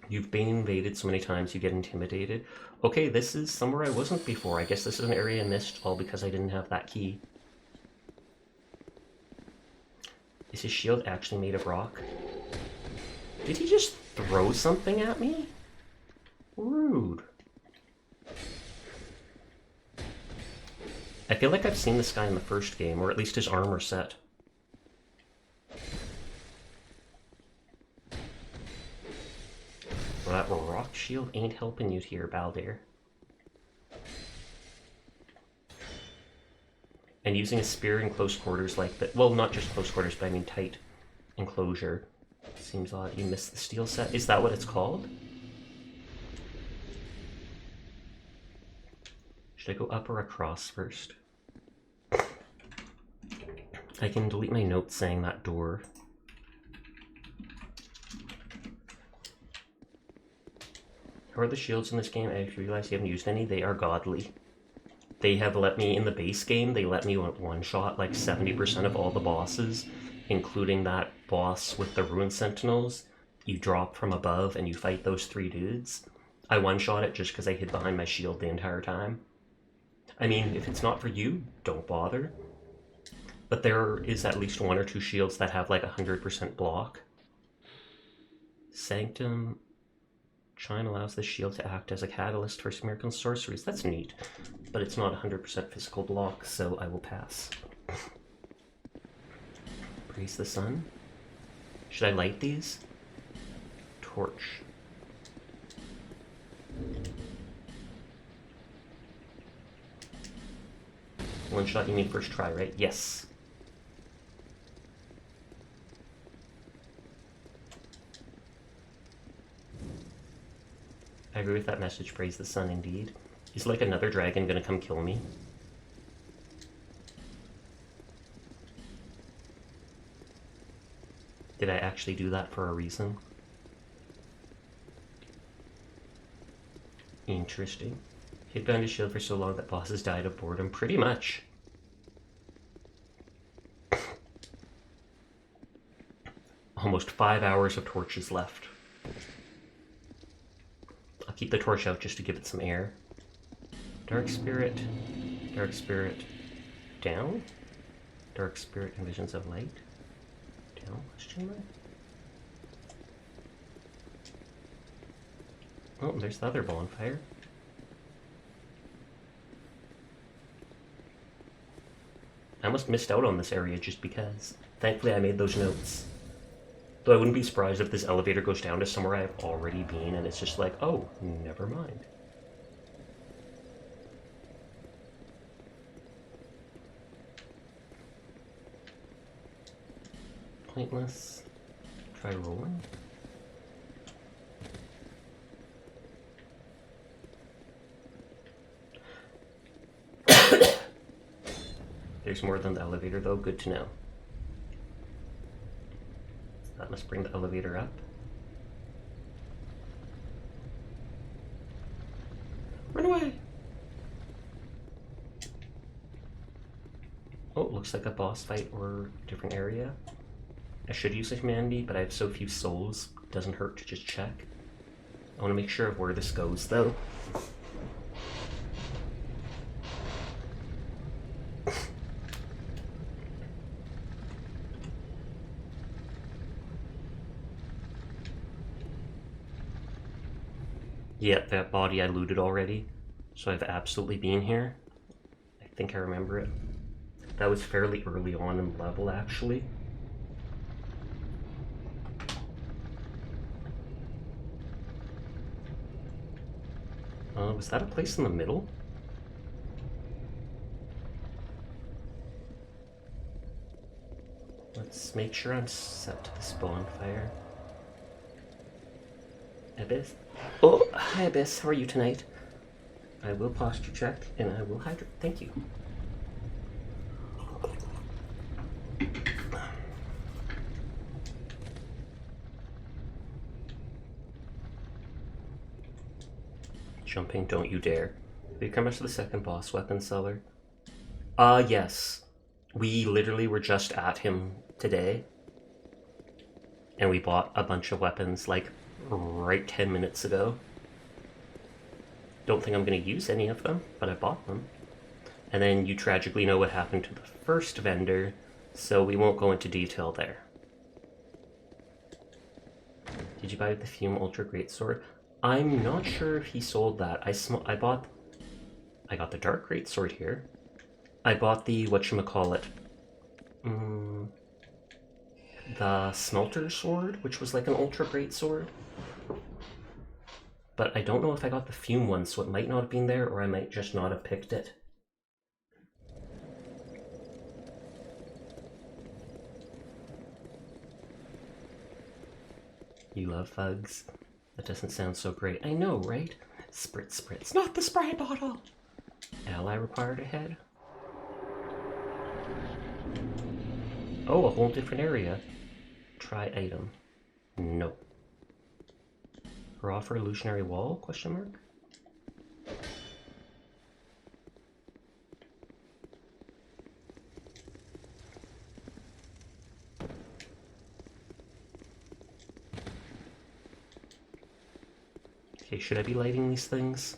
You've been invaded so many times you get intimidated. Okay, this is somewhere I wasn't before. I guess this is an area I missed all because I didn't have that key. Is his shield actually made of rock? Did he just throw something at me? Rude. I feel like I've seen this guy in the first game, or at least his armor set. Well, that rock shield ain't helping you here, Baldir. And using a spear in close quarters like that, well, not just close quarters, but I mean tight enclosure. Seems odd. You missed the steel set. Is that what it's called? Should I go up or across first? I can delete my notes saying that door. How are the shields in this game? I realize you haven't used any. They are godly. They have let me, in the base game, they let me one-shot like 70% of all the bosses, including that boss with the Ruin Sentinels. You drop from above and you fight those 3 dudes. I one-shot it just because I hid behind my shield the entire time. I mean, if it's not for you, don't bother. But there is at least 1 or 2 shields that have like 100% block. Sanctum Shine allows the shield to act as a catalyst for miracle sorceries. That's neat, but it's not 100% physical block, so I will pass. Praise the sun. Should I light these? Torch. One shot, you mean first try, right? Yes. I agree with that message. Praise the sun, indeed. Is like another dragon gonna come kill me? Did I actually do that for a reason? Interesting. Hid behind his shield for so long that bosses died of boredom. Pretty much. Almost 5 hours of torches left. I'll keep the torch out just to give it some air. Dark Spirit. Dark Spirit. Down? Dark Spirit and Visions of Light. Down? Question mark? Oh, there's the other bonfire. I almost missed out on this area just because. Thankfully, I made those notes. Though I wouldn't be surprised if this elevator goes down to somewhere I've already been and it's just like, oh, never mind. Pointless. Try rolling. There's more than the elevator though, good to know. That must bring the elevator up. Run away! Oh, it looks like a boss fight or different area. I should use a humanity, but I have so few souls, it doesn't hurt to just check. I want to make sure of where this goes though. Yeah, that body I looted already, so I've absolutely been here. I think I remember it. That was fairly early on in the level, actually. Was that a place in the middle? Let's make sure I'm set to this bonfire. Abyss? Oh, hi Abyss, how are you tonight? I will posture check and I will hydrate. Thank you. Jumping, don't you dare. Did you come up to the second boss weapon seller? Yes. We literally were just at him today. And we bought a bunch of weapons like right 10 minutes ago. Don't think I'm going to use any of them, but I bought them. And then you tragically know what happened to the first vendor, so we won't go into detail there. Did you buy the Fume Ultra Greatsword? I'm not sure if he sold that. I got the Dark Greatsword here. I bought the, whatchamacallit, the Smelter Sword, which was like an Ultra Greatsword. But I don't know if I got the Fume one, so it might not have been there, or I might just not have picked it. You love thugs? That doesn't sound so great. I know, right? Spritz, spritz. Not the spray bottle! Ally required ahead? Oh, a whole different area. Try item. No. Raw for illusionary wall? Question mark? Okay, should I be lighting these things?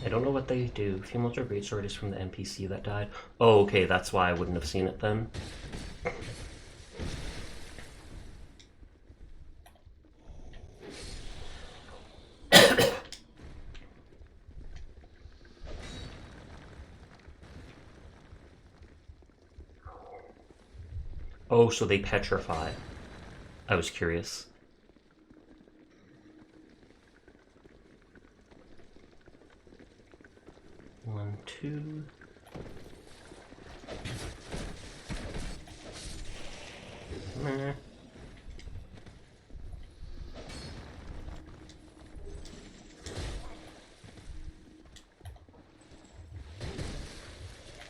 I don't know what they do. Fume Ultra Greatsword is from the NPC that died. Oh, okay, that's why I wouldn't have seen it then. Oh, so they petrify. I was curious. One, two. Meh.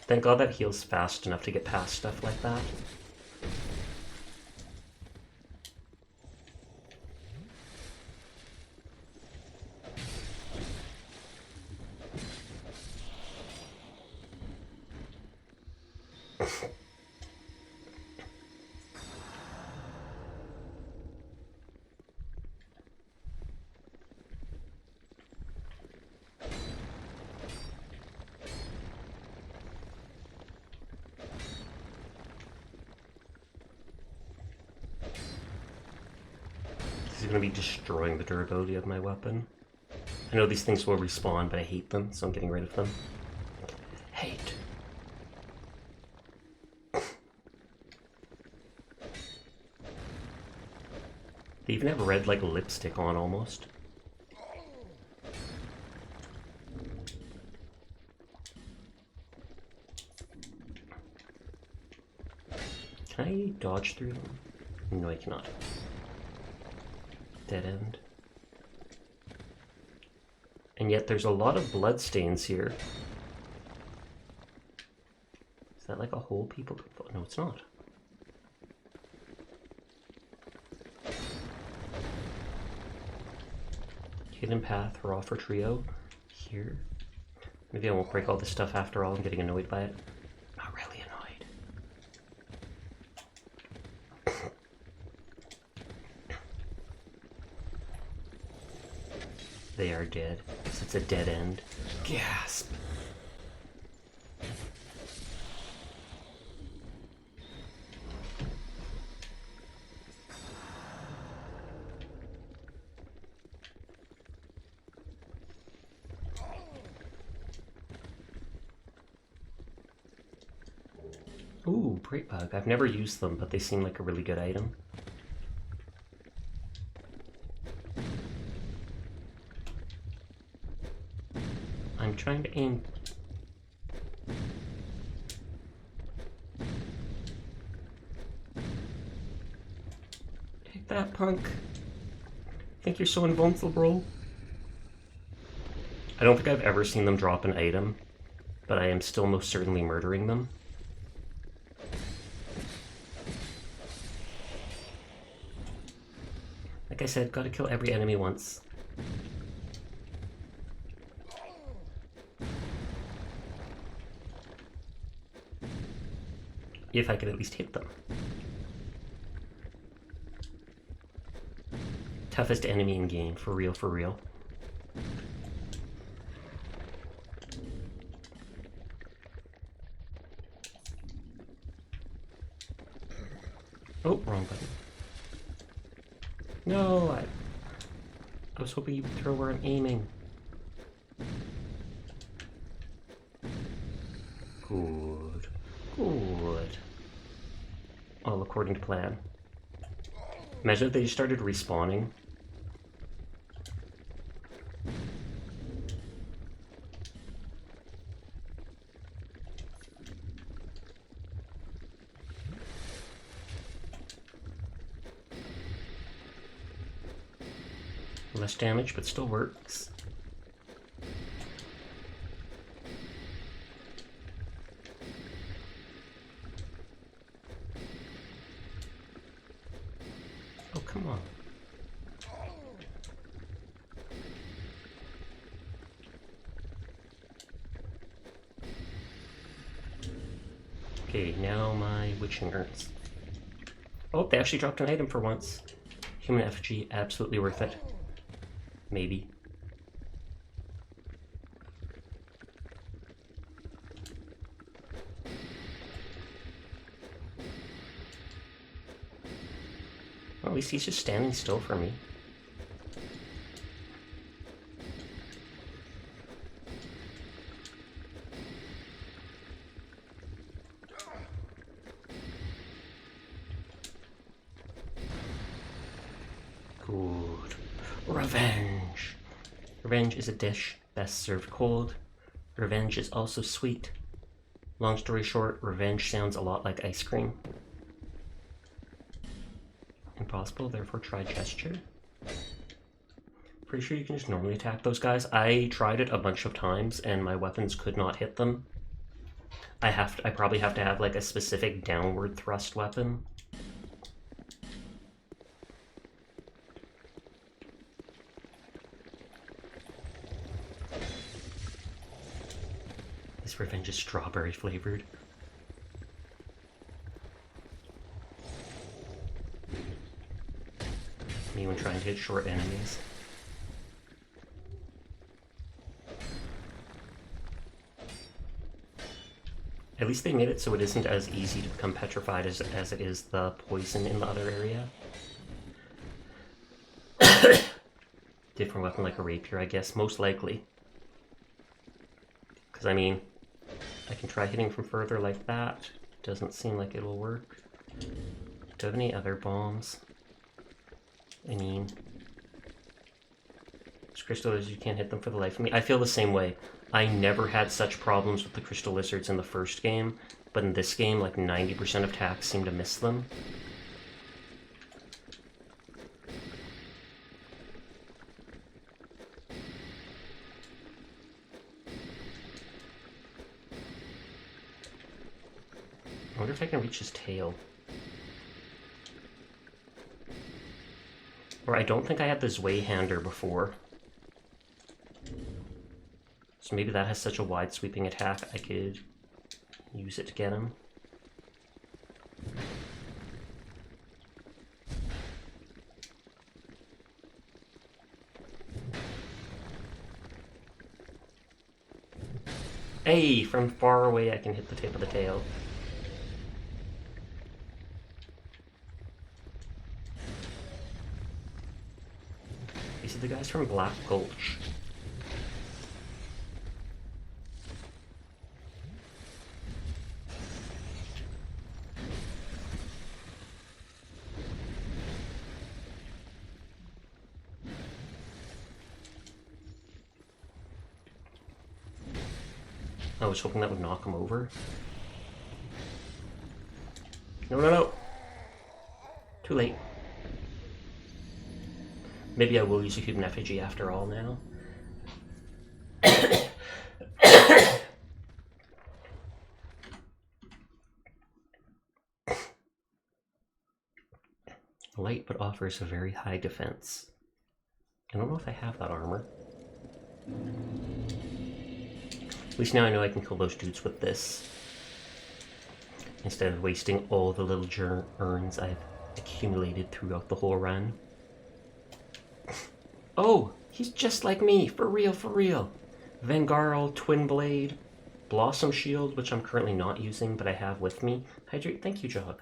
Thank God that heals fast enough to get past stuff like that. He's gonna be destroying the durability of my weapon. I know these things will respawn, but I hate them, so I'm getting rid of them. Hate. They even have red, like, lipstick on, almost. Can I dodge through them? No, I cannot. Dead end. And yet there's a lot of bloodstains here. Is that like a hole people can fall? No, it's not. Hidden path, raw for trio. Here. Maybe I won't break all this stuff after all. I'm getting annoyed by it. Not really annoyed. They are dead. Because it's a dead end. Gasp! Ooh, Bright Bug. I've never used them, but they seem like a really good item. I'm trying to aim. Take that, punk. Think you're so invulnerable? I don't think I've ever seen them drop an item, but I am still most certainly murdering them. Like I said, gotta kill every enemy once. If I could at least hit them. Toughest enemy in game, for real, for real. Oh, wrong button. No, I was hoping you would throw where I'm aiming. Good. Good. All according to plan. Imagine if they just started respawning. Less damage, but still works. Oh, come on. Okay, now my witching hurts. Oh, they actually dropped an item for once. Human effigy, absolutely worth it. Maybe. Well, at least he's just standing still for me. Good. Revenge. Revenge is a dish best served cold. Revenge is also sweet. Long story short, revenge sounds a lot like ice cream. Impossible, therefore try gesture. Pretty sure you can just normally attack those guys. I tried it a bunch of times and my weapons could not hit them. I probably have to have like a specific downward thrust weapon. This revenge is strawberry flavored. Me when trying to hit short enemies. At least they made it so it isn't as easy to become petrified as it is the poison in the other area. different weapon like a rapier, I guess, most likely. Because, I mean, I can try hitting from further like that. Doesn't seem like it'll work. Do I have any other bombs? I mean, crystal lizards, you can't hit them for the life of me. I feel the same way. I never had such problems with the crystal lizards in the first game, but in this game, like 90% of attacks seem to miss them. I wonder if I can reach his tail. Or I don't think I had the Zweihander before. So maybe that has such a wide sweeping attack I could use it to get him. Hey, from far away I can hit the tip of the tail. These are the guys from Black Gulch. I was hoping that would knock him over. No, no, no! Too late. Maybe I will use a human effigy after all now. Light, but offers a very high defense. I don't know if I have that armor. At least now I know I can kill those dudes with this, instead of wasting all the little urns I've accumulated throughout the whole run. Oh, he's just like me, for real, for real. Vengarl, Twin Blade, Blossom Shield, which I'm currently not using, but I have with me. Hydrate, thank you, Jog.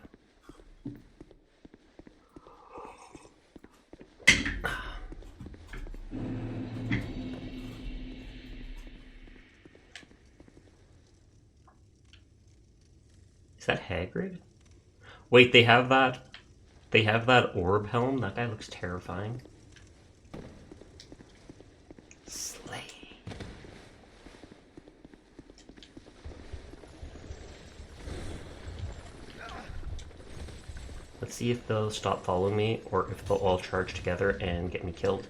Is that Hagrid? Wait, they have that orb helm? That guy looks terrifying. Slay. Let's see if they'll stop following me, or if they'll all charge together and get me killed.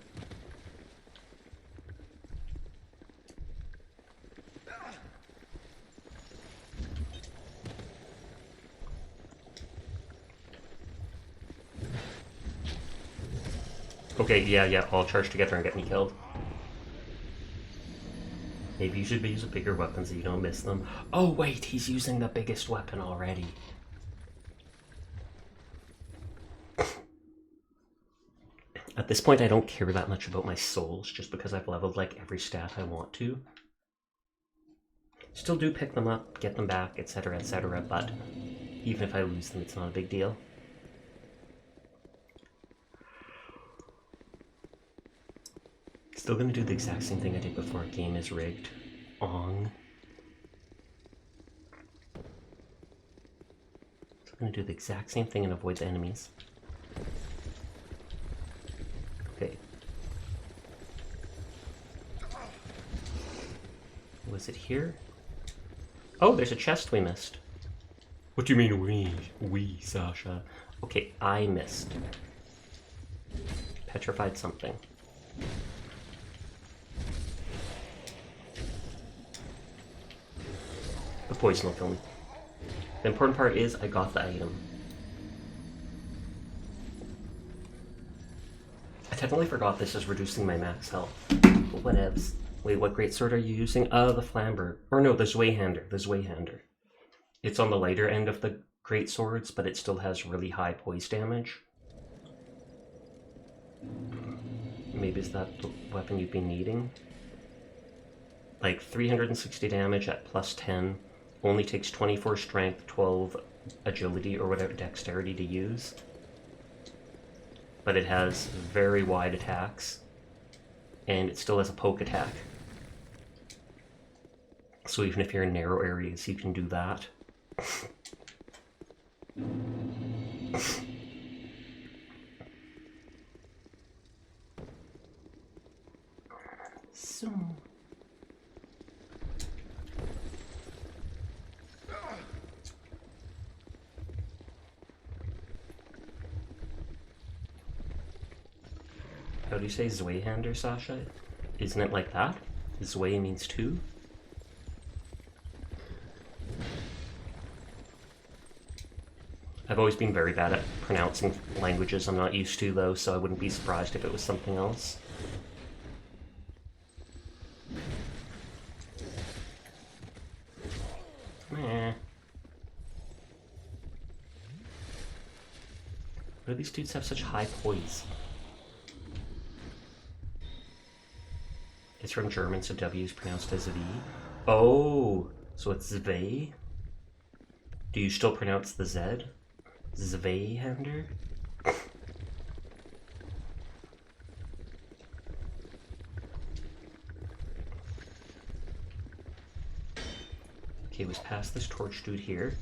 Okay, yeah, all charge together and get me killed. Maybe you should use bigger weapons so you don't miss them. Oh wait, he's using the biggest weapon already. At this point, I don't care that much about my souls, just because I've leveled like every stat I want to. Still do pick them up, get them back, etc., but even if I lose them, it's not a big deal. Still gonna do the exact same thing I did before. Game is rigged. Ong. Still gonna do the exact same thing and avoid the enemies. Okay. Was it here? Oh, there's a chest we missed. What do you mean we, Sasha? Okay, I missed. Petrified something. The poison will kill me. The important part is I got the item. I technically forgot this is reducing my max health. But whatevs. Wait, what greatsword are you using? The Flamberge. Or no, the Zweihander. The Zweihander. It's on the lighter end of the greatswords, but it still has really high poise damage. Maybe is that the weapon you've been needing? Like 360 damage at plus 10. Only takes 24 strength, 12 agility, or whatever dexterity to use. But it has very wide attacks. and it still has a poke attack. So even if you're in narrow areas, you can do that. So... How do you say Zweihander, Sasha? Isn't it like that? Zwei means two? I've always been very bad at pronouncing languages I'm not used to, though, so I wouldn't be surprised if it was something else. Meh. Why do these dudes have such high poise? It's from German, so W is pronounced as V. Oh, so it's Zwei? Do you still pronounce the Z? Zweihander? Okay, let's pass this torch dude here.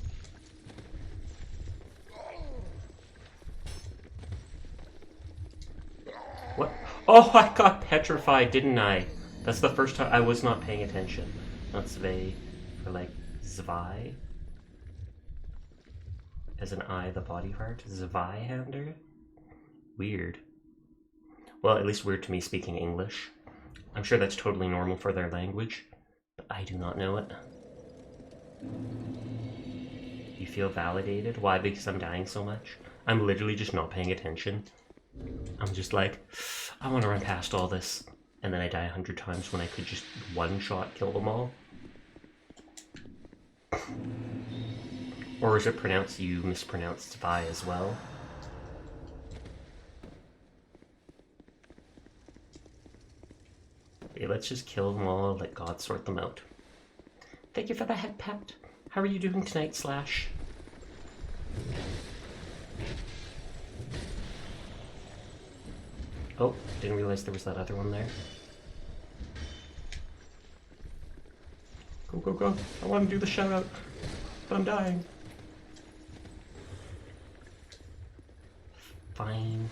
What? Oh, I got petrified, didn't I? That's the first time I was not paying attention. Not Zwei, or like Zwei. As an I, the body part. Zweihander? Weird. Well, at least weird to me speaking English. I'm sure that's totally normal for their language, but I do not know it. You feel validated? Why? Because I'm dying so much? I'm literally just not paying attention. I'm just like, I want to run past all this, and then I die 100 times when I could just one-shot kill them all. Or is it pronounced you mispronounced Zwei as well? Okay, let's just kill them all, let God sort them out. Thank you for the head pat. How are you doing tonight, Slash? Oh, didn't realize there was that other one there. Go, go, go. I want to do the shout out, but I'm dying. Fine.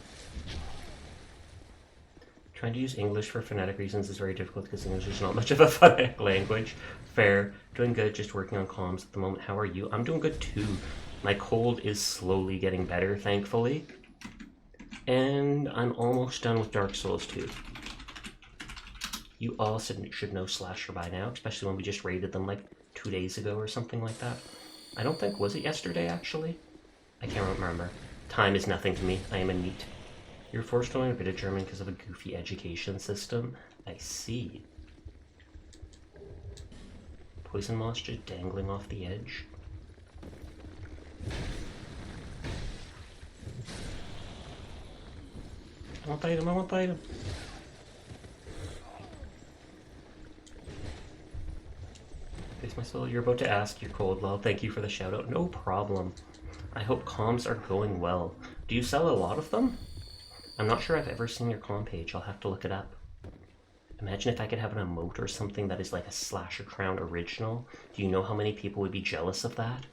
Trying to use English for phonetic reasons is very difficult because English is not much of a phonetic language. Fair. Doing good, just working on comms at the moment. How are you? I'm doing good too. My cold is slowly getting better, thankfully. And I'm almost done with Dark Souls 2. You all should know Slasher by now, especially when we just raided them like 2 days ago or something like that. I don't think, was it yesterday actually? I can't remember. Time is nothing to me. I am a NEET. You're forced to learn a bit of German because of a goofy education system. I see. Poison moss just dangling off the edge. I want the item, I want the item. Face my soul, you're about to ask, you're cold. Well, thank you for the shout out. No problem. I hope comms are going well. Do you sell a lot of them? I'm not sure I've ever seen your comm page. I'll have to look it up. Imagine if I could have an emote or something that is like a Slasher Crown original. Do you know how many people would be jealous of that?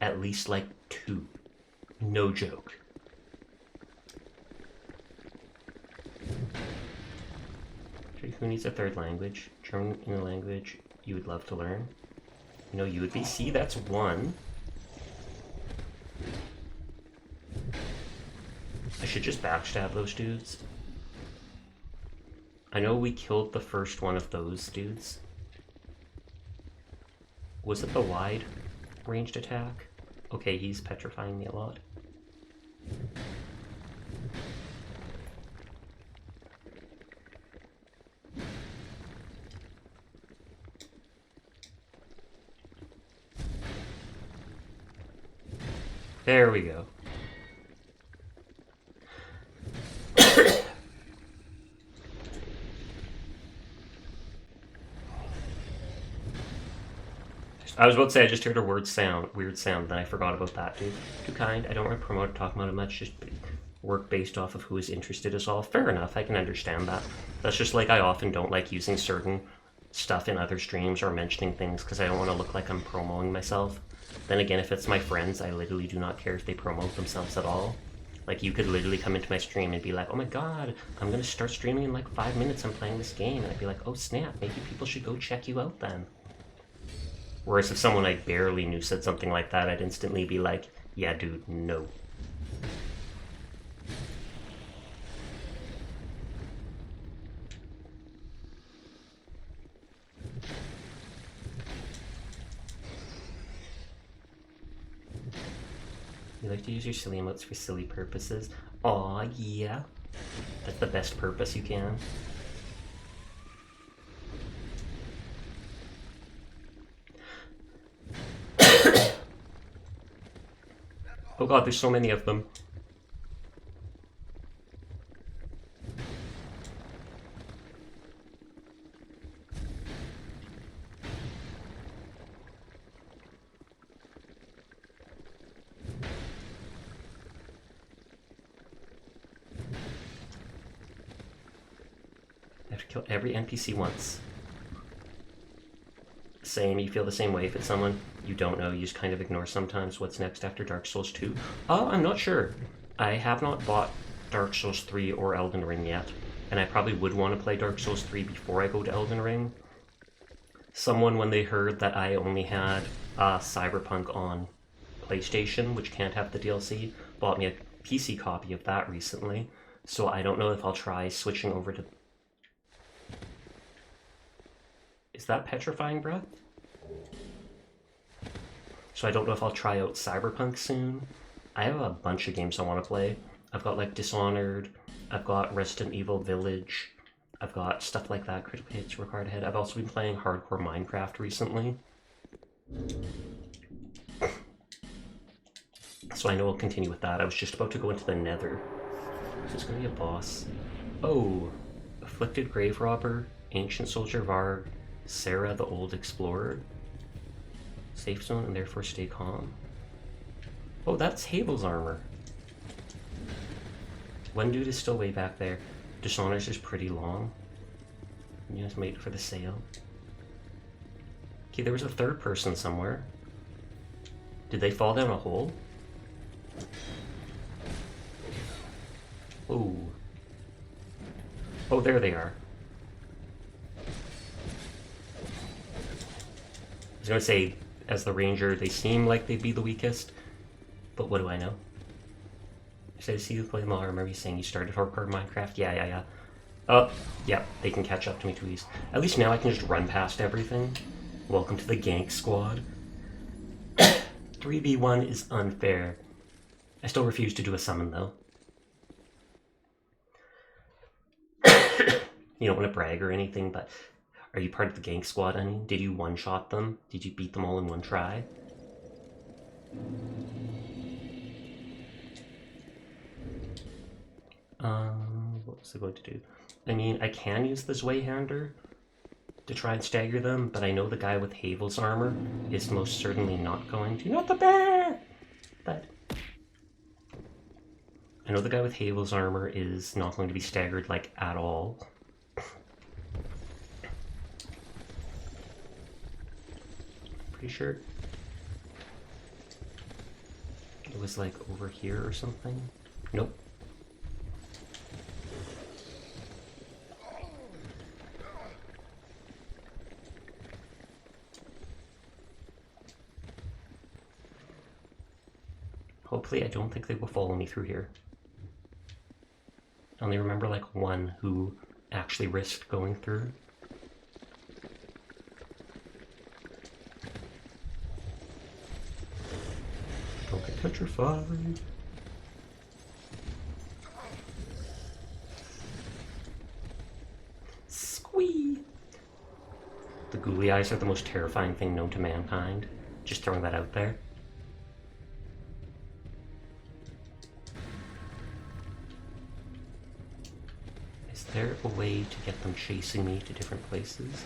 At least like 2. No joke. Who needs a third language? German in a language you would love to learn? You know, you would be. See, that's 1. I should just backstab those dudes. I know we killed the first one of those dudes. Was it the wide ranged attack? Okay, he's petrifying me a lot. There we go. I was about to say I just heard a weird sound, then I forgot about that, dude. Too kind. I don't want to promote or talk about it much, just work based off of who is interested is all. Fair enough, I can understand that. That's just like I often don't like using certain stuff in other streams or mentioning things because I don't want to look like I'm promoting myself. Then again, if it's my friends, I literally do not care if they promote themselves at all. Like, you could literally come into my stream and be like, oh my god, I'm gonna start streaming in like 5 minutes, I'm playing this game. And I'd be like, oh snap, maybe people should go check you out then. Whereas if someone I barely knew said something like that, I'd instantly be like, yeah dude, no. You like to use your silly emotes for silly purposes? Aw, yeah. That's the best purpose you can. Oh god, there's so many of them. I have to kill every NPC once. Same, you feel the same way if it's someone you don't know, you just kind of ignore sometimes. What's next after Dark Souls 2? I'm not sure. I have not bought Dark Souls 3 or Elden Ring yet, and I probably would want to play Dark Souls 3 before I go to Elden Ring. Someone, when they heard that I only had Cyberpunk on PlayStation, which can't have the DLC, bought me a PC copy of that recently, so I don't know if I'll try switching over to... Is that Petrifying Breath? So I don't know if I'll try out Cyberpunk soon. I have a bunch of games I want to play. I've got like Dishonored, I've got Resident Evil Village, I've got stuff like that, Critical Hits, Required Ahead. I've also been playing hardcore Minecraft recently. So I know I'll continue with that. I was just about to go into the Nether. Is this going to be a boss? Oh, Afflicted Grave Robber, Ancient Soldier Varg, Sarah the Old Explorer. Safe zone and therefore stay calm. Oh, that's Havel's armor. One dude is still way back there. Dishonored's is pretty long. You just wait for the sale. Okay, there was a third person somewhere. Did they fall down a hole? Oh. Oh, there they are. I was gonna say, as the ranger, they seem like they'd be the weakest, but what do I know? So I see you play Maul. I remember you saying you started hardcore Minecraft. Yeah. Oh, yeah, they can catch up to me too easy. At least now I can just run past everything. Welcome to the gank squad. 3v1 is unfair. I still refuse to do a summon though. You don't want to brag or anything, but are you part of the gank squad, honey? Did you one-shot them? Did you beat them all in one try? What was I going to do? I mean, I can use the Zweihander to try and stagger them, but I know the guy with Havel's armor is most certainly not going to. Not the bear! But I know the guy with Havel's armor is not going to be staggered, like, at all. Pretty sure it was, like, over here or something. Nope. Hopefully I don't think they will follow me through here. I only remember like one who actually risked going through. Don't get petrified. Squee! The googly eyes are the most terrifying thing known to mankind. Just throwing that out there. Is there a way to get them chasing me to different places?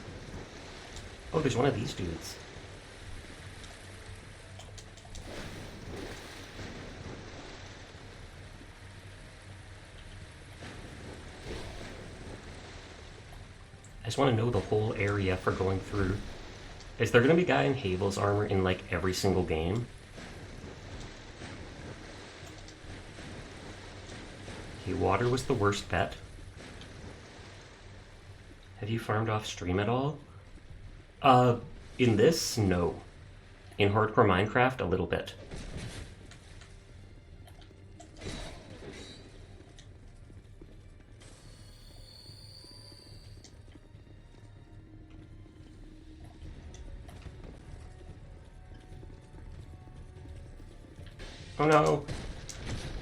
Oh, there's one of these dudes. just want to know the whole area for going through. Is there going to be a guy in Havel's armor in like every single game? Okay, water was the worst bet. Have you farmed off stream at all? In this, no. In Hardcore Minecraft, a little bit. Oh no!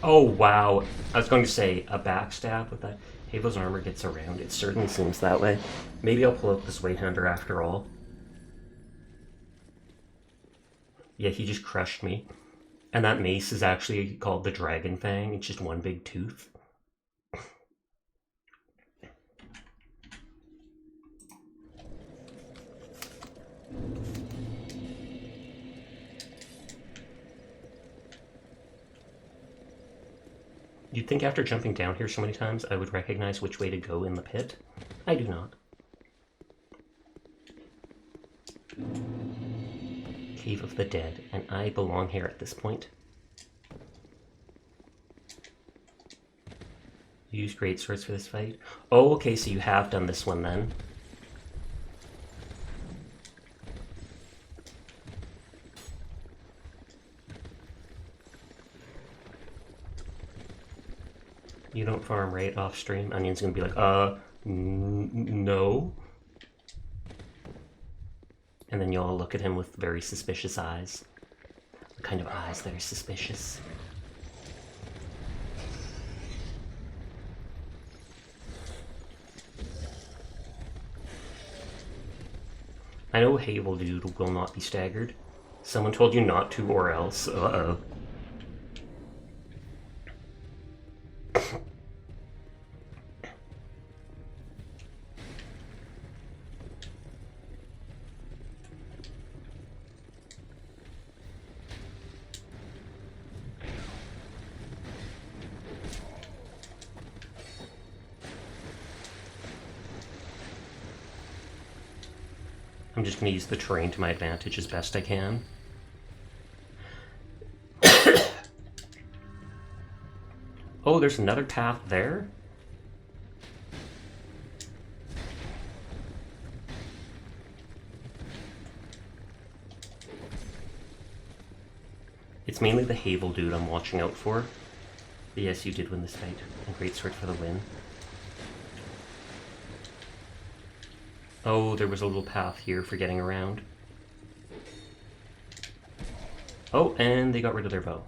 Oh wow! I was going to say, a backstab with that. Havel's armor gets around. It certainly seems that way. Maybe I'll pull out this Weight Hunter after all. Yeah, he just crushed me. And that mace is actually called the Dragon Fang. It's just one big tooth. You'd think after jumping down here so many times, I would recognize which way to go in the pit. I do not. Cave of the Dead, and I belong here at this point. You use great swords for this fight? Oh, okay, so you have done this one then. You don't farm right off stream? Onion's gonna be like, no. And then you'll look at him with very suspicious eyes. What kind of eyes that are suspicious? I know Havel Dude will not be staggered. Someone told you not to or else. Uh-oh. I'm just going to use the terrain to my advantage as best I can. Oh, there's another path there? It's mainly the Havel Dude I'm watching out for. But yes, you did win this fight. And great sword for the win. Oh, there was a little path here for getting around. Oh, and they got rid of their bow.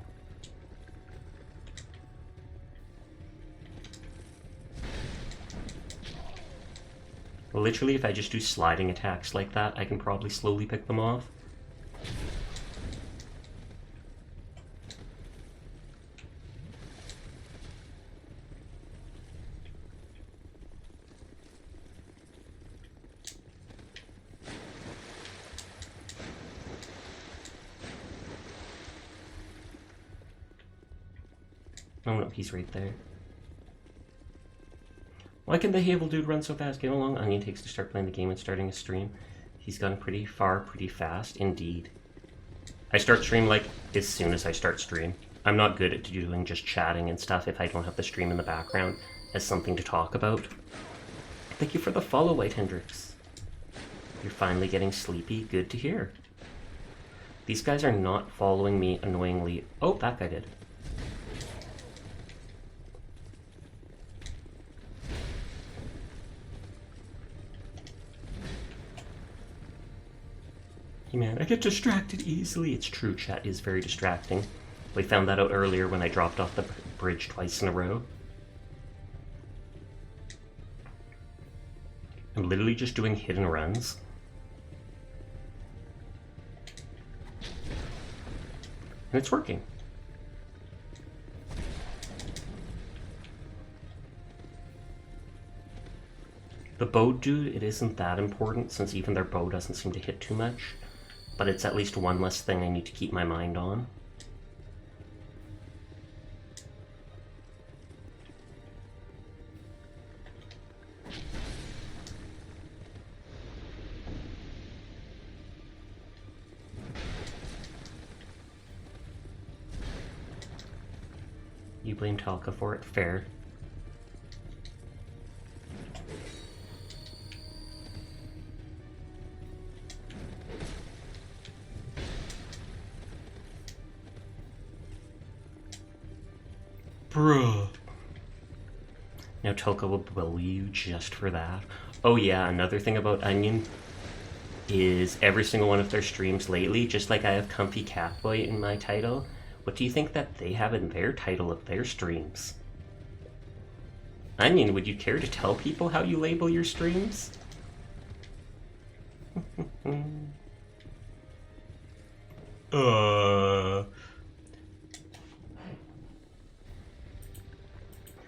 Literally, if I just do sliding attacks like that, I can probably slowly pick them off. Oh no, he's right there. Why can the Havel Dude run so fast? Get along Onion takes to start playing the game and starting a stream. He's gone pretty far, pretty fast, indeed. I start stream like as soon as I start stream. I'm not good at doing just chatting and stuff if I don't have the stream in the background as something to talk about. Thank you for the follow, White Hendrix. You're finally getting sleepy. Good to hear. These guys are not following me annoyingly. Oh, that guy did. Hey man, I get distracted easily. It's true, chat is very distracting. We found that out earlier when I dropped off the bridge twice in a row. I'm literally just doing hidden runs. And it's working. The bow dude, it isn't that important since even their bow doesn't seem to hit too much. But it's at least one less thing I need to keep my mind on. You blame Talca for it. Fair. Bruh. Now Talca will bully you just for that. Oh yeah, another thing about Onion is every single one of their streams lately, just like I have Comfy Catboy in my title, what do you think that they have in their title of their streams? Onion, would you care to tell people how you label your streams?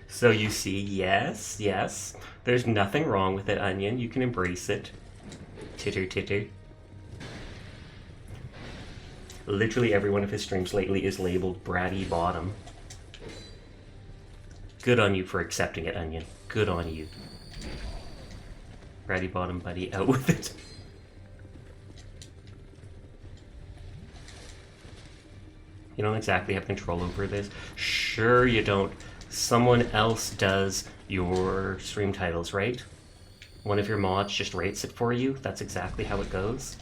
So you see, yes, there's nothing wrong with it, Onion. You can embrace it. Titter, titter. Literally every one of his streams lately is labeled Bratty Bottom. Good on you for accepting it, Onion. Good on you. Bratty Bottom, buddy, out with it. You don't exactly have control over this. Sure you don't. Someone else does your stream titles, right? One of your mods just rates it for you. That's exactly how it goes.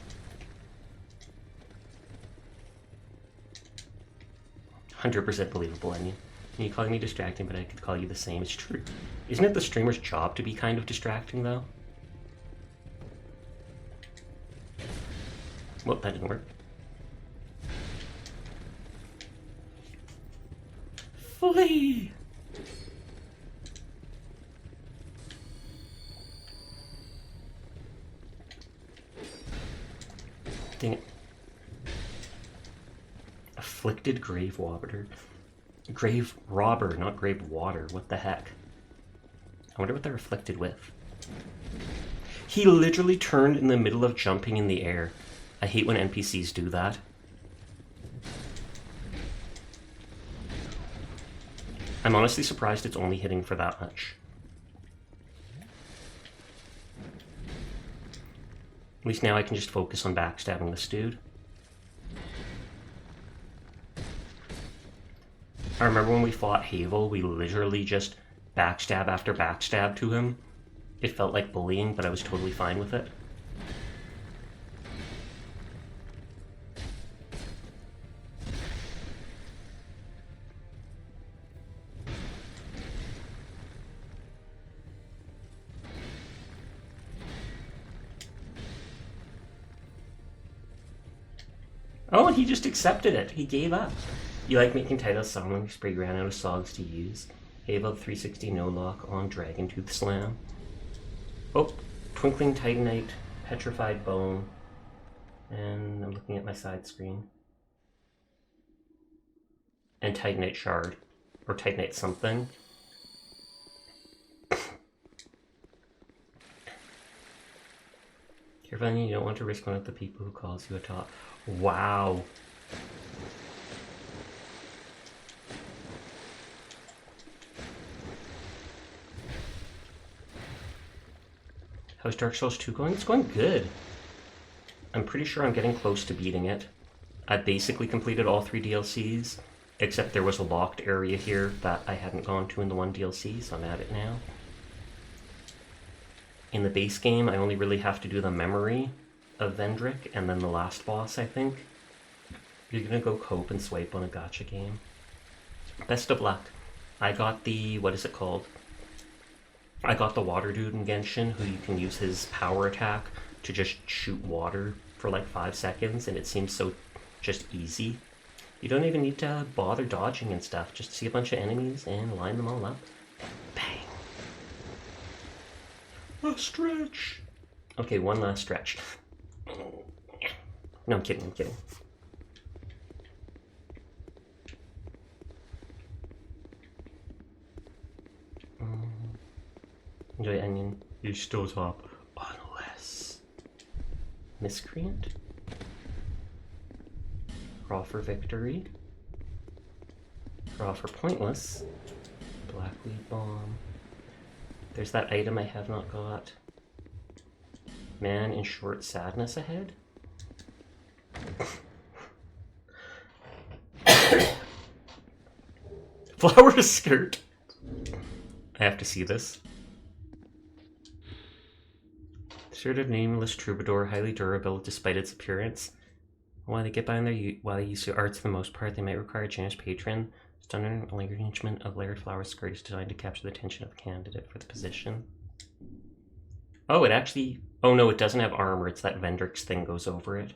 100% believable, Onion. You calling me distracting, but I could call you the same. It's true. Isn't it the streamer's job to be kind of distracting, though? Well, that didn't work. Flee! Dang it. Afflicted Grave Robber. Grave Robber, not Grave Water. What the heck? I wonder what they're afflicted with. He literally turned in the middle of jumping in the air. I hate when NPCs do that. I'm honestly surprised it's only hitting for that much. At least now I can just focus on backstabbing this dude. I remember when we fought Havel, we literally just backstab after backstab to him. It felt like bullying, but I was totally fine with it. Oh, and he just accepted it. He gave up. You like making titles sound like Spray ran out of songs to use. Havel 360 no lock on Dragon Tooth Slam. Oh, Twinkling Titanite, Petrified Bone. And I'm looking at my side screen. And Titanite Shard. Or Titanite something. Careful, Onion, you don't want to risk one of the people who calls you a top. Wow. How's Dark Souls 2 going? It's going good. I'm pretty sure I'm getting close to beating it. I basically completed all 3 DLCs, except there was a locked area here that I hadn't gone to in the 1 DLC, so I'm at it now. In the base game, I only really have to do the memory of Vendrick, and then the last boss, I think. You're gonna go cope and swipe on a gacha game. Best of luck. I got the, what is it called? I got the water dude in Genshin, who you can use his power attack to just shoot water for like 5 seconds, and it seems so just easy. You don't even need to bother dodging and stuff. Just see a bunch of enemies and line them all up. Bang. A stretch. Okay, one last stretch. No, I'm kidding, I'm kidding. Enjoy Onion. You still top. Unless. Miscreant? Raw for victory. Raw for pointless. Blackweed bomb. There's that item I have not got. Man in short sadness ahead? Flower skirt. I have to see this. Sort of nameless troubadour, highly durable despite its appearance. While they get by on while they use the arts for the most part, they might require a generous patron. Stunning arrangement of layered flower skirt is designed to capture the attention of the candidate for the position. Oh, it actually... Oh no, it doesn't have armor. It's that Vendrick's thing goes over it.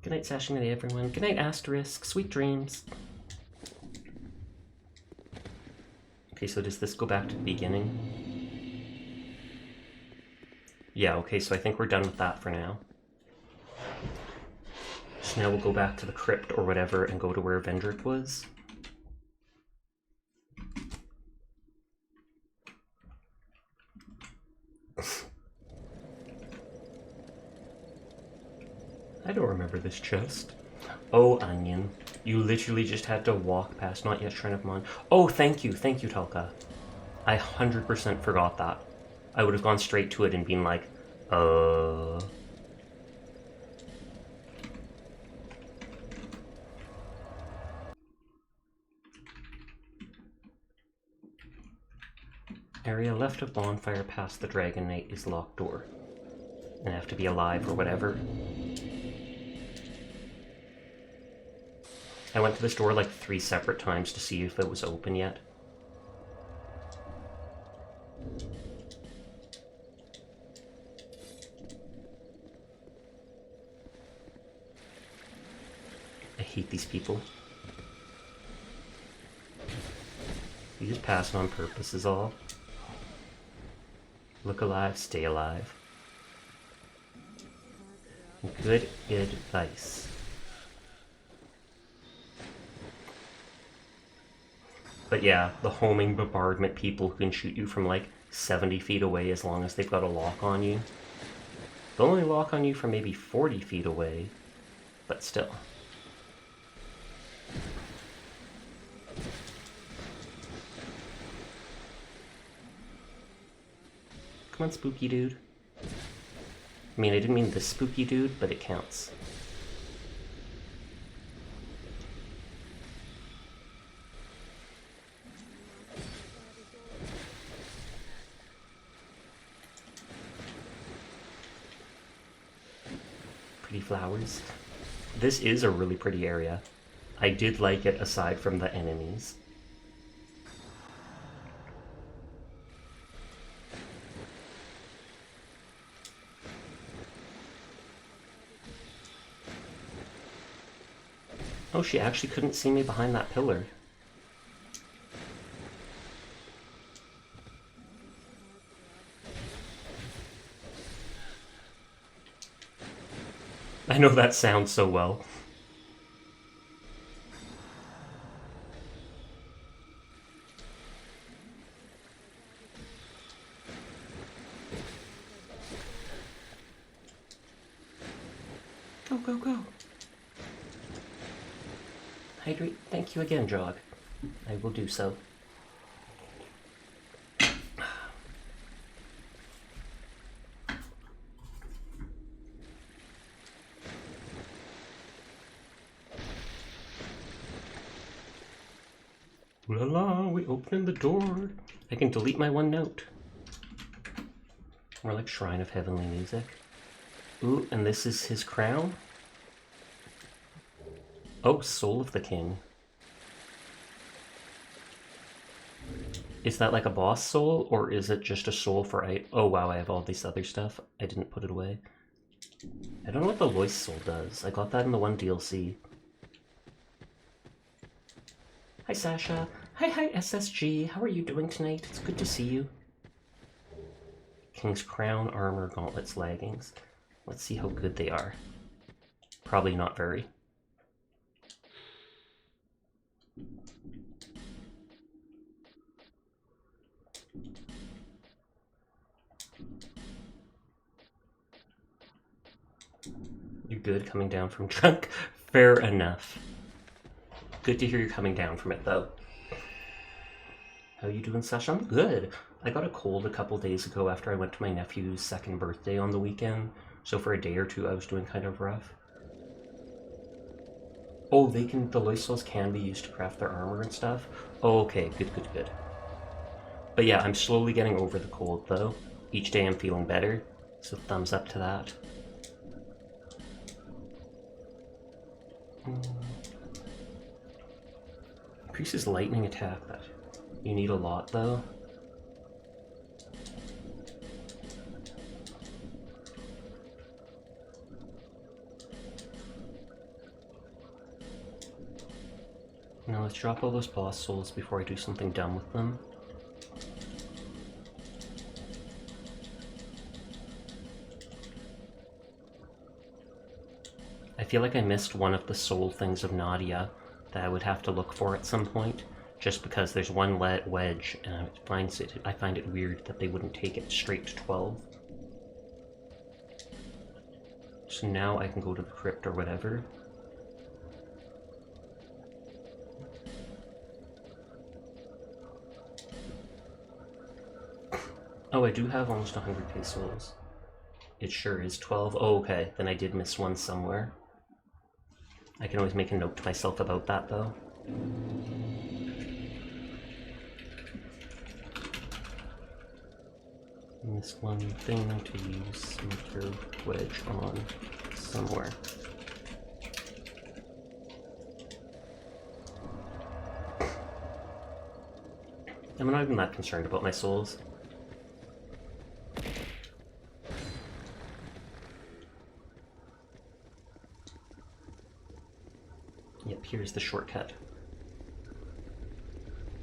Good night, Sash. Good night, everyone. Good night, Asterisk. Sweet dreams. Okay, so does this go back to the beginning? Yeah, okay, so I think we're done with that for now. So now we'll go back to the crypt or whatever and go to where Vendrick was. I don't remember this chest. Oh, Onion. You literally just had to walk past Not Yet Shrine of Mon. Oh, thank you, Talca. I 100% forgot that. I would have gone straight to it and been like, Area left of bonfire past the Dragon Knight is locked door. And I have to be alive or whatever. I went to this door like 3 separate times to see if it was open yet. I hate these people. You just pass it on purpose is all. Look alive, stay alive. Good advice. But yeah, the homing bombardment people who can shoot you from like 70 feet away as long as they've got a lock on you. They'll only lock on you from maybe 40 feet away, but still. Come on, spooky dude. I mean, I didn't mean this spooky dude, but it counts. Pretty flowers. This is a really pretty area. I did like it aside from the enemies. Oh, she actually couldn't see me behind that pillar. I know that sounds so well. Go, go, go. Hydrate. Thank you again, Jog. I will do so. La la, we opened the door. I can delete my one note. More like Shrine of Heavenly Music. Ooh, and this is his crown? Oh, Soul of the King. Is that like a boss soul, or is it just a soul for oh wow, I have all this other stuff. I didn't put it away. I don't know what the Lois soul does. I got that in the one DLC. Hi, Sasha. Hi, SSG. How are you doing tonight? It's good to see you. King's Crown, Armor, Gauntlets, Leggings. Let's see how good they are. Probably not very. You're good coming down from drunk? Fair enough. Good to hear you're coming down from it, though. How you doing, Sasha? I'm good. I got a cold a couple days ago after I went to my nephew's 2nd birthday on the weekend, so for a day or two I was doing kind of rough. Oh, they can. The Lois Souls can be used to craft their armor and stuff. Oh, okay, good, good, good. But yeah, I'm slowly getting over the cold though. Each day I'm feeling better, so thumbs up to that. Increases lightning attack. That you need a lot though. Now let's drop all those boss souls before I do something dumb with them. I feel like I missed one of the soul things of Nadia that I would have to look for at some point, just because there's one wedge, and I find it weird that they wouldn't take it straight to 12. So now I can go to the crypt or whatever. Oh, I do have almost 100k souls. It sure is 12. Oh, okay, then I did miss one somewhere. I can always make a note to myself about that, though. Miss one thing to use Meteor Wedge on somewhere. I'm not even that concerned about my souls. Yep, here's the shortcut.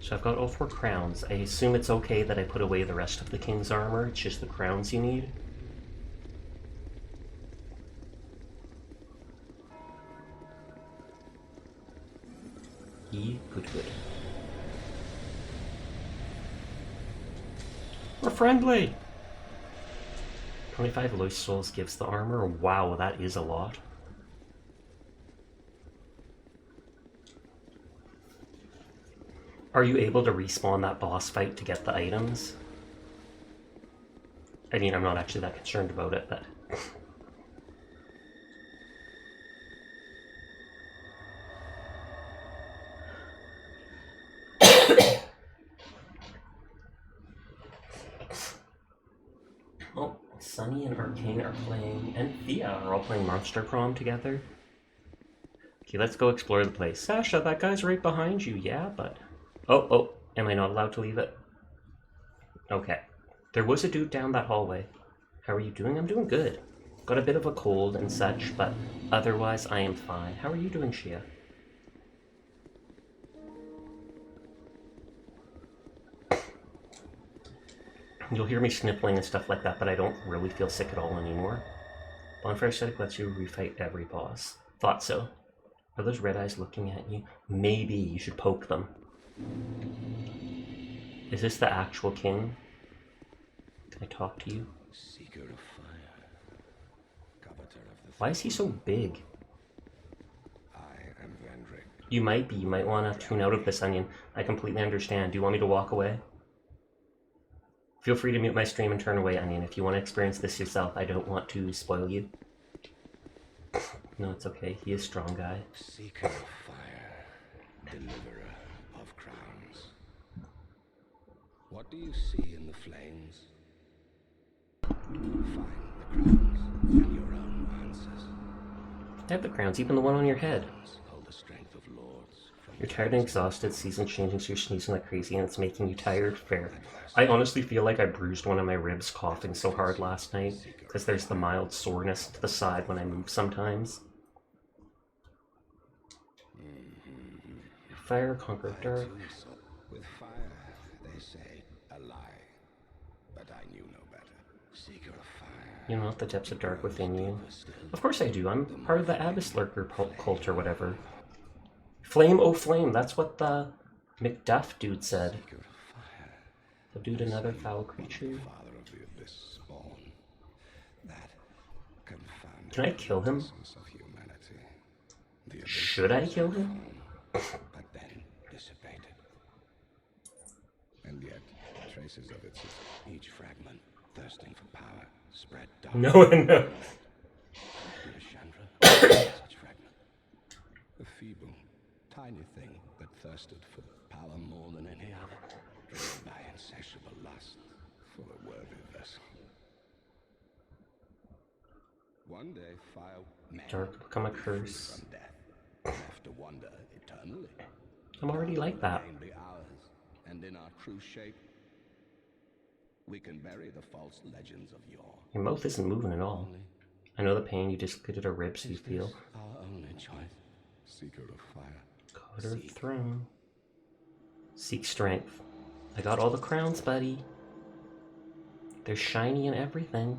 So I've got all 4 crowns. I assume it's okay that I put away the rest of the king's armor, it's just the crowns you need. Good, good. We're friendly! 25 Lois Souls gives the armor. Wow, that is a lot. Are you able to respawn that boss fight to get the items? I mean, I'm not actually that concerned about it, but... Oh, Sunny and Arcane are playing, and Thea are all playing Monster Prom together. Okay, let's go explore the place. Sasha, that guy's right behind you, yeah, but... Oh, am I not allowed to leave it? Okay. There was a dude down that hallway. How are you doing? I'm doing good. Got a bit of a cold and such, but otherwise I am fine. How are you doing, Shia? You'll hear me sniffling and stuff like that, but I don't really feel sick at all anymore. Bonfire Aesthetic lets you refight every boss. Thought so. Are those red eyes looking at you? Maybe you should poke them. Is this the actual king? Can I talk to you? Seeker of fire, coveter of the Why is he so big? I am Vendrick. You might be. You might want to tune out of this, Onion. I completely understand. Do you want me to walk away? Feel free to mute my stream and turn away, Onion. If you want to experience this yourself, I don't want to spoil you. No, it's okay. He is a strong guy. Seeker of fire, deliverer of crowns. What do you see in the flames? Find the crowns and your own answers. I have the crowns, even the one on your head. Hold the strength of lords. You're tired and exhausted, season's changing, so you're sneezing like crazy, and it's making you tired. Fair. I honestly feel like I bruised one of my ribs coughing so hard last night, because there's the mild soreness to the side when I move sometimes. Fire conquer dark. With fire, they say a lie. But I knew no better. Seeker of fire. You know, the depths of dark within you. Of course I do. I'm part of the Abyss Lurker cult or whatever. Flame, oh flame. That's what the McDuff dude said. Seeker of fire. The dude, another foul creature. Father of the abyss spawn. That confounded Can I kill him? essence of humanity. The abyss Should I kill him? but then dissipated. And yet, traces of its each fragment, thirsting for power, spread dark. No, no. Chandra, such fragment. A feeble thirsted for power more than any other, driven by insatiable lust for a worthy vessel. One day, fire men Dark become a will be free curse. from death, left to wander eternally. I'm already like that. Pain be ours, and in our true shape, we can bury the false legends of yore. Your mouth isn't moving at all. Only I know the pain you dislocated her ribs you is feel. this our only choice? Seeker of fire. God of throne. Seek strength. I got all the crowns, buddy. They're shiny and everything.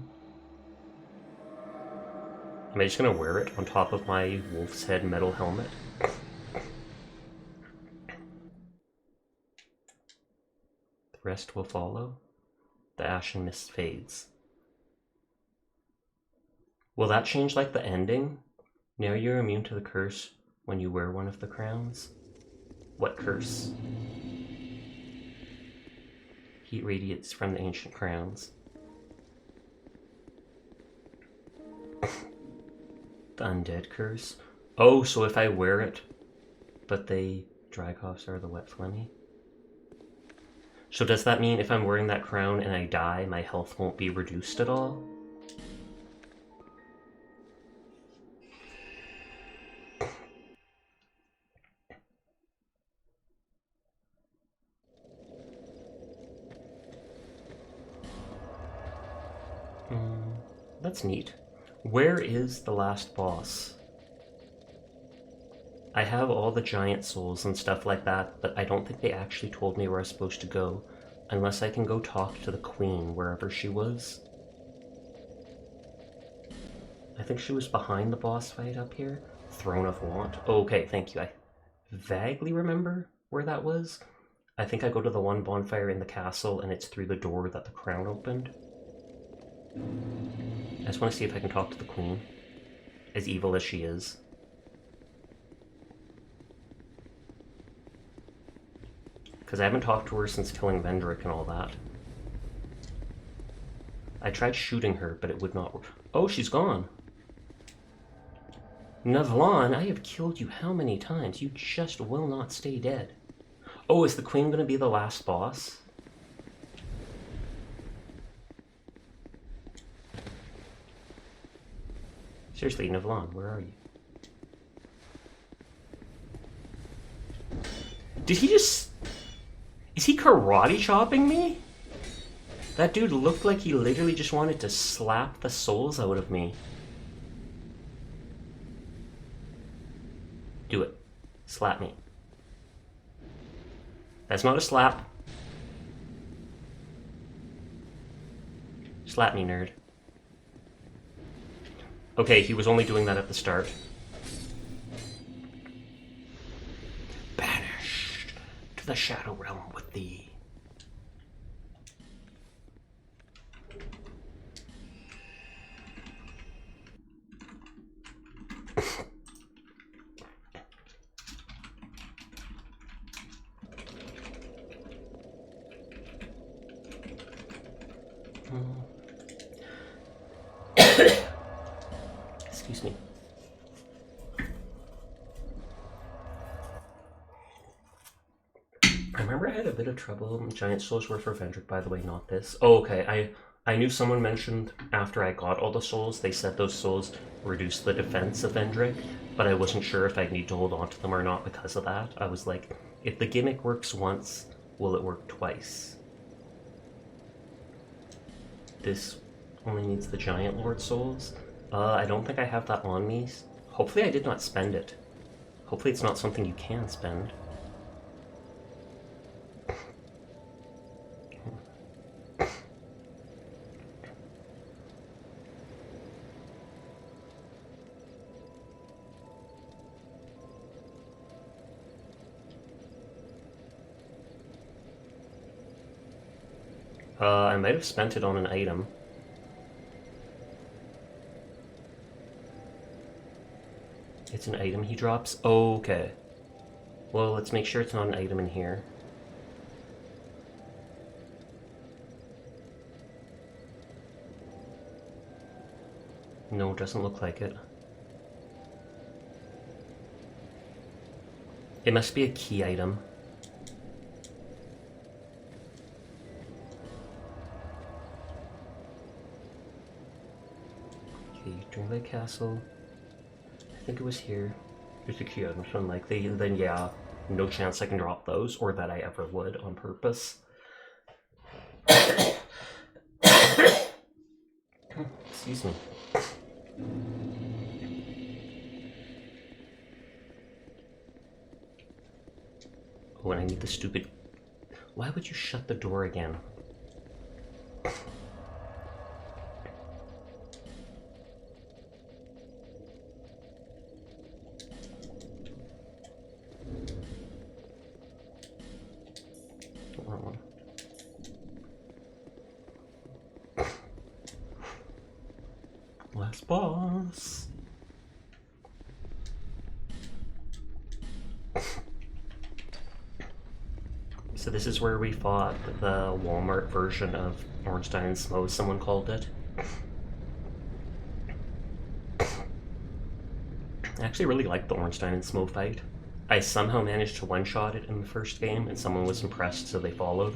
Am I just gonna wear it on top of my wolf's head metal helmet? The rest will follow. The ashen mist fades. Will that change like the ending? Now you're immune to the curse when you wear one of the crowns? What curse? Heat radiates from the ancient crowns. The undead curse? Oh, so if I wear it, but they Draghoffs are the wet phlegmy? So does that mean if I'm wearing that crown and I die, my health won't be reduced at all? That's neat. Where is the last boss? I have all the giant souls and stuff like that, but I don't think they actually told me where I was supposed to go, unless I can go talk to the queen wherever she was. I think she was behind the boss fight up here. Throne of Want. Oh, okay, thank you. I vaguely remember where that was. I think I go to the one bonfire in the castle, and it's through the door that the crown opened. I just want to see if I can talk to the queen, as evil as she is. Because I haven't talked to her since killing Vendrick and all that. I tried shooting her, but it would not work. Oh, she's gone. Navlan, I have killed you how many times? You just will not stay dead. Oh, is the queen going to be the last boss? Seriously, Navlan, where are you? Did he just... Is he karate chopping me? That dude looked like he literally just wanted to slap the souls out of me. Do it. Slap me. That's not a slap. Slap me, nerd. Okay, he was only doing that at the start. Banished to the Shadow Realm with thee. Excuse me. I remember I had a bit of trouble. Giant souls were for Vendrick, by the way, not this. Oh, okay. I knew someone mentioned after I got all the souls, they said those souls reduced the defense of Vendrick, but I wasn't sure if I'd need to hold on to them or not because of that. I was like, if the gimmick works once, will it work twice? This only needs the Giant Lord souls. I don't think I have that on me. Hopefully I did not spend it. Hopefully it's not something you can spend. I might have spent it on an item. It's an item he drops? Okay. Well, let's make sure it's not an item in here. No, it doesn't look like it. It must be a key item. Okay, Dreamlight Castle. I think it was here. There's a key item, so unlikely. Then yeah, no chance I can drop those, or that I ever would on purpose. Excuse me. Oh, and I need the stupid... Why would you shut the door again? Wrong one. Last boss. So this is where we fought the Walmart version of Ornstein and Smough, someone called it. I actually really liked the Ornstein and Smough fight. I somehow managed to one-shot it in the first game, and someone was impressed, so they followed.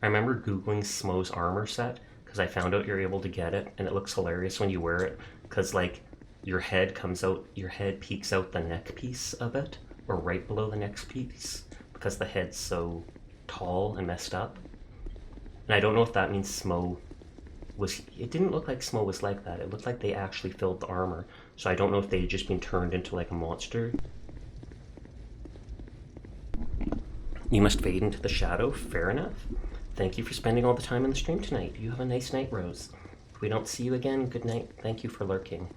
I remember Googling Smough's armor set, because I found out you're able to get it, and it looks hilarious when you wear it, because, like, your head peeks out the neck piece of it, or right below the neck piece, because the head's so tall and messed up. And I don't know if that means Smough was... It didn't look like Smough was like that. It looked like they actually filled the armor, so I don't know if they'd just been turned into, like, a monster. You must fade into the shadow. Fair enough. Thank you for spending all the time on the stream tonight. You have a nice night, Rose. If we don't see you again, good night. Thank you for lurking.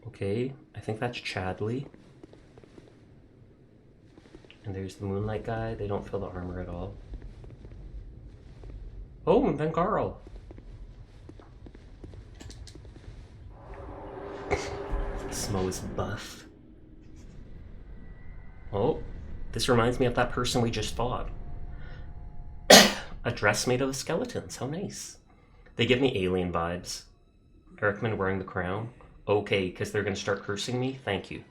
Okay, I think that's Chadley. And there's the Moonlight guy. They don't fill the armor at all. Oh, and Vengarl. Smough is buff. Oh, this reminds me of that person we just fought. A dress made of skeletons. How nice. They give me alien vibes. Erickman wearing the crown. Okay, because they're going to start cursing me? Thank you.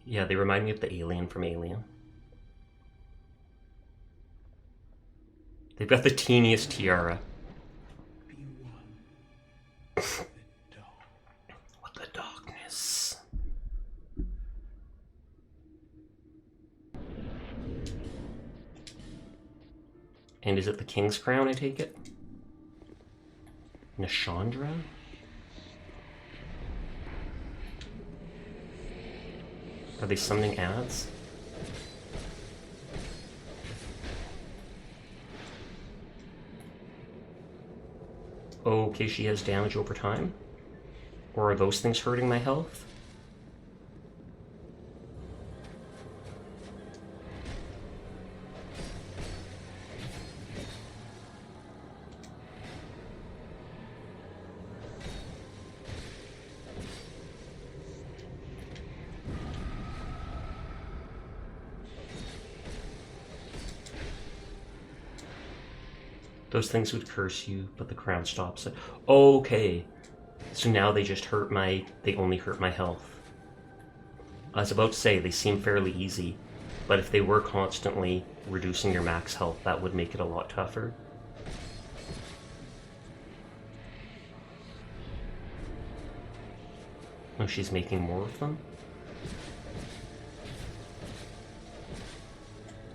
Yeah, they remind me of the alien from Alien. They've got the teeniest tiara. What the darkness. And is it the King's Crown, I take it? Nashandra? Are they summoning ads? Okay, she has damage over time? Or are those things hurting my health? Those things would curse you, but the crown stops it. Okay. So now they just hurt my... They only hurt my health. I was about to say, they seem fairly easy. But if they were constantly reducing your max health, that would make it a lot tougher. Oh, she's making more of them?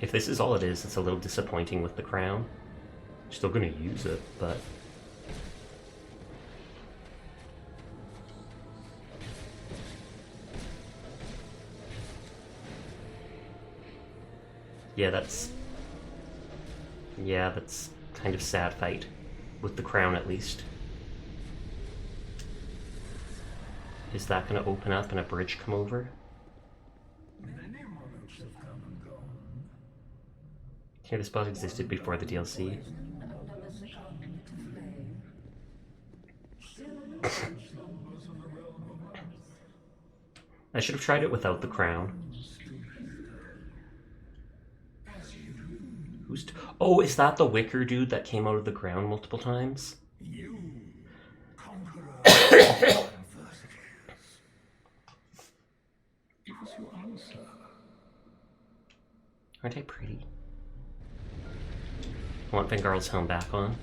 If this is all it is, it's a little disappointing with the crown. Still gonna use it, but... Yeah, that's kind of sad fight. With the crown, at least. Is that gonna open up and a bridge come over? Here, this boss existed before the DLC. I should have tried it without the crown. Who's... Oh, is that the wicker dude that came out of the ground multiple times? You, conqueror of adversities. Give us your answer. Aren't I pretty? I want Vengarl's helm back on.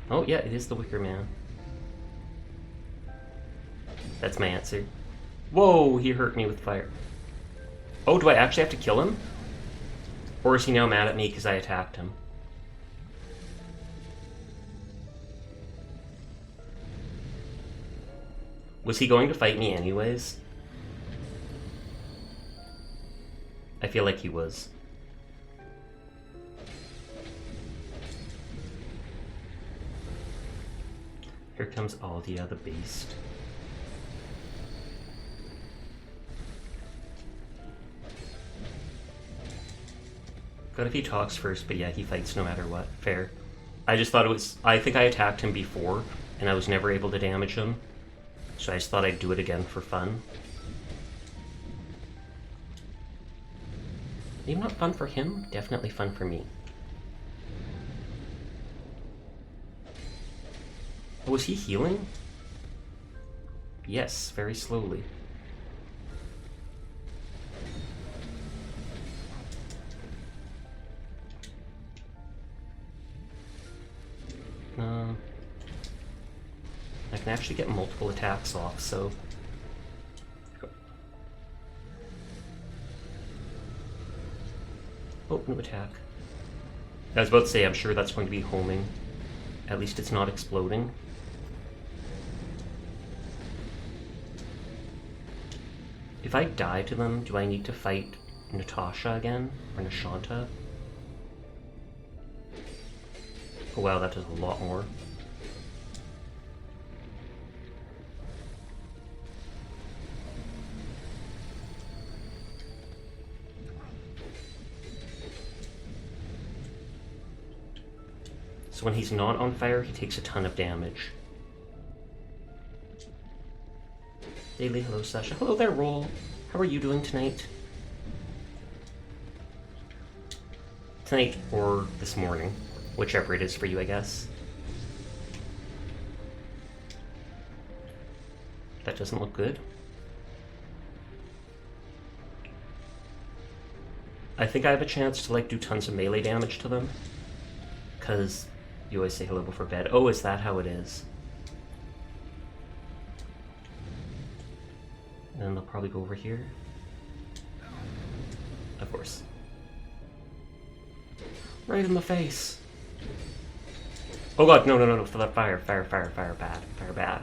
Oh yeah, it is the Wicker Man. That's my answer. Whoa, he hurt me with fire. Oh, do I actually have to kill him? Or is he now mad at me because I attacked him? Was he going to fight me anyways? I feel like he was. Here comes Aldia the Beast. God, if he talks first, but yeah, he fights no matter what. Fair. I just thought it was... I think I attacked him before, and I was never able to damage him. So I just thought I'd do it again for fun. Maybe not fun for him, definitely fun for me. Oh, was he healing? Yes, very slowly. I can actually get multiple attacks off, so... Oh, new attack. I was about to say, I'm sure that's going to be homing. At least it's not exploding. If I die to them, do I need to fight Natasha again? Or Nashanta? Oh wow, that does a lot more. So when he's not on fire, he takes a ton of damage. Daily, hello Sasha. Hello there, Roll. How are you doing tonight? Tonight or this morning. Whichever it is for you, I guess. That doesn't look good. I think I have a chance to like do tons of melee damage to them. Because you always say hello before bed. Oh, is that how it is? And then they'll probably go over here. Of course. Right in the face. Oh god, no, no, no, no, for that fire, fire, fire, fire, bad, fire, bad.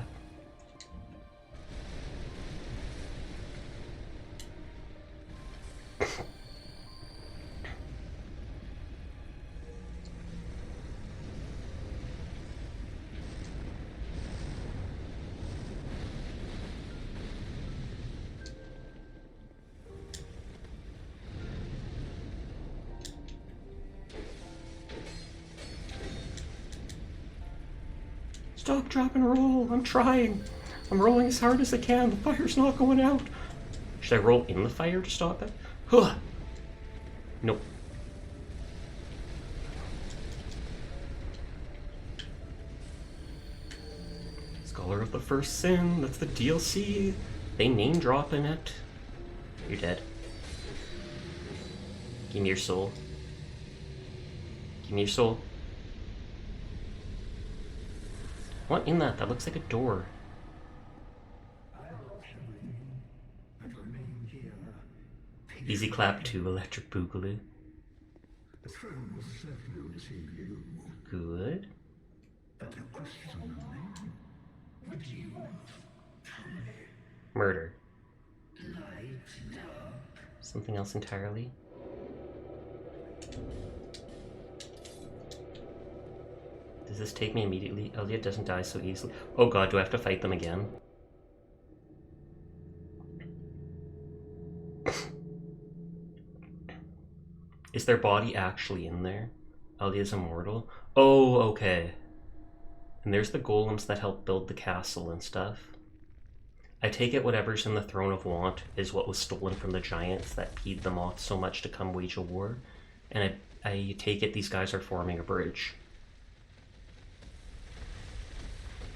Stop, drop, and roll. I'm trying. I'm rolling as hard as I can. The fire's not going out. Should I roll in the fire to stop it? Huh. Nope. Scholar of the First Sin. That's the DLC. They name drop in it. You're dead. Give me your soul. Give me your soul. What in that? That looks like a door. Easy clap 2, electric boogaloo. The throne will certainly receive you. Good. But the question remains, would you Murder. light dark? Something else entirely. Does this take me immediately? Elliot doesn't die so easily. Oh god, do I have to fight them again? Is their body actually in there? Elliot's immortal? Oh, okay. And there's the golems that help build the castle and stuff. I take it whatever's in the Throne of Want is what was stolen from the giants that peed them off so much to come wage a war. And I take it these guys are forming a bridge.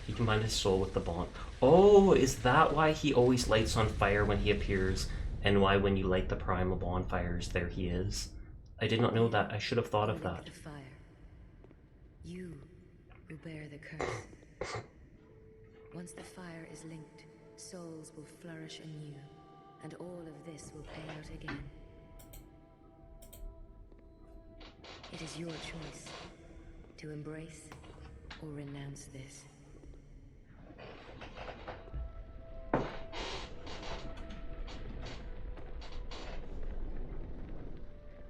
He combined his soul with the bond. Oh, is that why he always lights on fire when he appears? And why when you light the primal bonfires, there he is? I did not know that. I should have thought of that. The fire. You will bear the curse. Once the fire is linked, souls will flourish anew, and all of this will pay out again. It is your choice to embrace or renounce this.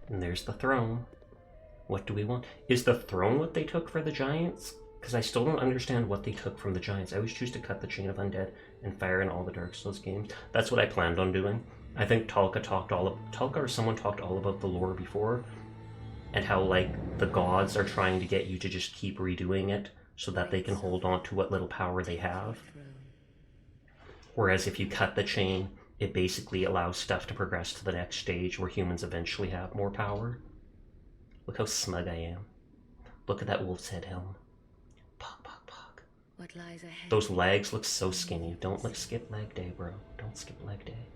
And there's the throne. What do we want? Is the throne what they took for the giants? Because I still don't understand what they took from the giants. I always choose to cut the chain of undead and fire in all the Dark Souls games. That's what I planned on doing. I think Talka or someone talked all about the lore before, and how like the gods are trying to get you to just keep redoing it so that they can hold on to what little power they have. Whereas if you cut the chain, it basically allows stuff to progress to the next stage where humans eventually have more power. Look how smug I am. Look at that wolf's head helm. Pog, pog, pog. What lies ahead? Those legs look so skinny. Don't skip leg day, bro. Don't skip leg day.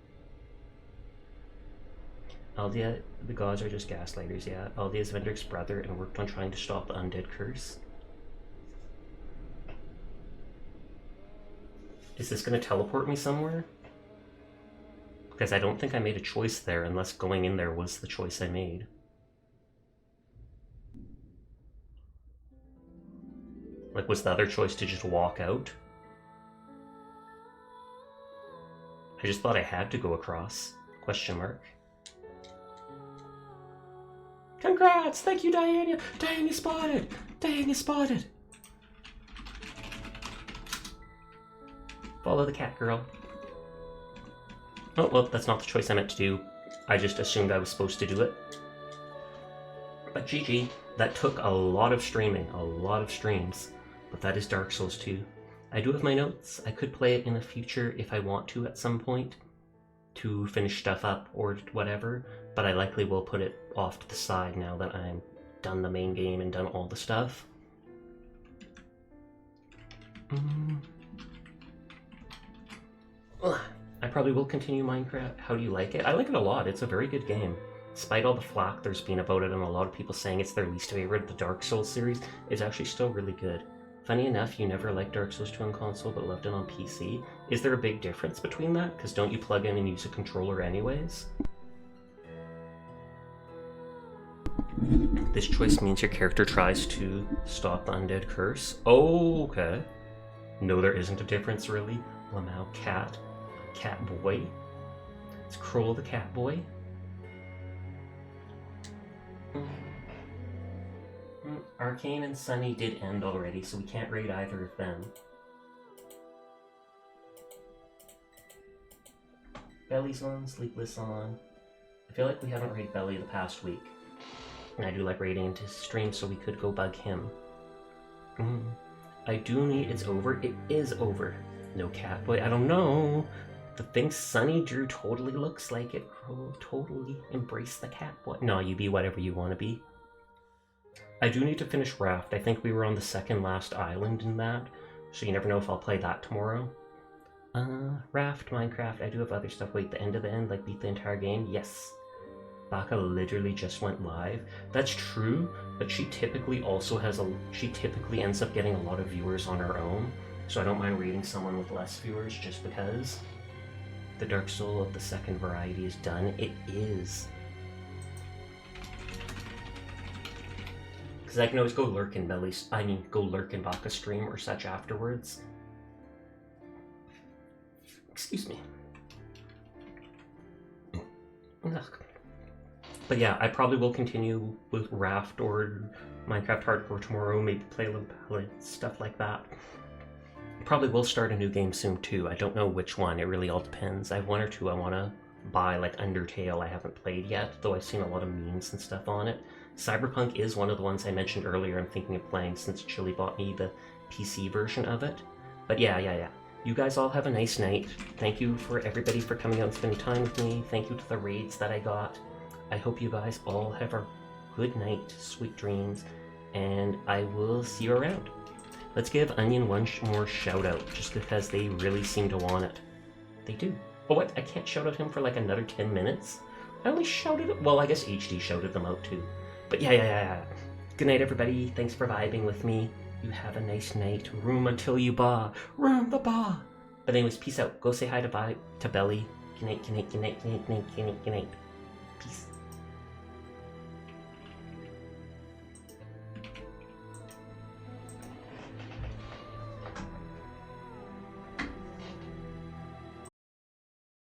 Aldia, the gods are just gaslighters, yeah. Aldia is Vendrick's brother and worked on trying to stop the undead curse. Is this gonna teleport me somewhere? Because I don't think I made a choice there unless going in there was the choice I made. Like, was the other choice to just walk out? I just thought I had to go across. Question mark. Congrats! Thank you, Diana! Diana spotted! Diana spotted! Follow the cat girl. Oh, well, that's not the choice I meant to do. I just assumed I was supposed to do it. But GG, that took a lot of streaming, a lot of streams. But that is Dark Souls 2. I do have my notes. I could play it in the future if I want to at some point to finish stuff up or whatever, but I likely will put it off to the side now that I'm done the main game and done all the stuff. I probably will continue Minecraft. How do you like it? I like it a lot. It's a very good game. Despite all the flack there's been about it and a lot of people saying it's their least favorite of the Dark Souls series, it's actually still really good. Funny enough, you never liked Dark Souls 2 on console but loved it on PC. Is there a big difference between that? Because don't you plug in and use a controller anyways? This choice means your character tries to stop the undead curse. Oh, okay. No, there isn't a difference really. Lamau cat. Cat boy. It's Kroll the cat boy. Arcane and Sunny did end already, so we can't raid either of them. Belly's on, Sleepless on. I feel like we haven't raided Belly the past week. And I do like raiding into his stream, so we could go bug him. I do need... It's over. It is over. No cat boy. I don't know. The thing Sunny drew totally looks like it. Oh, totally embrace the cat boy. No, you be whatever you want to be. I do need to finish Raft. I think we were on the second last island in that, so you never know if I'll play that tomorrow. Raft, Minecraft, I do have other stuff. Wait, the end of the end, like beat the entire game? Yes. Baka literally just went live. That's true, but she typically ends up getting a lot of viewers on her own, so I don't mind reading someone with less viewers just because. The Dark Soul of the second variety is done. It is. Because I can always go lurk in go lurk in Baka's stream or such afterwards. Excuse me. Ugh. But yeah, I probably will continue with Raft or Minecraft Hardcore tomorrow, maybe play a little palette, stuff like that. Probably will start a new game soon too. I don't know which one, it really all depends. I have one or two I want to buy, like Undertale I haven't played yet, though I've seen a lot of memes and stuff on it. Cyberpunk is one of the ones I mentioned earlier I'm thinking of playing since Chili bought me the PC version of it. But yeah. you guys all have a nice night. Thank you for everybody for coming out and spending time with me. Thank you to the raids that I got. I hope you guys all have a good night, sweet dreams, and I will see you around. Let's give Onion one more shout out, just because they really seem to want it. They do. Oh, what? I can't shout out him for like another 10 minutes? I only shouted... Well, I guess HD shouted them out too. But yeah. Good night, everybody. Thanks for vibing with me. You have a nice night. Room until you ba. Room the ba. But anyways, peace out. Go say hi to Belly. Good night. Peace.